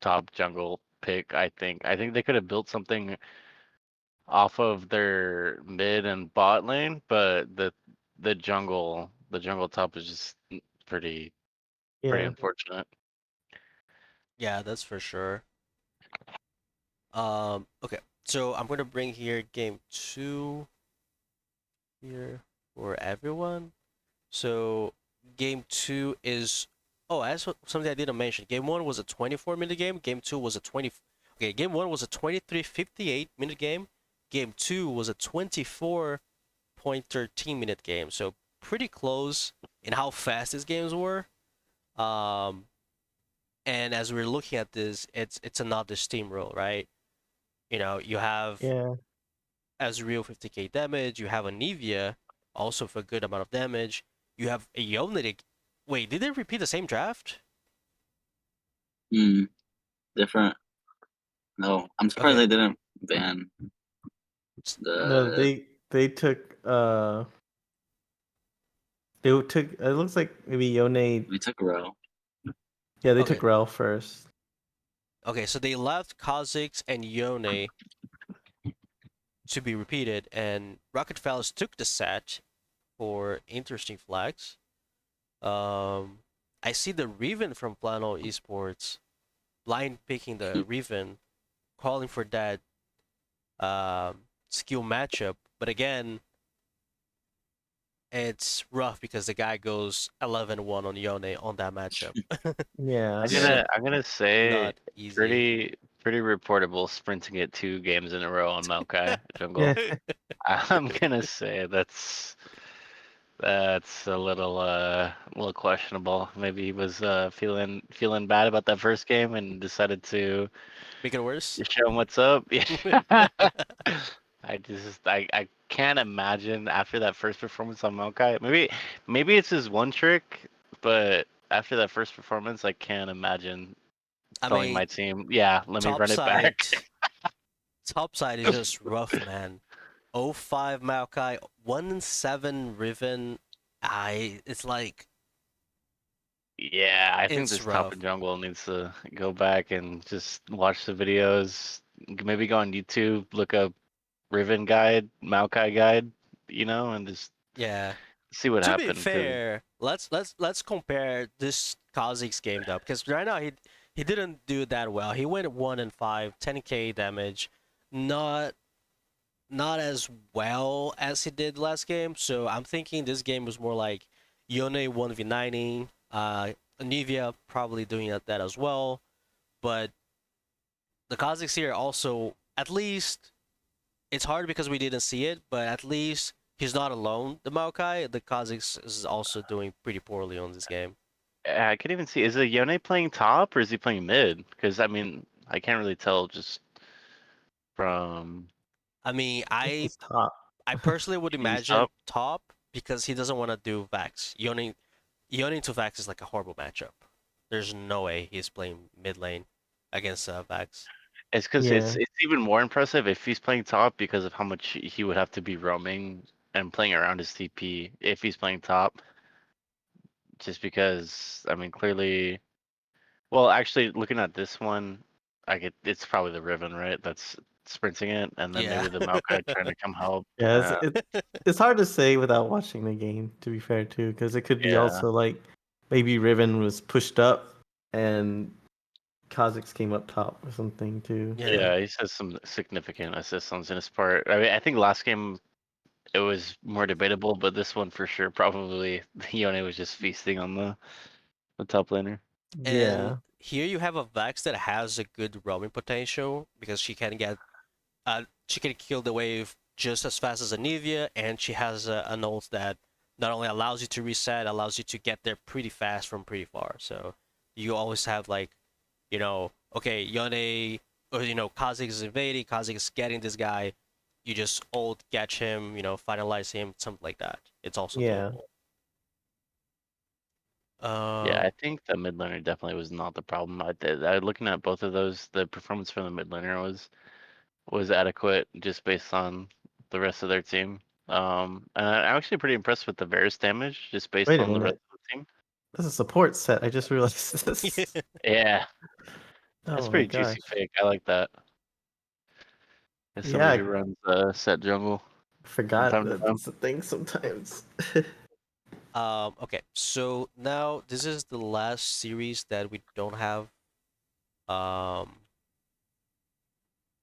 top jungle pick. I think they could have built something off of their mid and bot lane, but the jungle top is just pretty Yeah. unfortunate. Yeah, that's for sure. Okay, so I'm gonna bring here game two here for everyone. So game two is that's something I didn't mention. Game one was a 24-minute game. Game two was a 20. Okay, game one was a 23:58-minute game. game 2 was a 24.13-minute game, so pretty close in how fast these games were. Um, and as we're looking at this, it's another steamroll, right? You have Yeah. Ezreal 50k damage, you have Anivia also for a good amount of damage. You have a Yonid. Wait, did they repeat the same draft? Hmm. Different. No, I'm surprised Okay. they didn't ban No, the. they took it looks like maybe Yone. We took Row. Yeah, they Okay. took Rel first. Okay, so they left Kha'Zix and Yone to be repeated, and Rocket Fellas took the set for interesting flags. I see the Riven from Plano Esports line picking the Riven, calling for that skill matchup. But again, it's rough because the guy goes 11-1 on Yone on that matchup. Yeah. I'm gonna say Not easy. pretty reportable sprinting it 2 games in a row on Maokai Yeah. jungle. I'm gonna say that's a little questionable. Maybe he was feeling bad about that first game and decided to Make it worse. show him what's up. Yeah. I can't imagine after that first performance on Maokai. Maybe it's his one trick, but after that first performance, I can't imagine I telling mean, my team, yeah, let me top run it back. side, top side is just rough, man. 0-5 Maokai, 1-7 Riven. It's like Yeah, I think it's this top rough. of jungle needs to go back and just watch the videos. Maybe go on YouTube, look up Riven guide, Maokai guide, and just Yeah. see what To be happened. Cause fair, let's compare this Kha'Zix game though, because right now he didn't do that well. He went 1-5, 10k damage, not not as well as he did last game. So I'm thinking this game was more like Yone 1v9ing, Anivia probably doing that as well. But the Kha'Zix here also, at least it's hard because we didn't see it, but at least he's not alone. The Maokai, the Kha'Zix is also doing pretty poorly on this game. I could even see, is it Yone playing top or is he playing mid? Because I mean, I can't really tell just from I mean, This I is top. I personally would you think he's imagine top. top because he doesn't want to do Vax. Yone to Vax is like a horrible matchup. There's no way he's playing mid lane against Vax. It's because Yeah. it's even more impressive if he's playing top because of how much he would have to be roaming and playing around his TP if he's playing top. Just because, I mean, clearly, well, actually, looking at this one, it's probably the Riven, right? That's sprinting it, and then Yeah. maybe the Maokai trying to come help. Yeah, it's hard to say without watching the game, to be fair too, because it could be Yeah, also like maybe Riven was pushed up and Kha'Zix came up top or something too. Yeah. yeah, he has some significant assistance in his part. I mean, I think last game it was more debatable, but this one for sure, probably Yone was just feasting on the top laner. And Yeah. here you have a Vax that has a good roaming potential because she can kill the wave just as fast as Anivia, and she has an ult that not only allows you to reset, allows you to get there pretty fast from pretty far. So you always have like, okay, Yone or Kha'Zix is invading, Kha'Zix is getting this guy. You just ult, catch him, finalize him, something like that. It's also Yeah. doable. Yeah, I Um, think the mid laner definitely was not the problem. Looking at both of those, the performance from the mid laner was adequate just based on the rest of their team. And I'm actually pretty impressed with the Varus damage just based Wait a on the rest minute. of the team. That's a support set. I just realized this. Yeah, that's Oh my pretty juicy gosh. pick. I like that. As Yeah, somebody I who runs set jungle from forgot time to that time. that's a thing sometimes. okay, so now this is the last series that we don't have um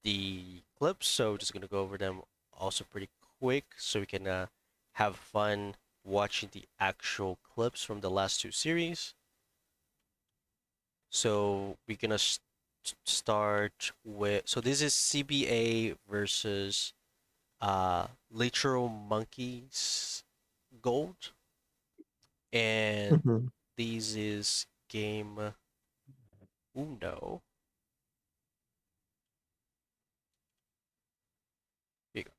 the clips, so just gonna go over them also pretty quick so we can have fun watching the actual clips from the last two series. So we're gonna start with, so this is CBA versus Literal Monkeys Gold, and Mhm. these is game uno. Here you go.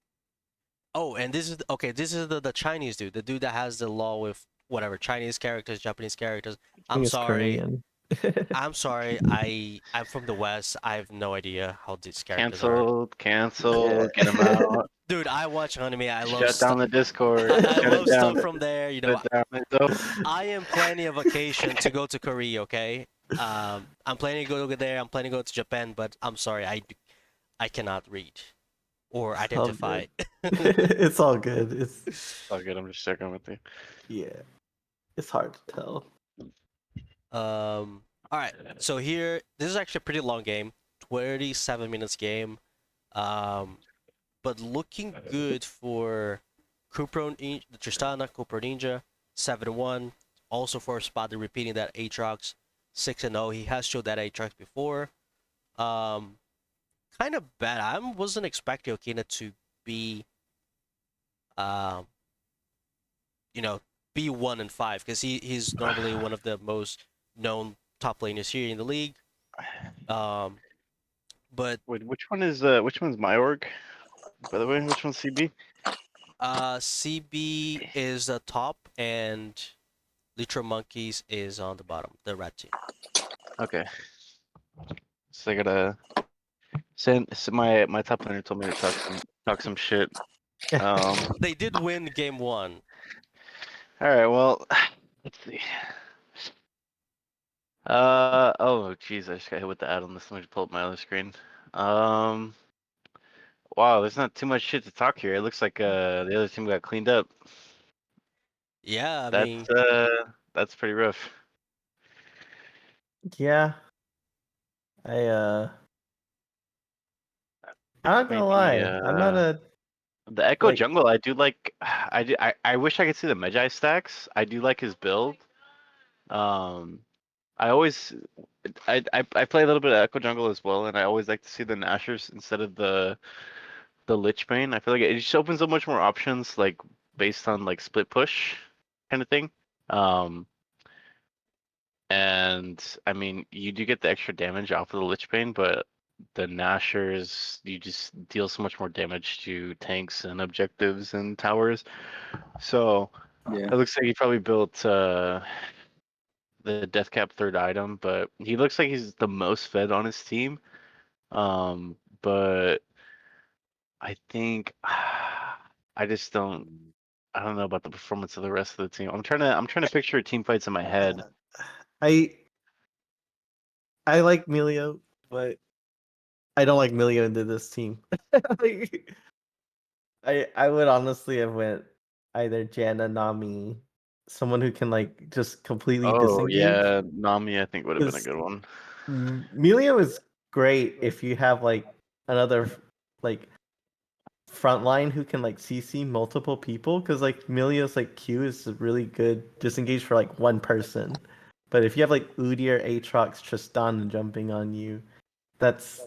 Oh, and this is okay. This is the Chinese dude, the dude that has the law with whatever Chinese characters, Japanese characters. I I'm think it's sorry. Korean. I'm sorry. I'm from the West. I have no idea how these characters are. Canceled, Yeah. canceled, get him out. Dude, I watch anime. I love Shut down stuff. the Discord. I Shut it love down. stuff from there. You Shut know, it down. So, I am planning a vacation to go to Korea. Okay, I'm planning to go over there. I'm planning to go to Japan, but I'm sorry, I cannot read or It's all identify. good. It's all good. It's all good. I'm just checking with you. yeah. It's hard to tell. All right. So here, this is actually a pretty long game, 27 minutes game. Um, but looking good for Tristana, Cupro Ninja, 7-1. Also for Spotted repeating that Aatrox, 6-0. He has showed that Aatrox before. Um, kind of bad. I wasn't expecting Okina to be, um, you know, be 1-5 because he's normally one of the most known top laners here in the league. Um, but Wait, which one's my org? By the way, which one's CB? CB is the top and Litra Monkeys is on the bottom, the red team. Okay. So I gotta send. So my top laner told me to talk some shit. They did win game one. All right. Well, let's see. Oh, jeez, I just got hit with the ad on this. Let me just pull up my other screen. Um. Wow, there's not too much shit to talk here. It looks like the other team got cleaned up. Yeah, I That's mean, that's pretty rough. Yeah. I I'm not gonna Maybe lie. I'm not a the Echo like Jungle. I do like. I wish I could see the Magi stacks. I do like his build. Um, I always I play a little bit of Echo Jungle as well, and I always like to see the Nashers instead of the Lich Bane. I feel like it just opens up much more options, like based on like split push kind of thing. Um, and I mean, you do get the extra damage off of the Lich Bane, but the Nashers, you just deal so much more damage to tanks and objectives and towers. So Yeah. it looks like he probably built the Death Cap third item, but he looks like he's the most fed on his team. But I think I just don't. I don't know about the performance of the rest of the team. I'm trying to picture team fights in my head. I I like Milio, but I don't like Milio into this team. Like, I would honestly have went either Janna, Nami, someone who can like just completely Oh disengage. yeah, Nami I think would have been a Because good one. Milio is great if you have like another like front line who can like CC multiple people. Because like Milio's like Q is a really good disengage for like one person. But if you have like Udyr, Aatrox, Tristan jumping on you, that's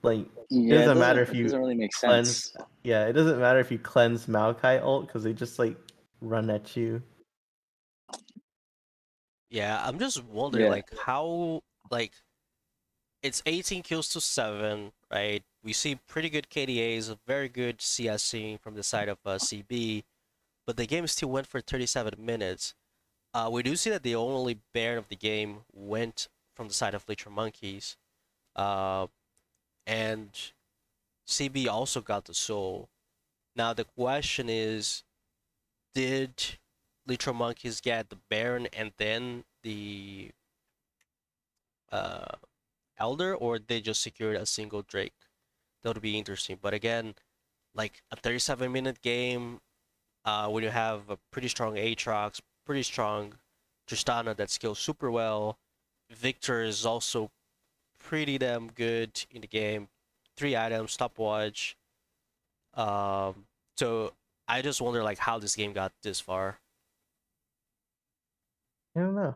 like it Yeah, doesn't matter if it you doesn't really make cleanse. sense. Yeah, it doesn't matter if you cleanse Maokai ult because they just like run at you. yeah, I'm just wondering, Yeah. like, how, like, it's 18 kills to 7, right? We see pretty good KDAs, a very good CSing from the side of CB, but the game still went for 37 minutes. We do see that the only Baron of the game went from the side of Literal Monkeys, uh, and CB also got the soul. Now the question is, did Literal Monkeys get the Baron and then the uh, Elder, or they just secured a single Drake? That would be interesting. But again, like a 37-minute game, when you have a pretty strong Aatrox, pretty strong Tristana that skills super well, Victor is also pretty damn good in the game. 3 items, stopwatch. Um, so I just wonder like how this game got this far. I don't know.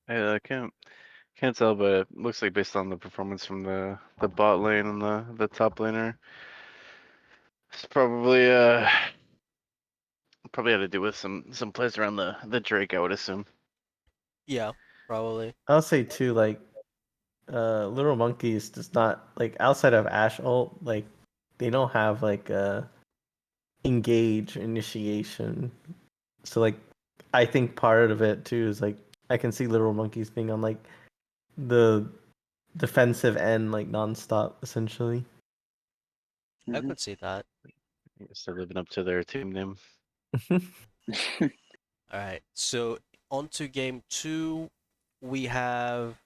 I can't tell, but it looks like based on the performance from the bot lane and the top laner, It's probably probably had to do with some plays around the Drake, I would assume. Yeah, probably. I'll say too, like, Little Monkeys does not like outside of Ash ult, like they don't have like engage initiation. So like I think part of it too is like I can see Little Monkeys being on like the defensive end like nonstop essentially. I Mhm. could see that. I guess they're living up to their team name. All right. So on to game two, we have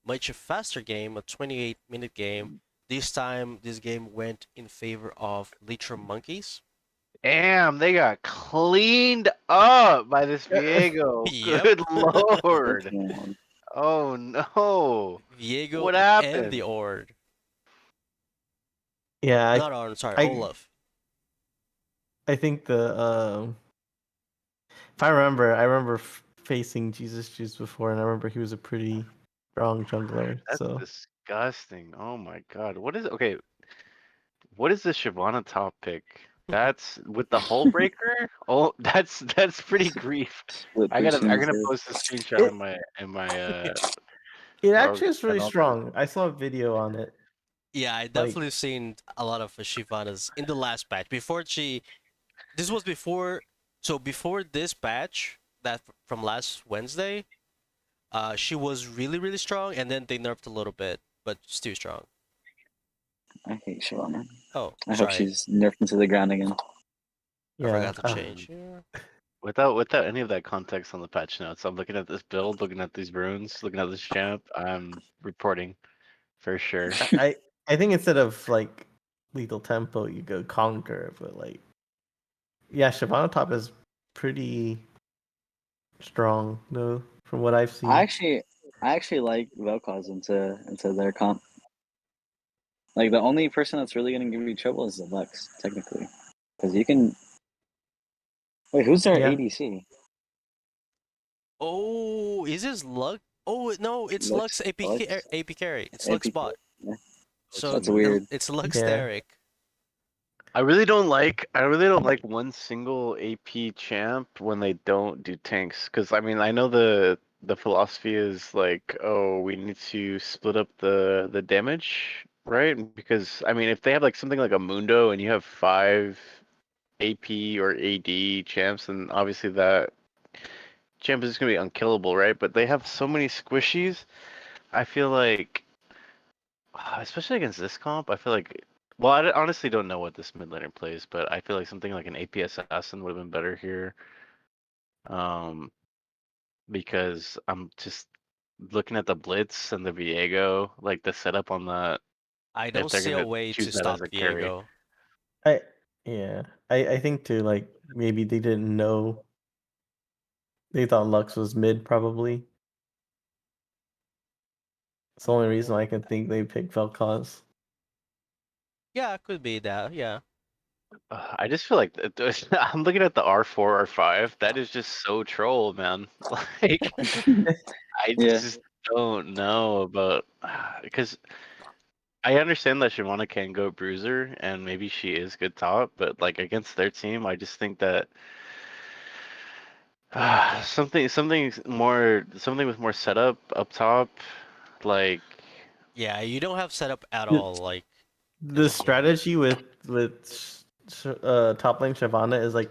much faster game, a 28-minute game. This time, this game went in favor of Litra Monkeys. Damn, they got cleaned up by this Viego. Yep. Good lord. Yeah. Oh no. Viego What and the happened? Ord. Yeah, Not Ord, sorry, I Olaf. I think the if I remember facing Jesus Juice before, and I remember he was a pretty strong jungler. That's So disgusting. Oh my god. What is okay? What is the Shyvana top pick? That's with the hull breaker? Oh, that's pretty grief. Split I'm pushing gonna too. post a screenshot it in my it dog actually is really channel. strong. I saw a video on it. Yeah, I Like definitely seen a lot of Shyvana's in the last batch. Before she, this was before, so before this batch, that from last Wednesday, she was really, really strong, and then they nerfed a little bit, but still strong. I hate Shyvana. Oh, I hope sorry, she's nerfed into the ground again. I yeah, forgot to change here. Without any of that context on the patch notes, I'm looking at this build, looking at these runes, looking at this champ. I'm reporting for sure. I I think instead of like lethal tempo, you go conquer, but like yeah, Shyvana top is pretty strong though, from what I've I seen. actually, I actually like Vel'Koz into their comp. Like the only person that's really gonna give you trouble is the Lux, technically, because you can. Wait, who's their Yeah, ADC? Oh, is this Lux? Oh no, it's Lux Lux, AP Lux, AP carry. It's Lux AP. bot. Yeah, So that's weird. it's Lux yeah, Derek. I really don't like one single AP champ when they don't do tanks. Because I mean, I know the philosophy is like, oh, we need to split up the damage, right? Because I mean, if they have like something like a Mundo and you have 5 AP or AD champs, then obviously that champ is just gonna be unkillable, right? But they have so many squishies. I feel like, especially against this comp, I feel like. Well, honestly don't know what this mid laner plays, but I feel like something like an AP assassin would have been better here. Um, because I'm just looking at the blitz and the Viego, like the setup on that. I If don't they're see a gonna way to choose that as stop a carry, Viego. I yeah, I think too. Like maybe they didn't know. They thought Lux was mid probably. It's the only reason I can think they picked Vel'Koz. Yeah, it could be that. Yeah. I just feel like I'm looking at the R4, R5. That is just so troll, man. Like I Yeah, just don't know about because I understand that Shyvana can go bruiser and maybe she is good top, but like against their team, I just think that something with more setup up top, like Yeah, you don't have setup at The, all, like in the this game. strategy with top lane Shyvana is like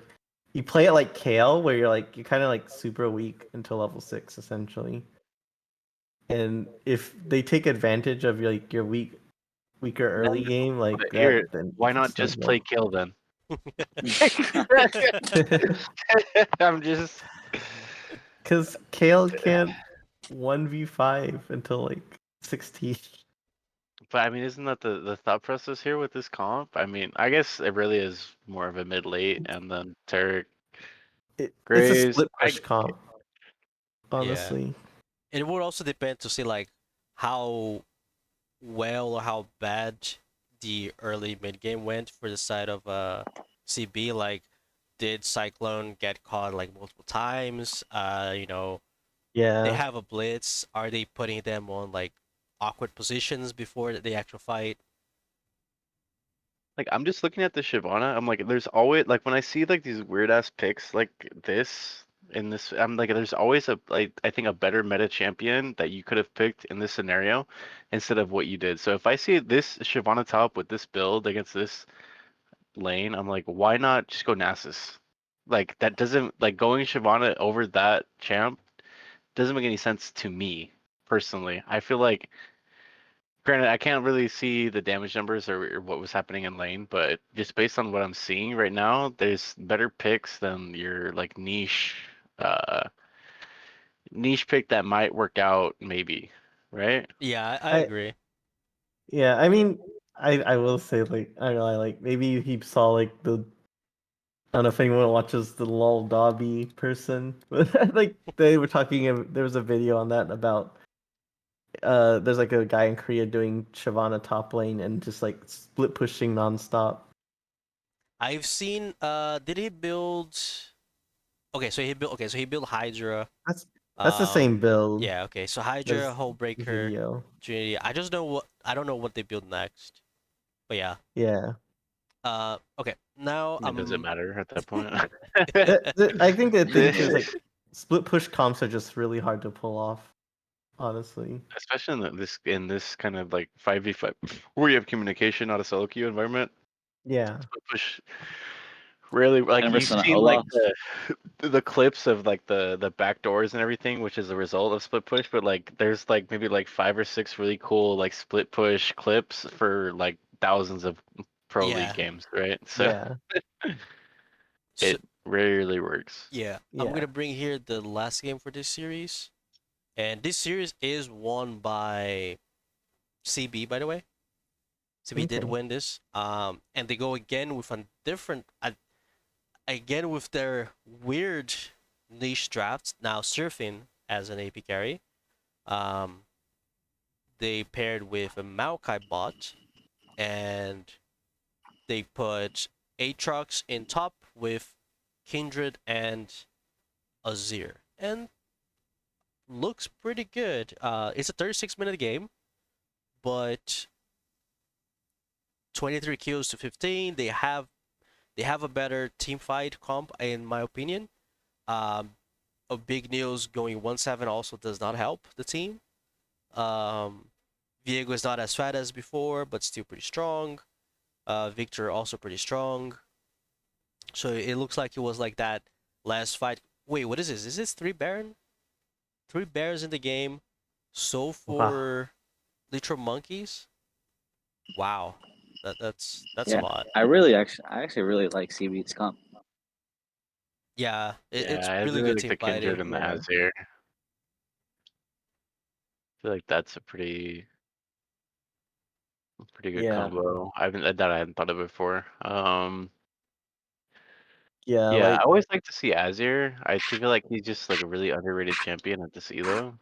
you play it like Kale, where you're kind of like super weak until level 6 essentially. And if they take advantage of your weaker no, early game like but here, that, then you why can not just snowball. play kill then? I'm just Because Kale can't 1v5 until like 16. but I mean, isn't that the thought process here with this comp? I mean, I guess it really is more of a mid late and then Tarek It's a Graves. split push comp, Yeah. honestly. It would also depend to see like how well or how bad the early mid game went for the side of CB. Like, did Cyclone get caught like multiple times? They Yeah. have a blitz. Are they putting them on like awkward positions before the actual fight? Like I'm just looking at the Shyvana. I'm like, there's always like when I see like these weird ass picks like this in this, I'm like, there's always a like I think a better meta champion that you could have picked in this scenario instead of what you did. So if I see this Shyvana top with this build against this lane, I'm like, why not just go Nasus? Like that doesn't like going Shyvana over that champ doesn't make any sense to me personally. I feel like granted, I can't really see the damage numbers or what was happening in lane, but just based on what I'm seeing right now, there's better picks than your like uh, niche pick that might work out maybe, right? Yeah, I I agree. yeah, I mean, I will say like I don't know, like maybe he saw like the I don't know if anyone watches the lol Dobby person, but like they were talking. There was a video on that about there's like a guy in Korea doing Shyvana top lane and just like split pushing nonstop. I've seen. Did he build? Okay, so he built Hydra. That's the same build. Yeah. Okay, so Hydra, There's Hullbreaker, video. Trinity. I don't know what they build next. But yeah. Yeah. Okay. Now I mean, does it matter at that point? I think the thing too is The- like split push comps are just really hard to pull off, honestly. Especially in this kind of like 5v5 where you have communication, not a solo queue environment. Yeah. Push really like you've 100% seen like Olaf. the clips of like the back doors and everything, which is a result of split push, but like there's like maybe like 5 or 6 really cool like split push clips for like thousands of pro league Yeah. games, right? So Yeah. So it rarely works. yeah, I'm Yeah. gonna bring here the last game for this series, and this series is won by CB, by the way. CB did Okay. win this. And they go again with a different, again with their weird niche drafts. Now surfing as an AP carry. Um, they paired with a Maokai bot, and they put Aatrox in top with Kindred and Azir, and looks pretty good. It's a 36-minute game, but 23 kills to 15. They have a better team fight comp in my opinion. Um, a big Neos going 1-7 also does not help the team. Um, Viego is not as fat as before, but still pretty strong. Victor also pretty strong. So it looks like it was like that last fight. Wait, what is this? Is this 3 Baron? 3 bears in the game. So Wow. for Litro Monkeys? Wow. That's a Yeah, lot. I actually really like CB's comp. Yeah, Yeah, it's I really really good like team the Kindred fighting. and the Yeah. Azir. I feel like that's a pretty good Yeah. combo. I hadn't thought of before. Yeah, Yeah, I like always like to see Azir. I feel like he's just like a really underrated champion at this elo.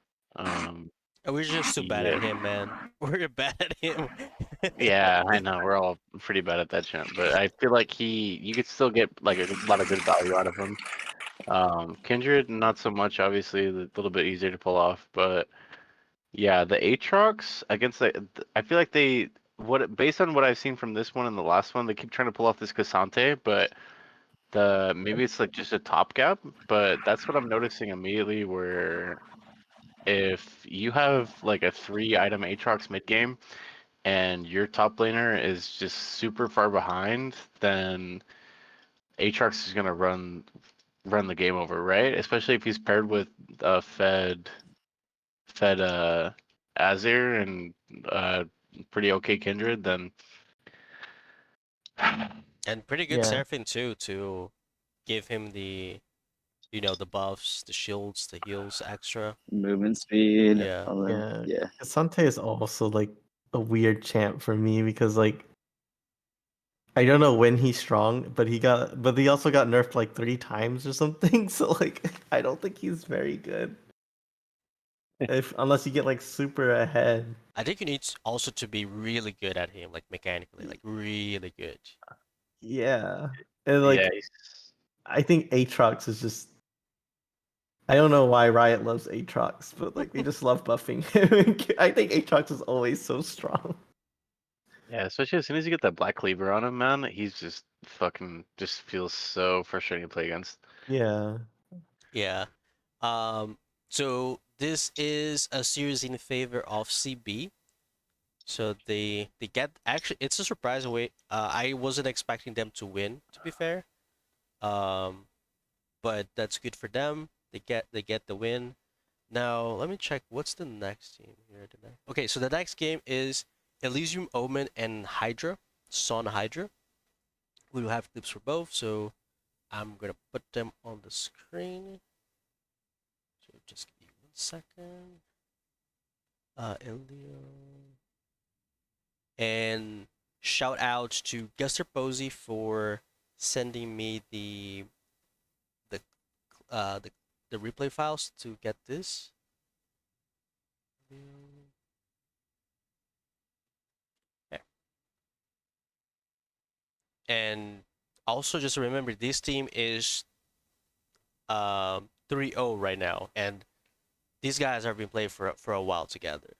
We're just too bad Yeah, at him, man. We're bad at him. yeah, I know we're all pretty bad at that champ, but I feel like you could still get like a lot of good value out of him. Kindred, not so much, obviously, a little bit easier to pull off, but yeah, the Aatrox against I feel like based on what I've seen from this one and the last one, they keep trying to pull off this Cassante, but maybe it's like just a top gap, but that's what I'm noticing immediately where if you have like a 3 item Aatrox mid game and your top laner is just super far behind, then Aatrox is gonna run the game over, right? Especially if he's paired with fed Azir and pretty okay Kindred, then And pretty good yeah. Seraphine too, to give him the buffs, the shields, the heals extra. Movement speed, Yeah. all that. Yeah. Yeah. Asante is also like a weird champ for me because like I don't know when he's strong, but he also got nerfed like 3 times or something. So like I don't think he's very good. If unless you get like super ahead. I think you need also to be really good at him, like mechanically, like really good. Yeah. And yeah, like I think Aatrox is just I don't know why Riot loves Aatrox, but like they just love buffing him. I think Aatrox is always so strong. Yeah, especially as soon as you get that black cleaver on him, man, he's just fucking just feels so frustrating to play against. Yeah. Yeah. So this is a series in favor of CB. So they get actually it's a surprise way. I wasn't expecting them to win, to be fair. Um, but that's good for them. They get the win. Now let me check what's the next team here. Okay, so the next game is Elysium Omen and Hydra, Son Hydra. We will have clips for both, so I'm gonna put them on the screen. So just give me 1 second. Elysium. And shout out to Guster Posey for sending me the uh the, the replay files to get this. Okay. And also just remember this team is 3-0 right now, and these guys have been playing for a while together.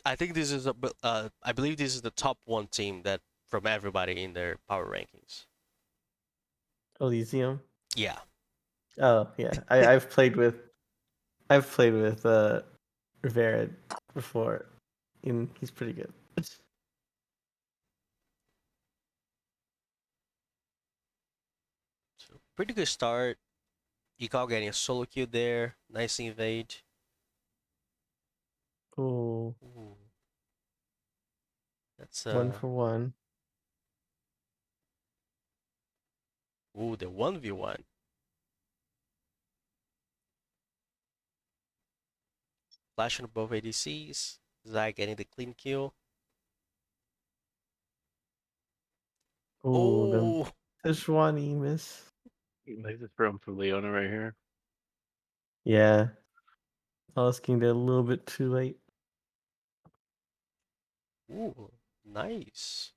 I think this is I believe this is the top one team that from everybody in their power rankings. Elysium. Yeah. Oh yeah. I've played with Rivera before, and he's pretty good. So pretty good start. Ekal getting a solo kill there. Nice invade. Ooh, Ooh. That's 1-for-1. ooh, the 1v1. Flash on both ADCs. Zai getting the clean kill. Ooh, them Oh, Tishwani miss. Like this from Leona right here. Yeah. Asking it a little bit too late. ooh, nice.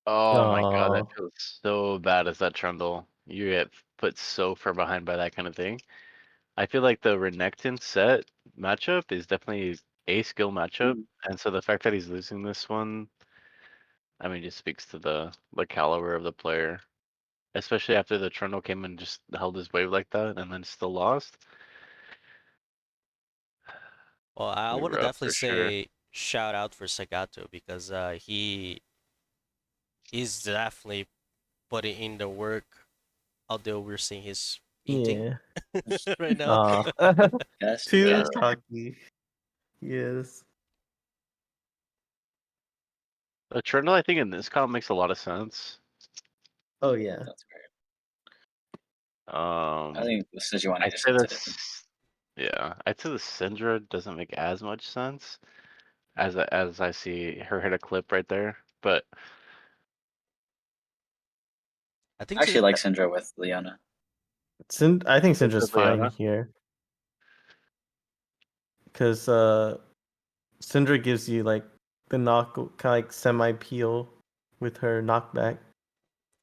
Oh my god, that Oh, feels so bad as that Trundle. You get put so far behind by that kind of thing. I feel like the Renekton set matchup is definitely a skill matchup, and so the fact that he's losing this one, I mean, just speaks to the caliber of the player. Especially after the Trundle came and just held his wave like that and then still lost. Well, I We want to were up definitely for sure. say shout out for Sagato because he's definitely putting in the work. Although we're seeing his eating yeah. right now. Oh, Yes, too yes. Yeah. cocky. Yes. The Trundle, I think, in this comp makes a lot of sense. Oh yeah. That's great. I Um, think the Sejuani I'd just say hits it in. this, yeah, I'd say the Syndra doesn't make as much sense as I see her hit a clip right there. But I I think actually this, like Syndra with Leona. I think with Syndra's fine Leona, here because Syndra gives you like the knock, kind of like semi peel with her knockback.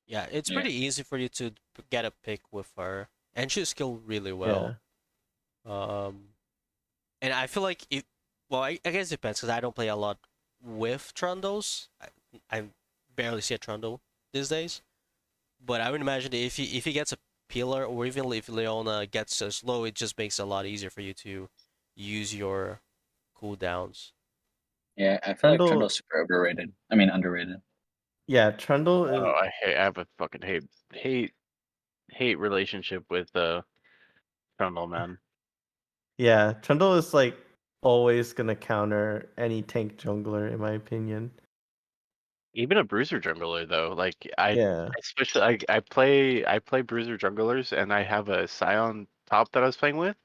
yeah, it's Yeah. pretty easy for you to get a pick with her, and she's skilled really well. Yeah. And I feel like it. Well, I guess it depends because I don't play a lot with Trundles. I barely see a Trundle these days. But I would imagine that if he gets a pillar or even if Leona gets a slow, it just makes it a lot easier for you to use your cooldowns. Yeah, I feel like Trundle. Trundle's super overrated. I mean, underrated. Yeah, Trundle oh, is. I have a fucking hate relationship with Trundle, man. Yeah, Trundle is like always gonna counter any tank jungler, in my opinion. Even a bruiser jungler though, like I Yeah. especially I play bruiser junglers and I have a Scion top that I was playing with.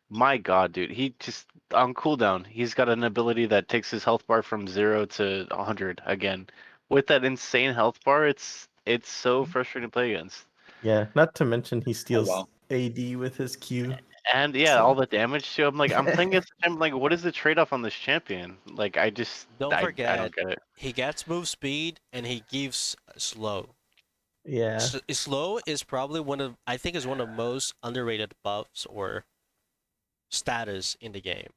My God, dude, he just on cooldown, he's got an ability that takes his health bar from 0 to 100 again. With that insane health bar, it's so frustrating to play against. Yeah. Not to mention he Oh steals wow. AD with his Q. And yeah, So all the damage too. I'm like, I'm playing against him. Like, what is the trade-off on this champion? Like, Don't I forget, don't get it. he gets move speed and he gives slow. Yeah. Slow is probably I think is one of the most underrated buffs or status in the game.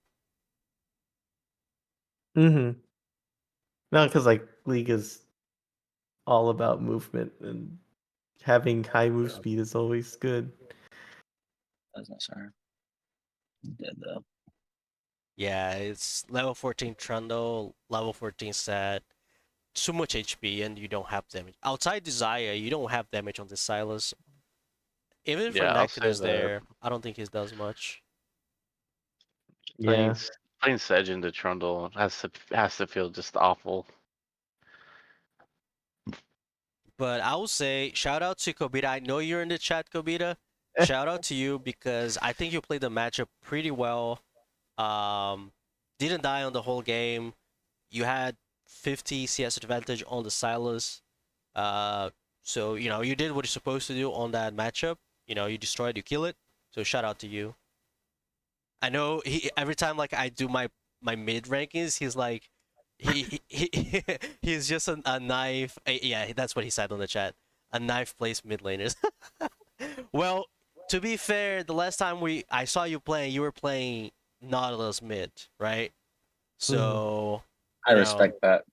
Mm-hmm. No, because like League is all about movement, and having high move speed is always good. That's not sorry. Dead though. Yeah, it's level 14 Trundle, level 14 Set, too much HP, and you don't have damage. Outside Desire, you don't have damage on the Silas. Even if Yeah, I'll Renekton say is that there, I don't think he does much. playing Yeah. playing Sedge into Trundle has to feel just awful. But I will say, shout out to Kobita. I know you're in the chat, Kobita. Shout out to you because I think you played the matchup pretty well. Didn't die on the whole game. You had 50 CS advantage on the Silas. Uh, so you did what you're supposed to do on that matchup. You destroyed, you kill it. So shout out to you. I know every time like I do my mid rankings, he's like he's just a knife. Yeah, that's what he said on the chat. A knife plays mid laners. Well, to be fair, the last time I saw you playing, you were playing Nautilus mid, right? Mhm. So, I respect that.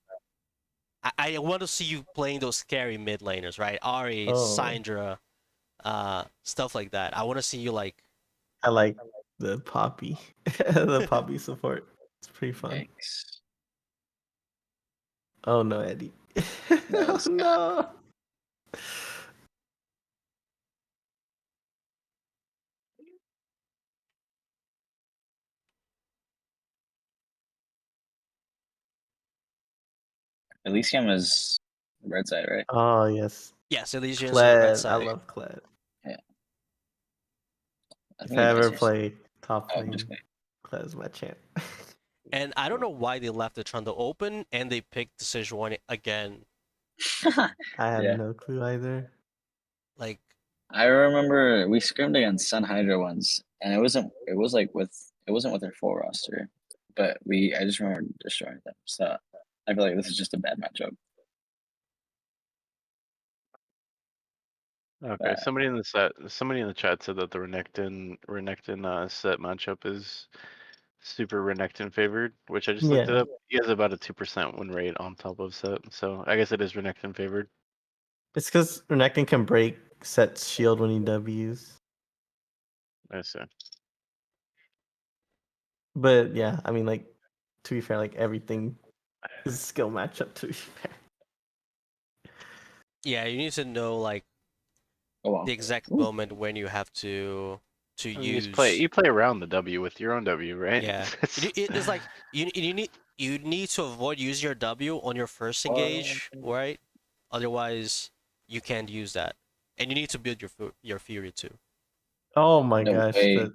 I want to see you playing those scary mid laners, right? Ari, Oh, Syndra, stuff like that. I want to see you like. I like the Poppy, the Poppy support. It's pretty fun. Yikes. Oh no, Eddie. No, Oh no. Elysium is red side, right? Oh yes, Yes, Elysians are red Kled. I side. love Kled. Yeah. I If think I he ever plays yours. play top Oh, I'm just lane, kidding. Kled is my champ. And I don't know why they left the Trundle open and they picked the Sejuani again. I have Yeah. no clue either. Like, I remember we scrimmed against Sun Hydra once, and it wasn't with their full roster, but I just remember destroying them. So I feel like this is just a bad matchup. Okay, somebody in the chat said that the Renekton set matchup is super Renekton favored, which I just looked it Yeah, up. He has about a 2% win rate on top of set, so I guess it is Renekton favored. it's because Renekton can break Set's shield when he W's. I see. But yeah, I mean, like, to be fair, like everything is a skill matchup. To be fair. yeah, you need to know like Oh wow. the exact Ooh. moment when you have to I mean, you play around the W with your own W, right? Yeah. It's like you need to avoid using your W on your first engage, right? Otherwise, you can't use that, and you need to build your Fury too. Oh my No gosh, way.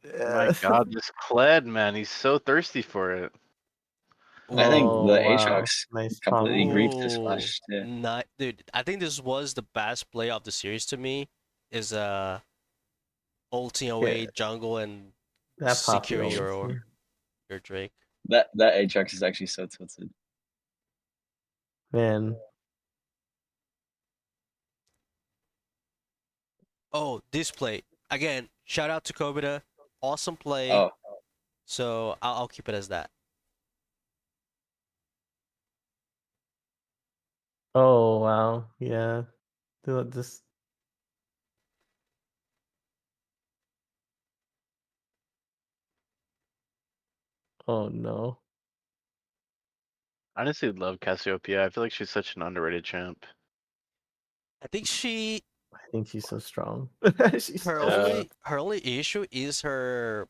My God, this Kled man, he's so thirsty for it. I think Oh the Ooh, wow, Aatrox nice completely Poppy. griefed this ooh, flash too. not dude. I think this was the best play of the series to me. Is ulting Yeah, away jungle and that Poppy securing always. Yeah. your Drake. That Aatrox is actually so tilted. Man, Oh, this play again. Shout out to Kobita. Awesome play. Oh, So I'll keep it as that. oh wow, yeah. This. Oh no, I honestly love Cassiopeia. I feel like she's such an underrated champ. I think I think she's so strong. She's her so strong. only issue is her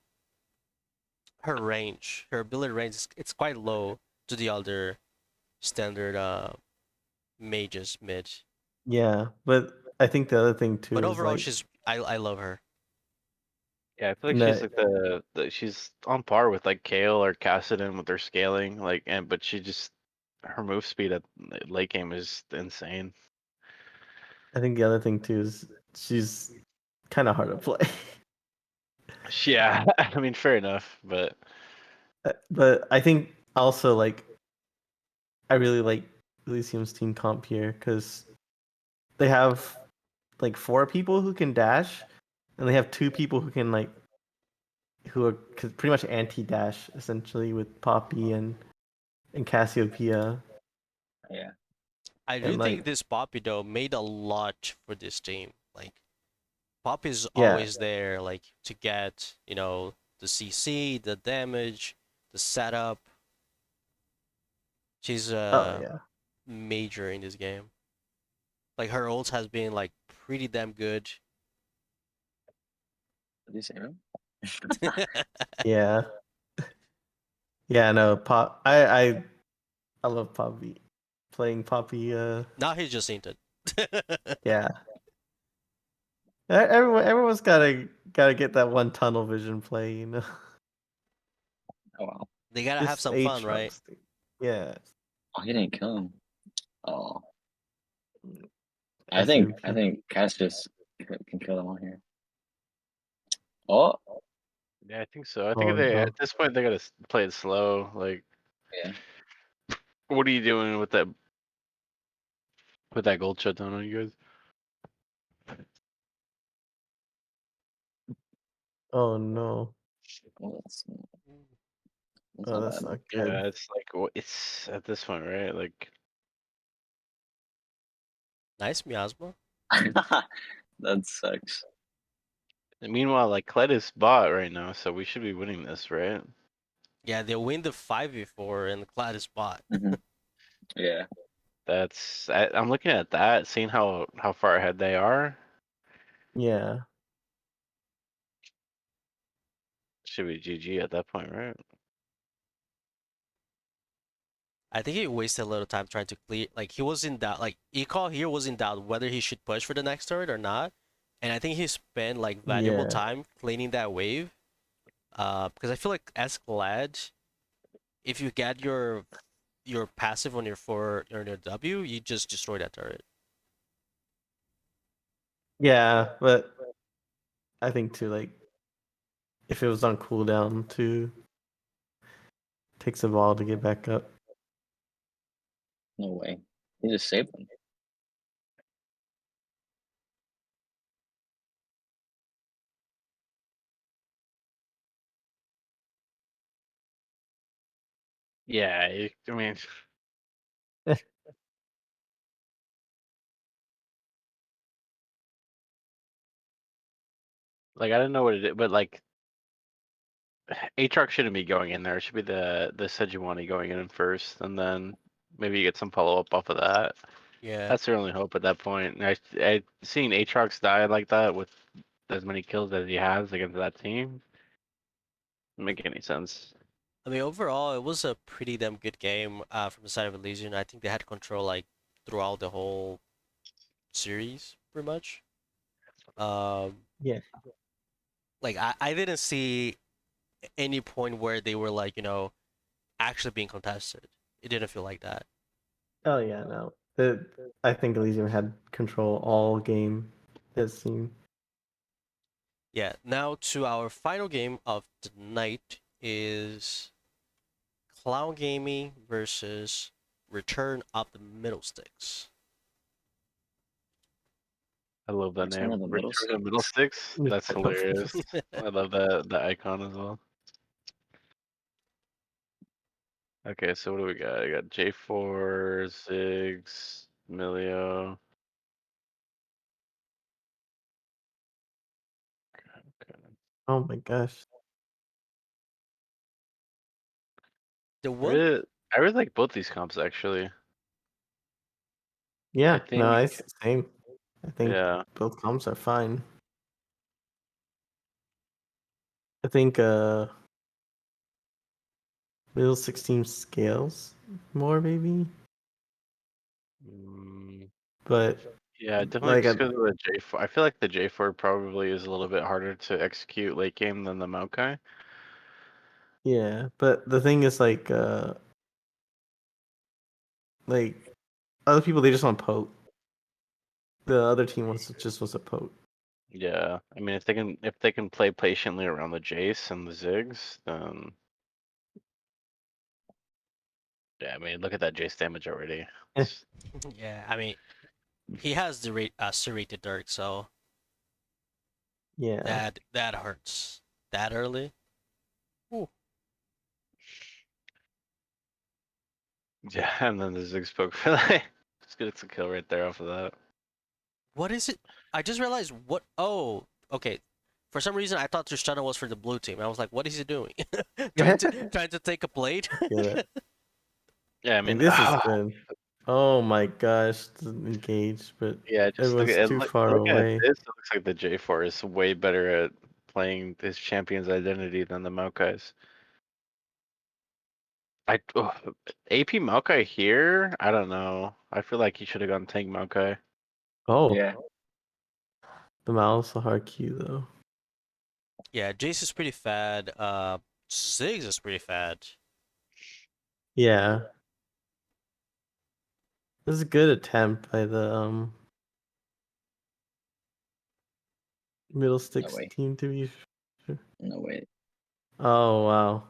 range. Her ability range it's quite low to the other standard mages mid. Yeah, but I think the other thing too But is overall like she's I love her. Yeah, I feel like she's no, like she's on par with like Kale or Cassidon with their scaling, but she just her move speed at late game is insane. I think the other thing too is she's kind of hard to play. Yeah, I mean fair enough, but But I think also like I really like Elysium's team comp here because they have like 4 people who can dash, and they have 2 people who can like who are pretty much anti-dash essentially with Poppy and Cassiopeia. Yeah. I do And think like this Poppy though made a lot for this team. Like Poppy's yeah, always there, like to get the CC, the damage, the setup. She's oh yeah, major in this game. Like her ult has been like pretty damn good. Did you say him? yeah, yeah. No, I love Poppy. Playing Poppy. Now he's just seen it. Yeah. Everyone's gotta get that one tunnel vision play. You know, Oh wow. They gotta have just some fun, right? Aatrox. Yeah. Oh, he didn't kill him. Oh, SMP. I think Cassius can kill them all here. Oh, Yeah, I think so. I Oh think they at no. this point they gotta play it slow. Like, yeah. what are you doing with that gold shutdown on you guys? Oh no. Well, that's Oh, not that's bad. not good. Yeah, it's like it's at this point, right? Like, Nice miasma. That sucks. and meanwhile, like Kled is bot right now, so we should be winning this, right? Yeah, they win the 5v4 and the Clyde is bot. Hmm. Yeah. I'm looking at that, seeing how far ahead they are. Yeah. Should be GG at that point, right? I think he wasted a little time trying to clear. Like he was in doubt. Like Ecall here was in doubt whether he should push for the next turret or not. And I think he spent like valuable Yeah. time cleaning that wave. Because I feel like as Glad, if you get your passive on your W, you just destroy that turret. Yeah, but I think too, like if it was on cooldown too, takes a while to get back up. No way. He just saved them. Yeah, I mean, like I don't know what it is, but like Aatrox shouldn't be going in there. It should be the Sejuani going in first, and then maybe you get some follow up off of that. Yeah. That's their only hope at that point. And I seeing Aatrox die like that with as many kills as he has against that team doesn't make any sense. I mean, overall, it was a pretty damn good game from the side of Elysian. I think they had control like throughout the whole series, pretty much. Um, Yeah. like I didn't see any point where they were like, actually being contested. It didn't feel like that. Oh yeah, no. I think Elysium had control all game this scene. Yeah, now to our final game of the night is Clown Gaming versus Return of the Middle Sticks. I love that Return name. of the Middle Return of Middle Six. Sticks. That's hilarious. I love that icon as well. Okay, so what do we got? I got J4, Ziggs, Milio. Okay. Oh my gosh. The I one, really, I really like both these comps actually. I Yeah, no, think, same. I think yeah. both comps are fine. I think middle 16 scales more maybe, Mm, but yeah, definitely like just because of the J4. I feel like the J4 probably is a little bit harder to execute late game than the Maokai. yeah, but the thing is like other people they just want poke. The other team wants a poke. Yeah, I mean if they can play patiently around the Jace and the Ziggs, then yeah, I mean look at that Jace damage already. It's, yeah, I mean, He has the serrated Dirk, so Yeah. that hurts. That early. Ooh. Yeah, and then the Ziggs poke for that. Just gets a kill right there off of that. What is it? I just realized what. Oh, okay. For some reason, I thought Tristana was for the blue team. I was like, what is he doing? trying to take a plate. Yeah. Yeah, I Like mean, this is good. Oh my gosh, doesn't engage, but yeah, just look everyone's at too far looking at away. this. It looks like the J4 is way better at playing this champion's identity than the Maokai's. AP Maokai here? I don't know. I feel like he should have gone tank Maokai. Oh, Yeah. the mouse a hard Q though. Yeah, Jace is pretty fad. Ziggs is pretty fad. Yeah. This is a good attempt by the middle sticks way. team to be sure. No wait. Oh wow.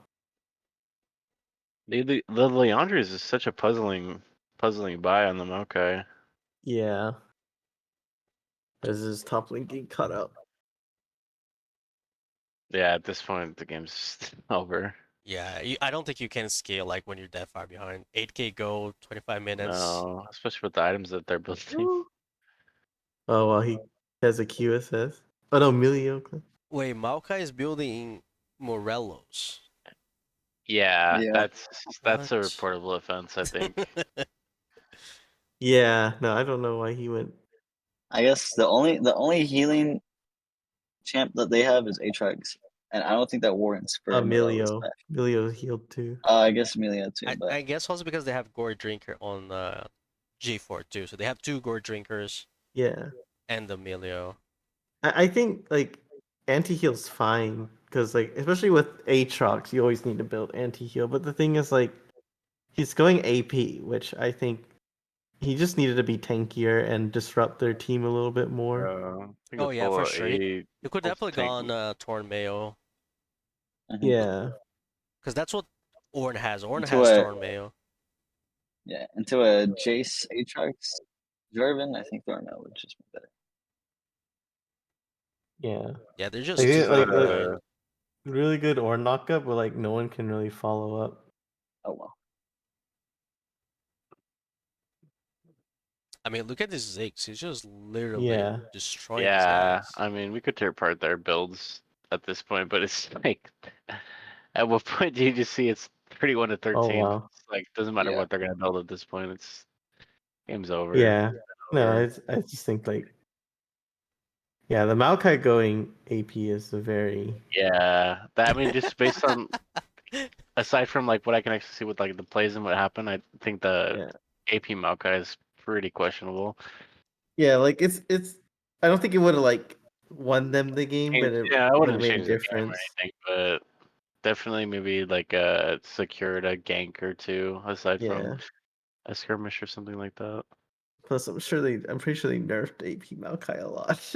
The Leandres is such a puzzling buy on the Maokai. Yeah. As his top lane getting cut out. Yeah, at this point the game's over. Yeah, I don't think you can scale like when you're that far behind. 8K gold, 25 minutes. No, especially with the items that they're building. Oh well, he has a QSS. Oh no, Milio. Wait, Maokai is building Morellos. Yeah, Yeah. that's a What? reportable offense, I think. Yeah, no, I don't know why he went. I guess the only healing champ that they have is Aatrox, and I don't think that warrants for Morello's Milio. back. Milio healed too. I guess Amelia too, but I guess also because they have Gore Drinker on G4 too. So they have two Gore Drinkers Yeah. and the Emilio. I think like anti heal's fine because like especially with Aatrox, you always need to build anti heal. But the thing is like he's going AP, which I think he just needed to be tankier and disrupt their team a little bit more. I think Oh it's yeah, for full sure. He could full definitely tank. gone Torn Mayo mhm. Yeah. because that's what Orn has. Orn into has a Torn Mayo. into a Jace Aatrox Jarvan, I think Thornmail would just be better. Yeah. Yeah, they're Like, just too far like behind. really good or knockup, but like no one can really follow up. Oh well. I mean, look at this Ziggs. He's just literally Yeah. destroying these Yeah, guys. I mean we could tear apart their builds at this point, but it's like at what point do you just see it's 31 to Oh 13? wow. It's like doesn't matter Yeah. what they're gonna build at this point. It's game's over. Yeah. No, Over. I just think like yeah, the Maokai going AP is a very Yeah, that I mean just based on aside from like what I can actually see with like the plays and what happened, I think the yeah. AP Maokai is pretty questionable. Yeah, like it's I don't think it would have like won them the game, but it Yeah, I would have wouldn't made a change the game or difference. anything, but definitely maybe like secured a gank or two aside from Yeah. a skirmish or something like that. Plus I'm pretty sure they nerfed AP Maokai a lot.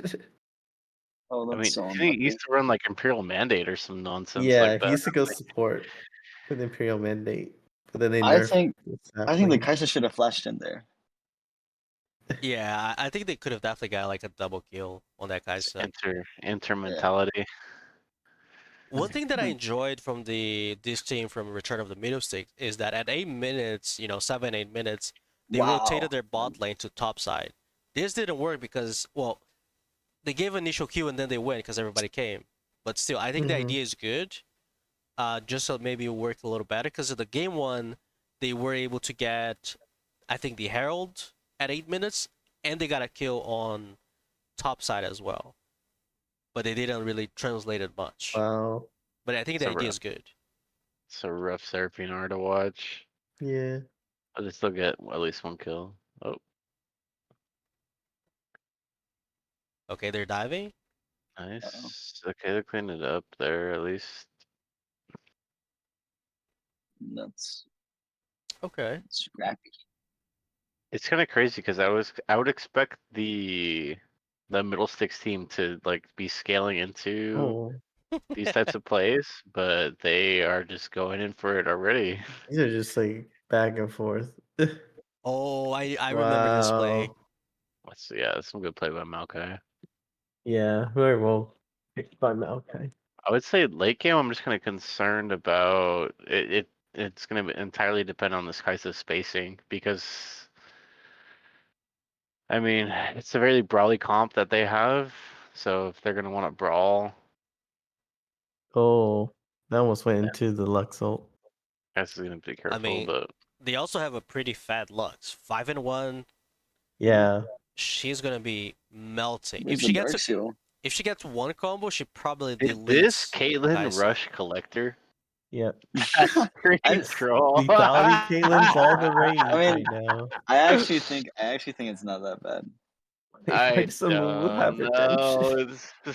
Oh, I that's mean, so he unlucky. used to run like Imperial Mandate or some nonsense Yeah, like he that. used to go support with Imperial Mandate, but then they I nerfed think the I think the sapling. Kaiser should have flashed in there. Yeah, I think they could have definitely got like a double kill on that guy's It's set. enter Yeah. mentality. One thing that I enjoyed from this team from Return of the Middlesticks is that at 8 minutes, 7, 8 minutes, they rotated Wow. their bot lane to top side. This didn't work because, well, they gave initial Q and then they went because everybody came. But still, I think the Mm-hmm. idea is good. Just so maybe it worked a little better because of the game one, they were able to get, I think, the Herald at 8 minutes, and they got a kill on top side as well. But they didn't really translate it much. Wow. But I think It's the a idea rough, is good. it's a rough Seraphine to watch. Yeah. But they still get at least one kill. Oh, Okay, they're diving. Uh-oh. nice. Okay, they cleaned it up there at least. That's Okay. scrappy. It's kind of crazy because I would expect the middle sticks team to like be scaling into Oh, these types of plays, but they are just going in for it already. these are just like back and forth. Oh, I remember this play. Wow. That's some good play by Maokai. Yeah, very well picked by Maokai. I would say late game, I'm just kind of concerned about it. It's going to entirely depend on this Kai'Sa spacing because, I mean, it's a very brawly comp that they have. So if they're going to want to brawl, Oh, that almost went into the Lux ult. I guess is going to be I careful. mean, But they also have a pretty fat Lux. 5-1. Yeah. She's gonna be melting. Where's the Dark Seal? If she gets one combo, she probably is this deletes Caitlyn Kai'Sa. Rush Collector? Yep. That's pretty I- troll. Lethality Caitlyn's all the rage I mean, right now. I actually think it's not that bad. Why I does Amumu have don't redemption? know.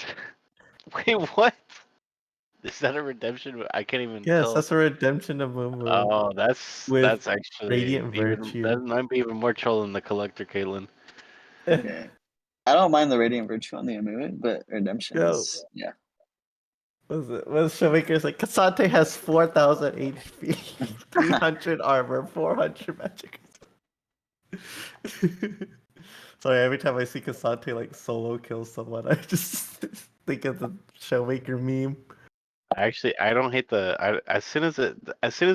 Wait, what? Is that a redemption? I can't even Yes, tell. that's a redemption of Amumu Oh, with that's actually Radiant even that Virtue. might be even more troll than the collector, Caitlyn. Okay. I don't mind the Radiant Virtue on the Amulet, but Redemption Yo, is yeah. was Showmaker's like Kasante has 4,000 HP, 300 armor, 400 magic. Sorry, every time I see Kasante like solo kill someone, I just think of the Showmaker meme. Actually, I don't hate as soon as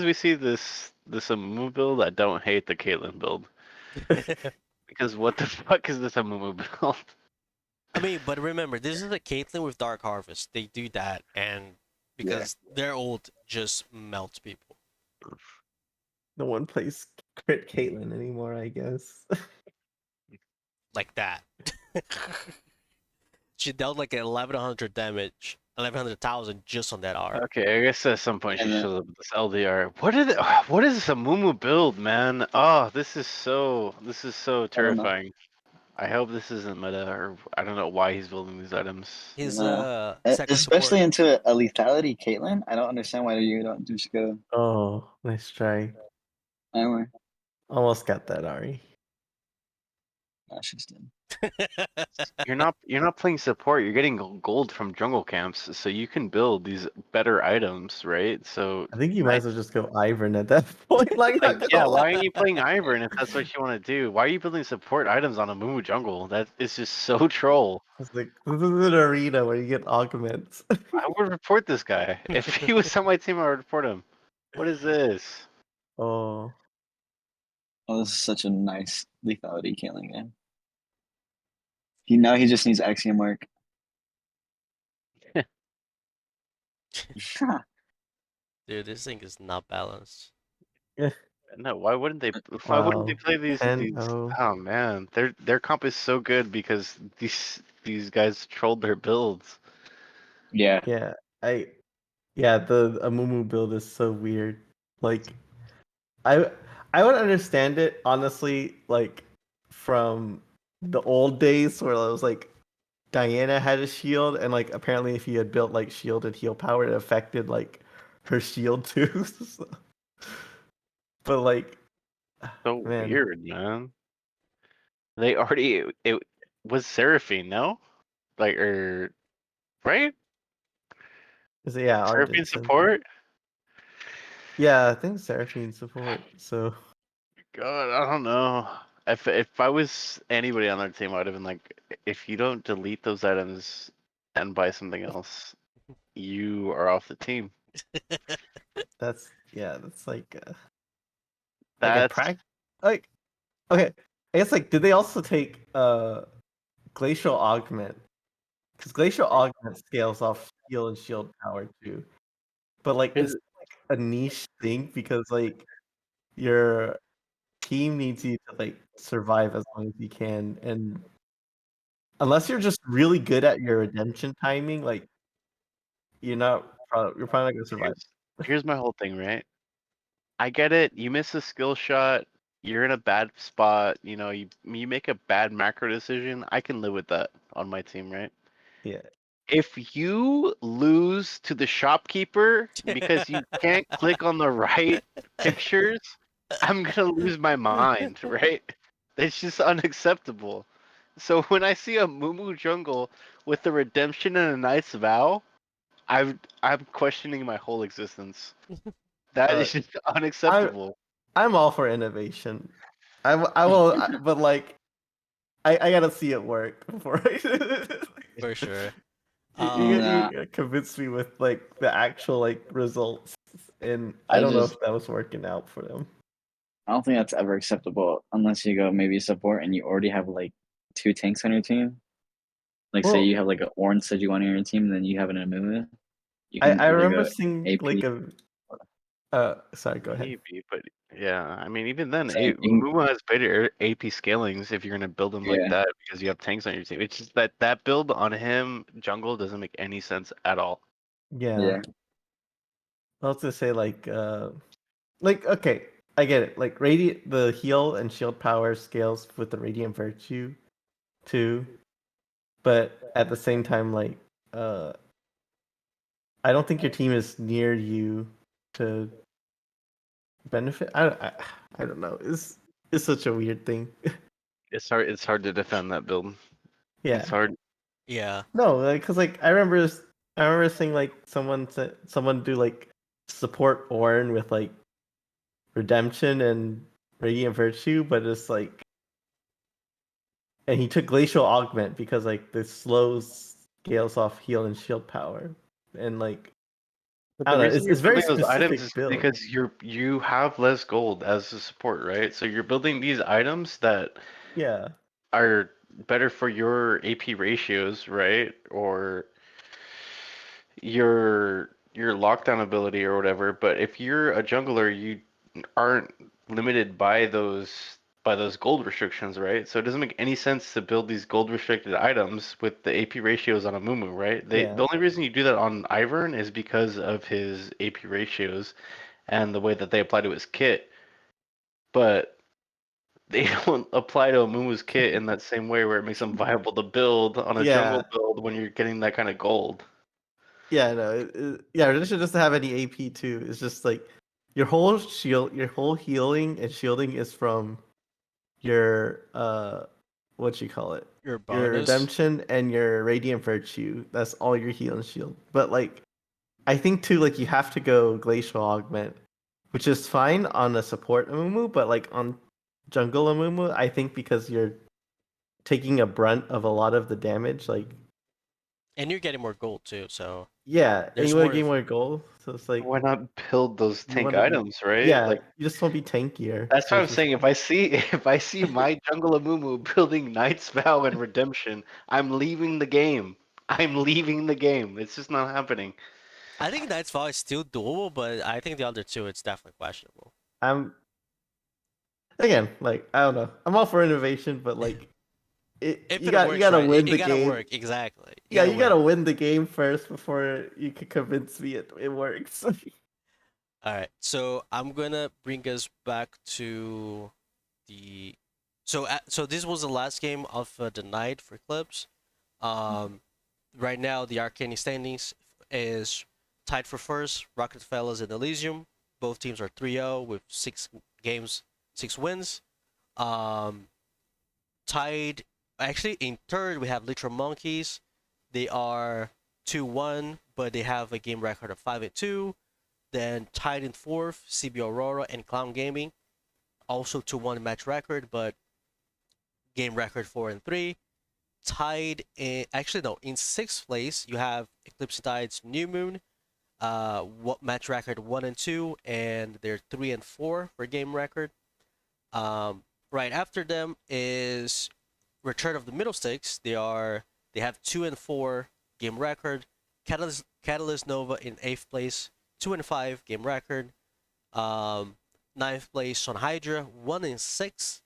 we see this Amumu build, I don't hate the Caitlyn build because what the fuck is this Amumu build? I mean, but remember, this is a Caitlyn with Dark Harvest. They do that, and because their ult just melts people No one plays Crit Caitlyn anymore, I guess. like that. She dealt like 1100 damage, 1100,000 just on that R. Okay, I guess at some point she And then shows up with this LDR. What is this Amumu build, man? Oh, this is so I don't know. terrifying. I hope this isn't meta, or I don't know why he's building these items. His No. second Especially support. into a lethality Caitlyn. I don't understand why you don't just go Oh, nice try. anywhere. Almost got that, Ari. No, she's dead. You're not playing support. You're getting gold from jungle camps, so you can build these better items, right? So I think you might as well just go Ivern at that point. Like, not yeah, gonna why lie. aren't you playing Ivern if that's what you want to do? Why are you building support items on a Mumu jungle? That is just so troll. It's like, this is an arena where you get augments. I would report this guy. If he was on my team, I would report him. What is this? Oh, Oh, this is such a nice lethality Caitlyn game. He just needs Axiom Mark. Dude, this thing is not balanced. No, why wouldn't they? Why wouldn't they wow. play these? Pento. Oh man, their comp is so good because these guys trolled their builds. Yeah. Yeah, yeah, the Amumu build is so weird. Like, I I would understand it honestly, like from the old days where it was like Diana had a shield, and like apparently if you had built like shield and heal power, it affected like her shield too. So- but like, So man, weird, man. They already it was Seraphine, no? Like or right? yeah, Seraphine Ardenson. support? Yeah, I think Seraphine support. So God, I don't know. If I was anybody on their team, I would have been like, if you don't delete those items and buy something else, you are off the team. that's like a That's like okay. I guess like did they also take glacial augment? Because glacial augment scales off heal and shield power too. But like it's like a niche thing because like your team needs you to like survive as long as you can, and unless you're just really good at your redemption timing, like you're probably not gonna survive. here's my whole thing, right? I get it. You miss a skill shot. You're in a bad spot. You know, you make a bad macro decision. I can live with that on my team, right? Yeah, If you lose to the shopkeeper because you can't click on the right pictures, I'm gonna lose my mind, right? It's just unacceptable. So when I see a Mumu jungle with a redemption and a knight's vow, I'm questioning my whole existence. That uh, is just I'm unacceptable. I'm all for innovation. I will, but like I gotta see it work before For sure. you convinced me with like the actual like results, and I don't know if that was working out for them. I don't think that's ever acceptable unless you go maybe support and you already have like 2 tanks on your team. Like say Well, you have like an orange Sejuani on your team, and then you have an Amumu. You can I either remember go seeing AP. like sorry, go ahead. Maybe, but yeah, I mean, even then, Saying you can, Mumu has better AP scalings if you're gonna build him like yeah, that because you have tanks on your team. It's just that build on him jungle doesn't make any sense at all. Yeah, yeah. I was gonna say like okay, I get it. Like radiant, the heal and shield power scales with the radiant virtue too, but at the same time, like I don't think your team is near you to benefit. I don't know. It's such a weird thing. It's hard to defend that build. Yeah. It's hard. Yeah. No, like, cause like I remember seeing like someone do like support Ornn with like redemption and radiant virtue, but it's like, and he took glacial augment because like this slows scales off heal and shield power, and like But I the don't know, reason it's you're very building those items specific is build. because you have less gold as a support, right? So you're building these items that Yeah, are better for your AP ratios, right? Or your lockdown ability or whatever. But if you're a jungler, you aren't limited by those gold restrictions, right? So it doesn't make any sense to build these gold restricted items with the AP ratios on a Mumu, right? yeah, The only reason you do that on Ivern is because of his AP ratios and the way that they apply to his kit. But they don't apply to a Mumu's kit in that same way where it makes them viable to build on a yeah. jungle build when you're getting that kind of gold. Yeah, no, yeah, Religion doesn't have any AP too. It's just like your whole healing and shielding is from your what you call it, Your your bonus. redemption and your radiant virtue. That's all your heal and shield. But like, I think too, like you have to go glacial augment, which is fine on a support Amumu, but like on jungle Amumu, I think because you're taking a brunt of a lot of the damage, like And you're getting more gold too, so yeah, and there's you want to more gain more gold, so it's like. Why not build those You tank want to be, items, right? yeah. Like You just want to be tankier. that's So what it's I'm just, saying. If I see if I see my jungle Amumu building Knight's Vow and Redemption, I'm leaving the game. I'm leaving the game. It's just not happening. I think Knight's Fall is still doable, but I think the other two it's definitely questionable. I'm again like I don't know. I'm all for innovation, but like If you it got you works gotta right, win it the gotta game. work exactly. You Yeah, gotta you win. gotta win the game first before you can convince me it works. All right, so I'm gonna bring us back to the. So this was the last game of the night for Clips. Um, right now the Arcane standings is tied for first. Rocket Fellas and Elysium. Both teams are 3-0 with 6 games, 6 wins. Um, tied. Actually, in third we have Literal Monkeys. They are 2-1, but they have a game record of 5-2. Then tied in fourth, CB Aurora and Clown Gaming, also 2-1 match record, but game record 4-3. Tied in actually no, in sixth place you have Eclipse Tides New Moon, what match record 1-2, and they're 3-4 for game record. Right after them is Return of the Middlesticks. They have 2-4 game record. Catalyst Nova in eighth place, 2-5 game record. Um, ninth place on Hydra, 1-6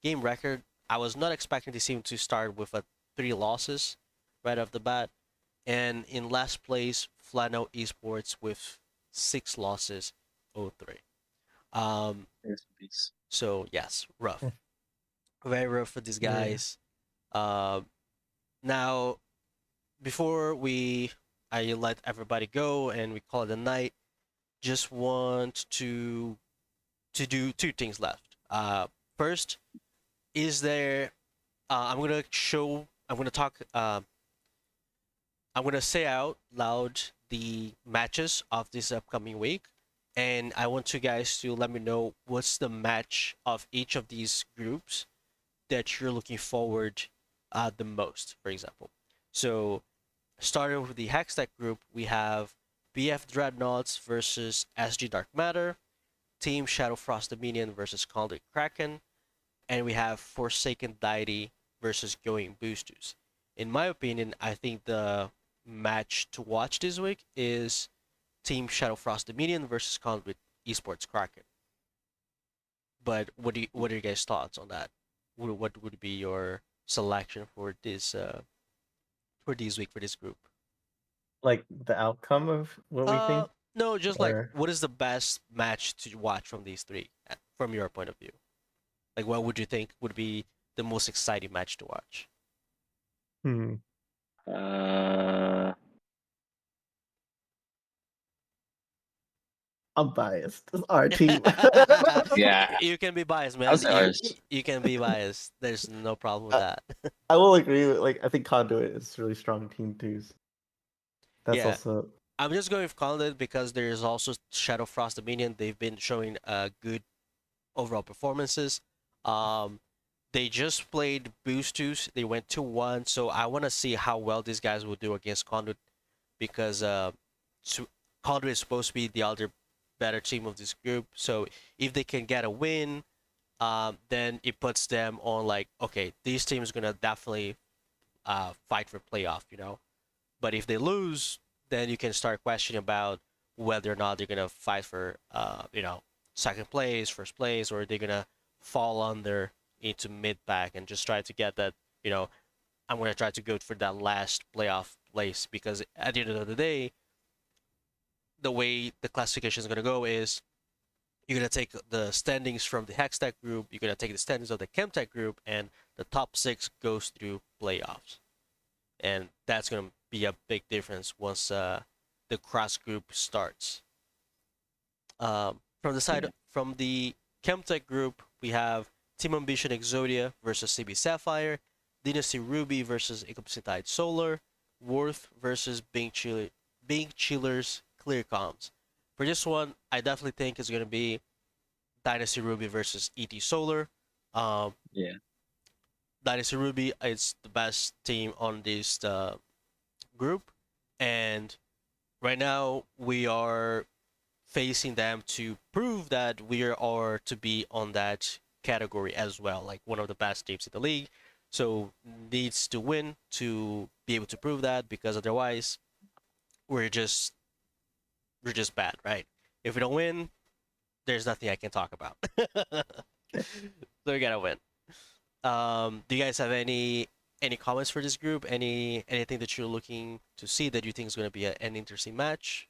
game record. I was not expecting this team to start with 3 losses right off the bat. And in last place, Flano Esports with 6 losses, 0-3. Um, so yes, rough, very rough for these Yeah. guys. Um, now before I let everybody go and we call it a night, just want to do 2 things left. First, is there? I'm gonna talk. I'm gonna say out loud the matches of this upcoming week, and I want you guys to let me know what's the match of each of these groups that you're looking forward the most, for example. So starting with the Hextech group, we have BF Dreadnoughts versus SG Dark Matter, Team Shadow Frost Dominion versus Conduit Kraken, and we have Forsaken Deity versus Going Boostus. In my opinion, I think the match to watch this week is Team Shadow Frost Dominion versus Conduit Esports Kraken. But what are your guys' thoughts on that? What would be your selection for this week for this group? Like the outcome of what we Uh, think, no, just like or what is the best match to watch from these three, from your point of view? Like, what would you think would be the most exciting match to watch? hmm, Uh, I'm biased. It's our team. yeah, You can be biased, I'll man. say ours. You can be biased. There's no problem with I, that. I will agree with like I think Conduit is a really strong team too. That's Yeah, also I'm just going with Conduit because there's also Shadow Frost Dominion. They've been showing good overall performances. Um, they just played Boostus. They went 2-1, so I want to see how well these guys will do against Conduit because so Conduit is supposed to be the other better team of this group. So if they can get a win, then it puts them on like, okay, these teams gonna definitely fight for playoff, you know. But if they lose, then you can start questioning about whether or not they're gonna fight for second place, first place, or they're gonna fall under into mid pack and just try to get that, you know, I'm gonna try to go for that last playoff place because at the end of the day, the way the classification is gonna go is you're gonna take the standings from the Hextech group, you're gonna take the standings of the Chemtech group, and the top six goes through playoffs, and that's gonna be a big difference once the cross group starts. From the side Yeah. from the Chemtech group, we have Team Ambition Exodia versus CB Sapphire, Dynasty Ruby versus Eclipsing Solar, Worth versus Bing Chillers Clear Comms. For this one, I definitely think it's gonna be Dynasty Ruby versus ET Solar. Um, Yeah. Dynasty Ruby is the best team on this group, and right now we are facing them to prove that we are to be on that category as well, like one of the best teams in the league. So needs to win to be able to prove that because otherwise we're just we're just bad, right? If we don't win, there's nothing I can talk about. So we gotta win. Do you guys have any comments for this group? Anything that you're looking to see that you think is going to be an interesting match?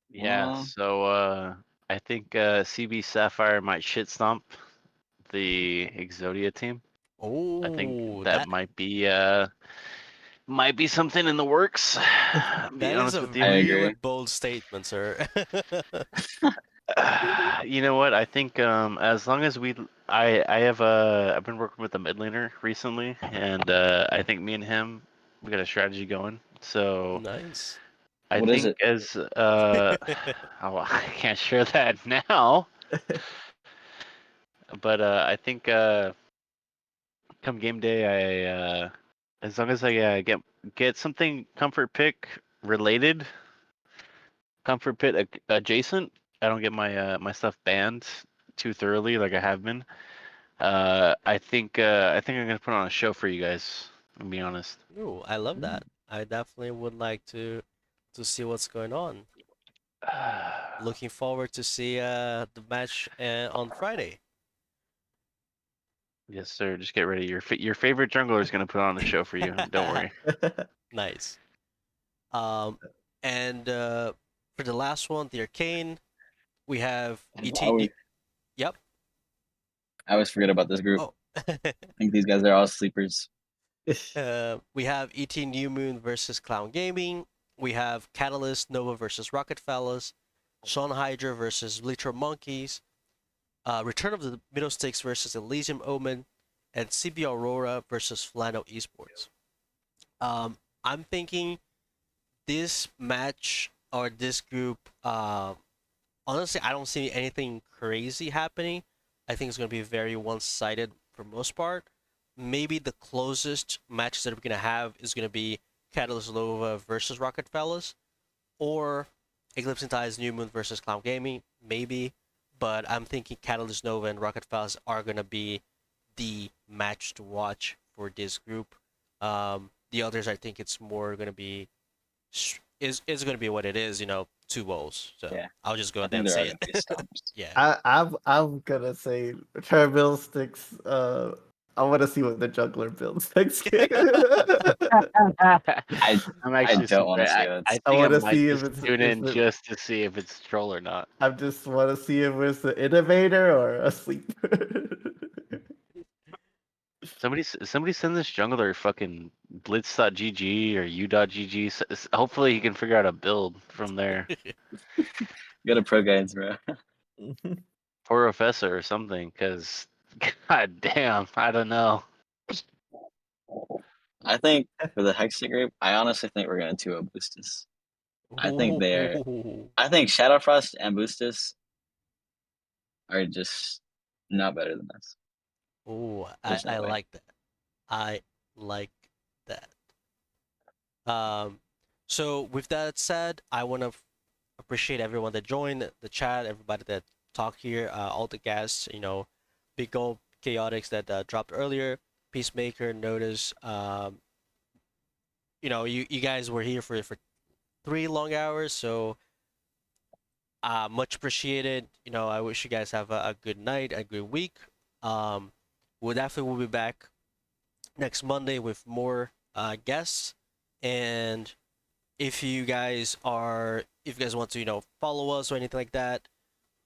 Yeah, Well, so I think CB Sapphire might shit stomp the Exodia team. I think Oh, that might be something in the works. Be that is honest a with I you. really agree. bold statement, sir. You know what? I think as long as I have I've been working with a mid laner recently, and I think me and him we got a strategy going. So Nice. I What is think it? as oh, I can't share that now, but I think come game day as long as I get something comfort pick related, comfort pit adjacent, I don't get my stuff banned too thoroughly like I have been. I think I'm gonna put on a show for you guys. To be honest. Ooh, I love that. I definitely would like to see what's going on. Looking forward to see the match on Friday. Yes, sir. Just get ready. Your favorite jungler is gonna put on a show for you. Don't worry. Nice. Um, and for the last one, the Arcane, we have I ET. always, Yep. I always forget about this group. Oh. I think these guys are all sleepers. We have ET New Moon versus Clown Gaming. We have Catalyst Nova versus Rocket Fellas. Sean Hydra versus Bleacher Monkeys. Return of the Middle Sticks versus Elysium Omen. And CB Aurora versus Flano Esports. I'm thinking this match or this group, honestly, I don't see anything crazy happening. I think it's going to be very one sided for most part. Maybe the closest matches that we're gonna have is gonna be Catalyst Nova versus Rocket Fellas, or Eclipse Ties New Moon versus Cloud Gaming, maybe. But I'm thinking Catalyst Nova and Rocket Fellas are gonna be the match to watch for this group. The others, I think it's more gonna be is gonna be what it is, 2 bowls. So Yeah. I'll just go I ahead think and there are say gonna be it. stomps. Yeah. I'm gonna say Tramil sticks. I want to see what the juggler builds next game. I I'm I actually don't want to surprised. see I it. I think I want to might see if just it's tune if in it, just to see if it's troll or not. I just want to see if it's an innovator or a sleeper. Somebody send this jungler fucking blitz.gg or u.gg. Hopefully he can figure out a build from there. Go to pro guides, bro. Professor or something, because god damn, I don't know. I think for the Hexa group, I honestly think we're gonna 2-0 Boostus. I think they're. Ooh. I think Shadowfrost and Boostus are just not better than us. Ooh, There's no I way. like that. I like that. Um, so with that said, I want to appreciate everyone that joined the chat, everybody that talked here, all the guests, Big Gold Chaotix that dropped earlier, Peacemaker, Notice. You guys were here for 3 long hours, so much appreciated. I wish you guys have a good night, a good week. We definitely will be back next Monday with more guests. And if you guys want to, follow us or anything like that,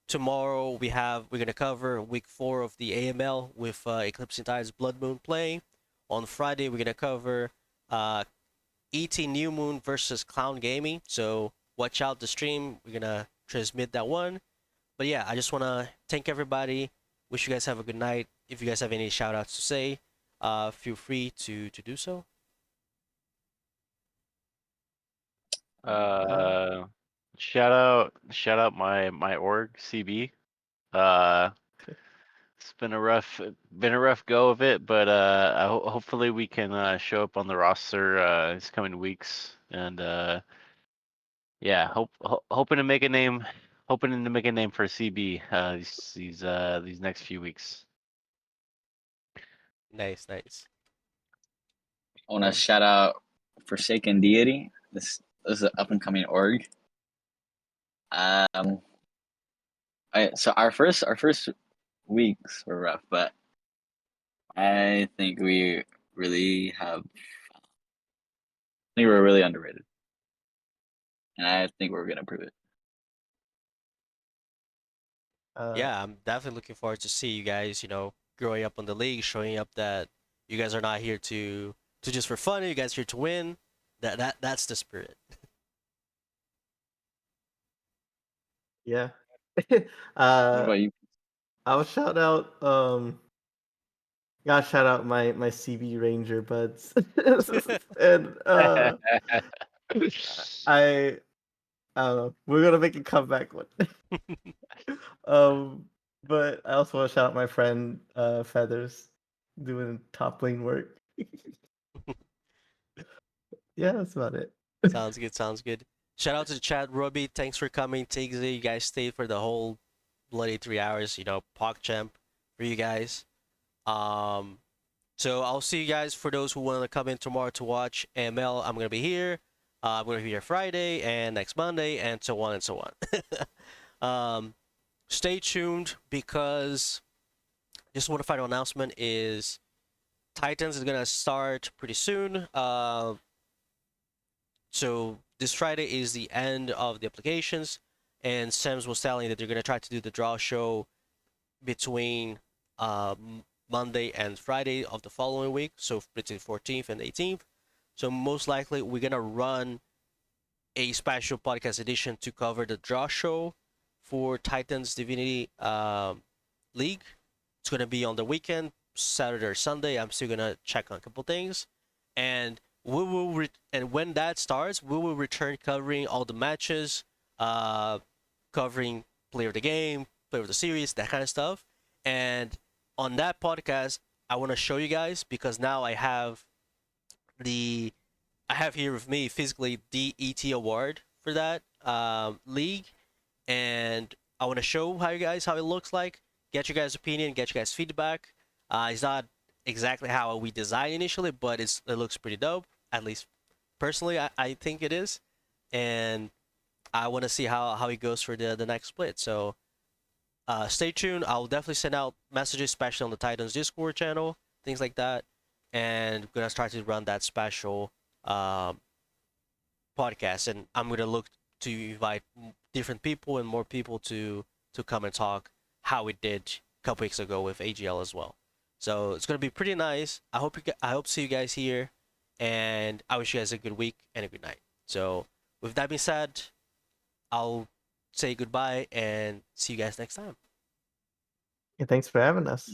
tomorrow we're gonna cover week 4 of the AML with Eclipse Tides Blood Moon playing. On Friday we're gonna cover ET New Moon versus Clown Gaming. So watch out the stream. We're gonna transmit that one. But yeah, I just wanna thank everybody. Wish you guys have a good night. If you guys have any shout outs to say, feel free to do so. Uh, shout out my org CB. Uh, it's been a rough go of it, but hopefully we can show up on the roster these coming weeks, and yeah, hoping to make a name for CB these next few weeks. Nice, nice. I want to shout out Forsaken Deity. This is an up and coming org. So our first weeks were rough, but I think we really have. I think we're really underrated, and I think we're gonna prove it. Yeah, I'm definitely looking forward to see you guys, growing up on the league, showing up that you guys are not here to just for fun, you guys are here to win. That's the spirit. Yeah. What uh, about you? I'll shout out. Gotta shout out my CB Ranger buds, and I I don't know. We're gonna make a comeback one. um, but I also want to shout out my friend Feathers, doing top lane work. Yeah, that's about it. Sounds good, sounds good. Shout out to the chat, Robbie. Thanks for coming. Tiggsy, you guys stayed for the whole bloody 3 hours, PogChamp for you guys. Um, so I'll see you guys for those who want to come in tomorrow to watch AML. I'm gonna be here. I'm gonna be here Friday and next Monday, and so on and so on. Stay tuned because just one final announcement is Titans is gonna start pretty soon. So this Friday is the end of the applications, and Sam's was telling that they're gonna try to do the draw show between Monday and Friday of the following week, so between 14th and 18th. So most likely we're gonna run a special podcast edition to cover the draw show for Titans Divinity League. It's gonna be on the weekend, Saturday or Sunday. I'm still gonna check on a couple things, and and when that starts, we will return covering all the matches, covering player of the game, player of the series, that kind of stuff. And on that podcast, I want to show you guys because now I have here with me physically the ET award for that league, and I want to show how you guys how it looks like, get your guys' opinion, get your guys' feedback. It's not exactly how we designed initially, but it looks pretty dope. At least personally, I think it is, and I want to see how it goes for the next split. So stay tuned. I'll definitely send out messages, especially on the Titans Discord channel, things like that, and gonna start to run that special um, podcast. And I'm gonna look to invite different people and more people to come and talk how it did a couple weeks ago with AGL as well. So it's gonna be pretty nice. I hope to see you guys here, and I wish you guys a good week and a good night. So with that being said, I'll say goodbye and see you guys next time. Yeah, thanks for having us.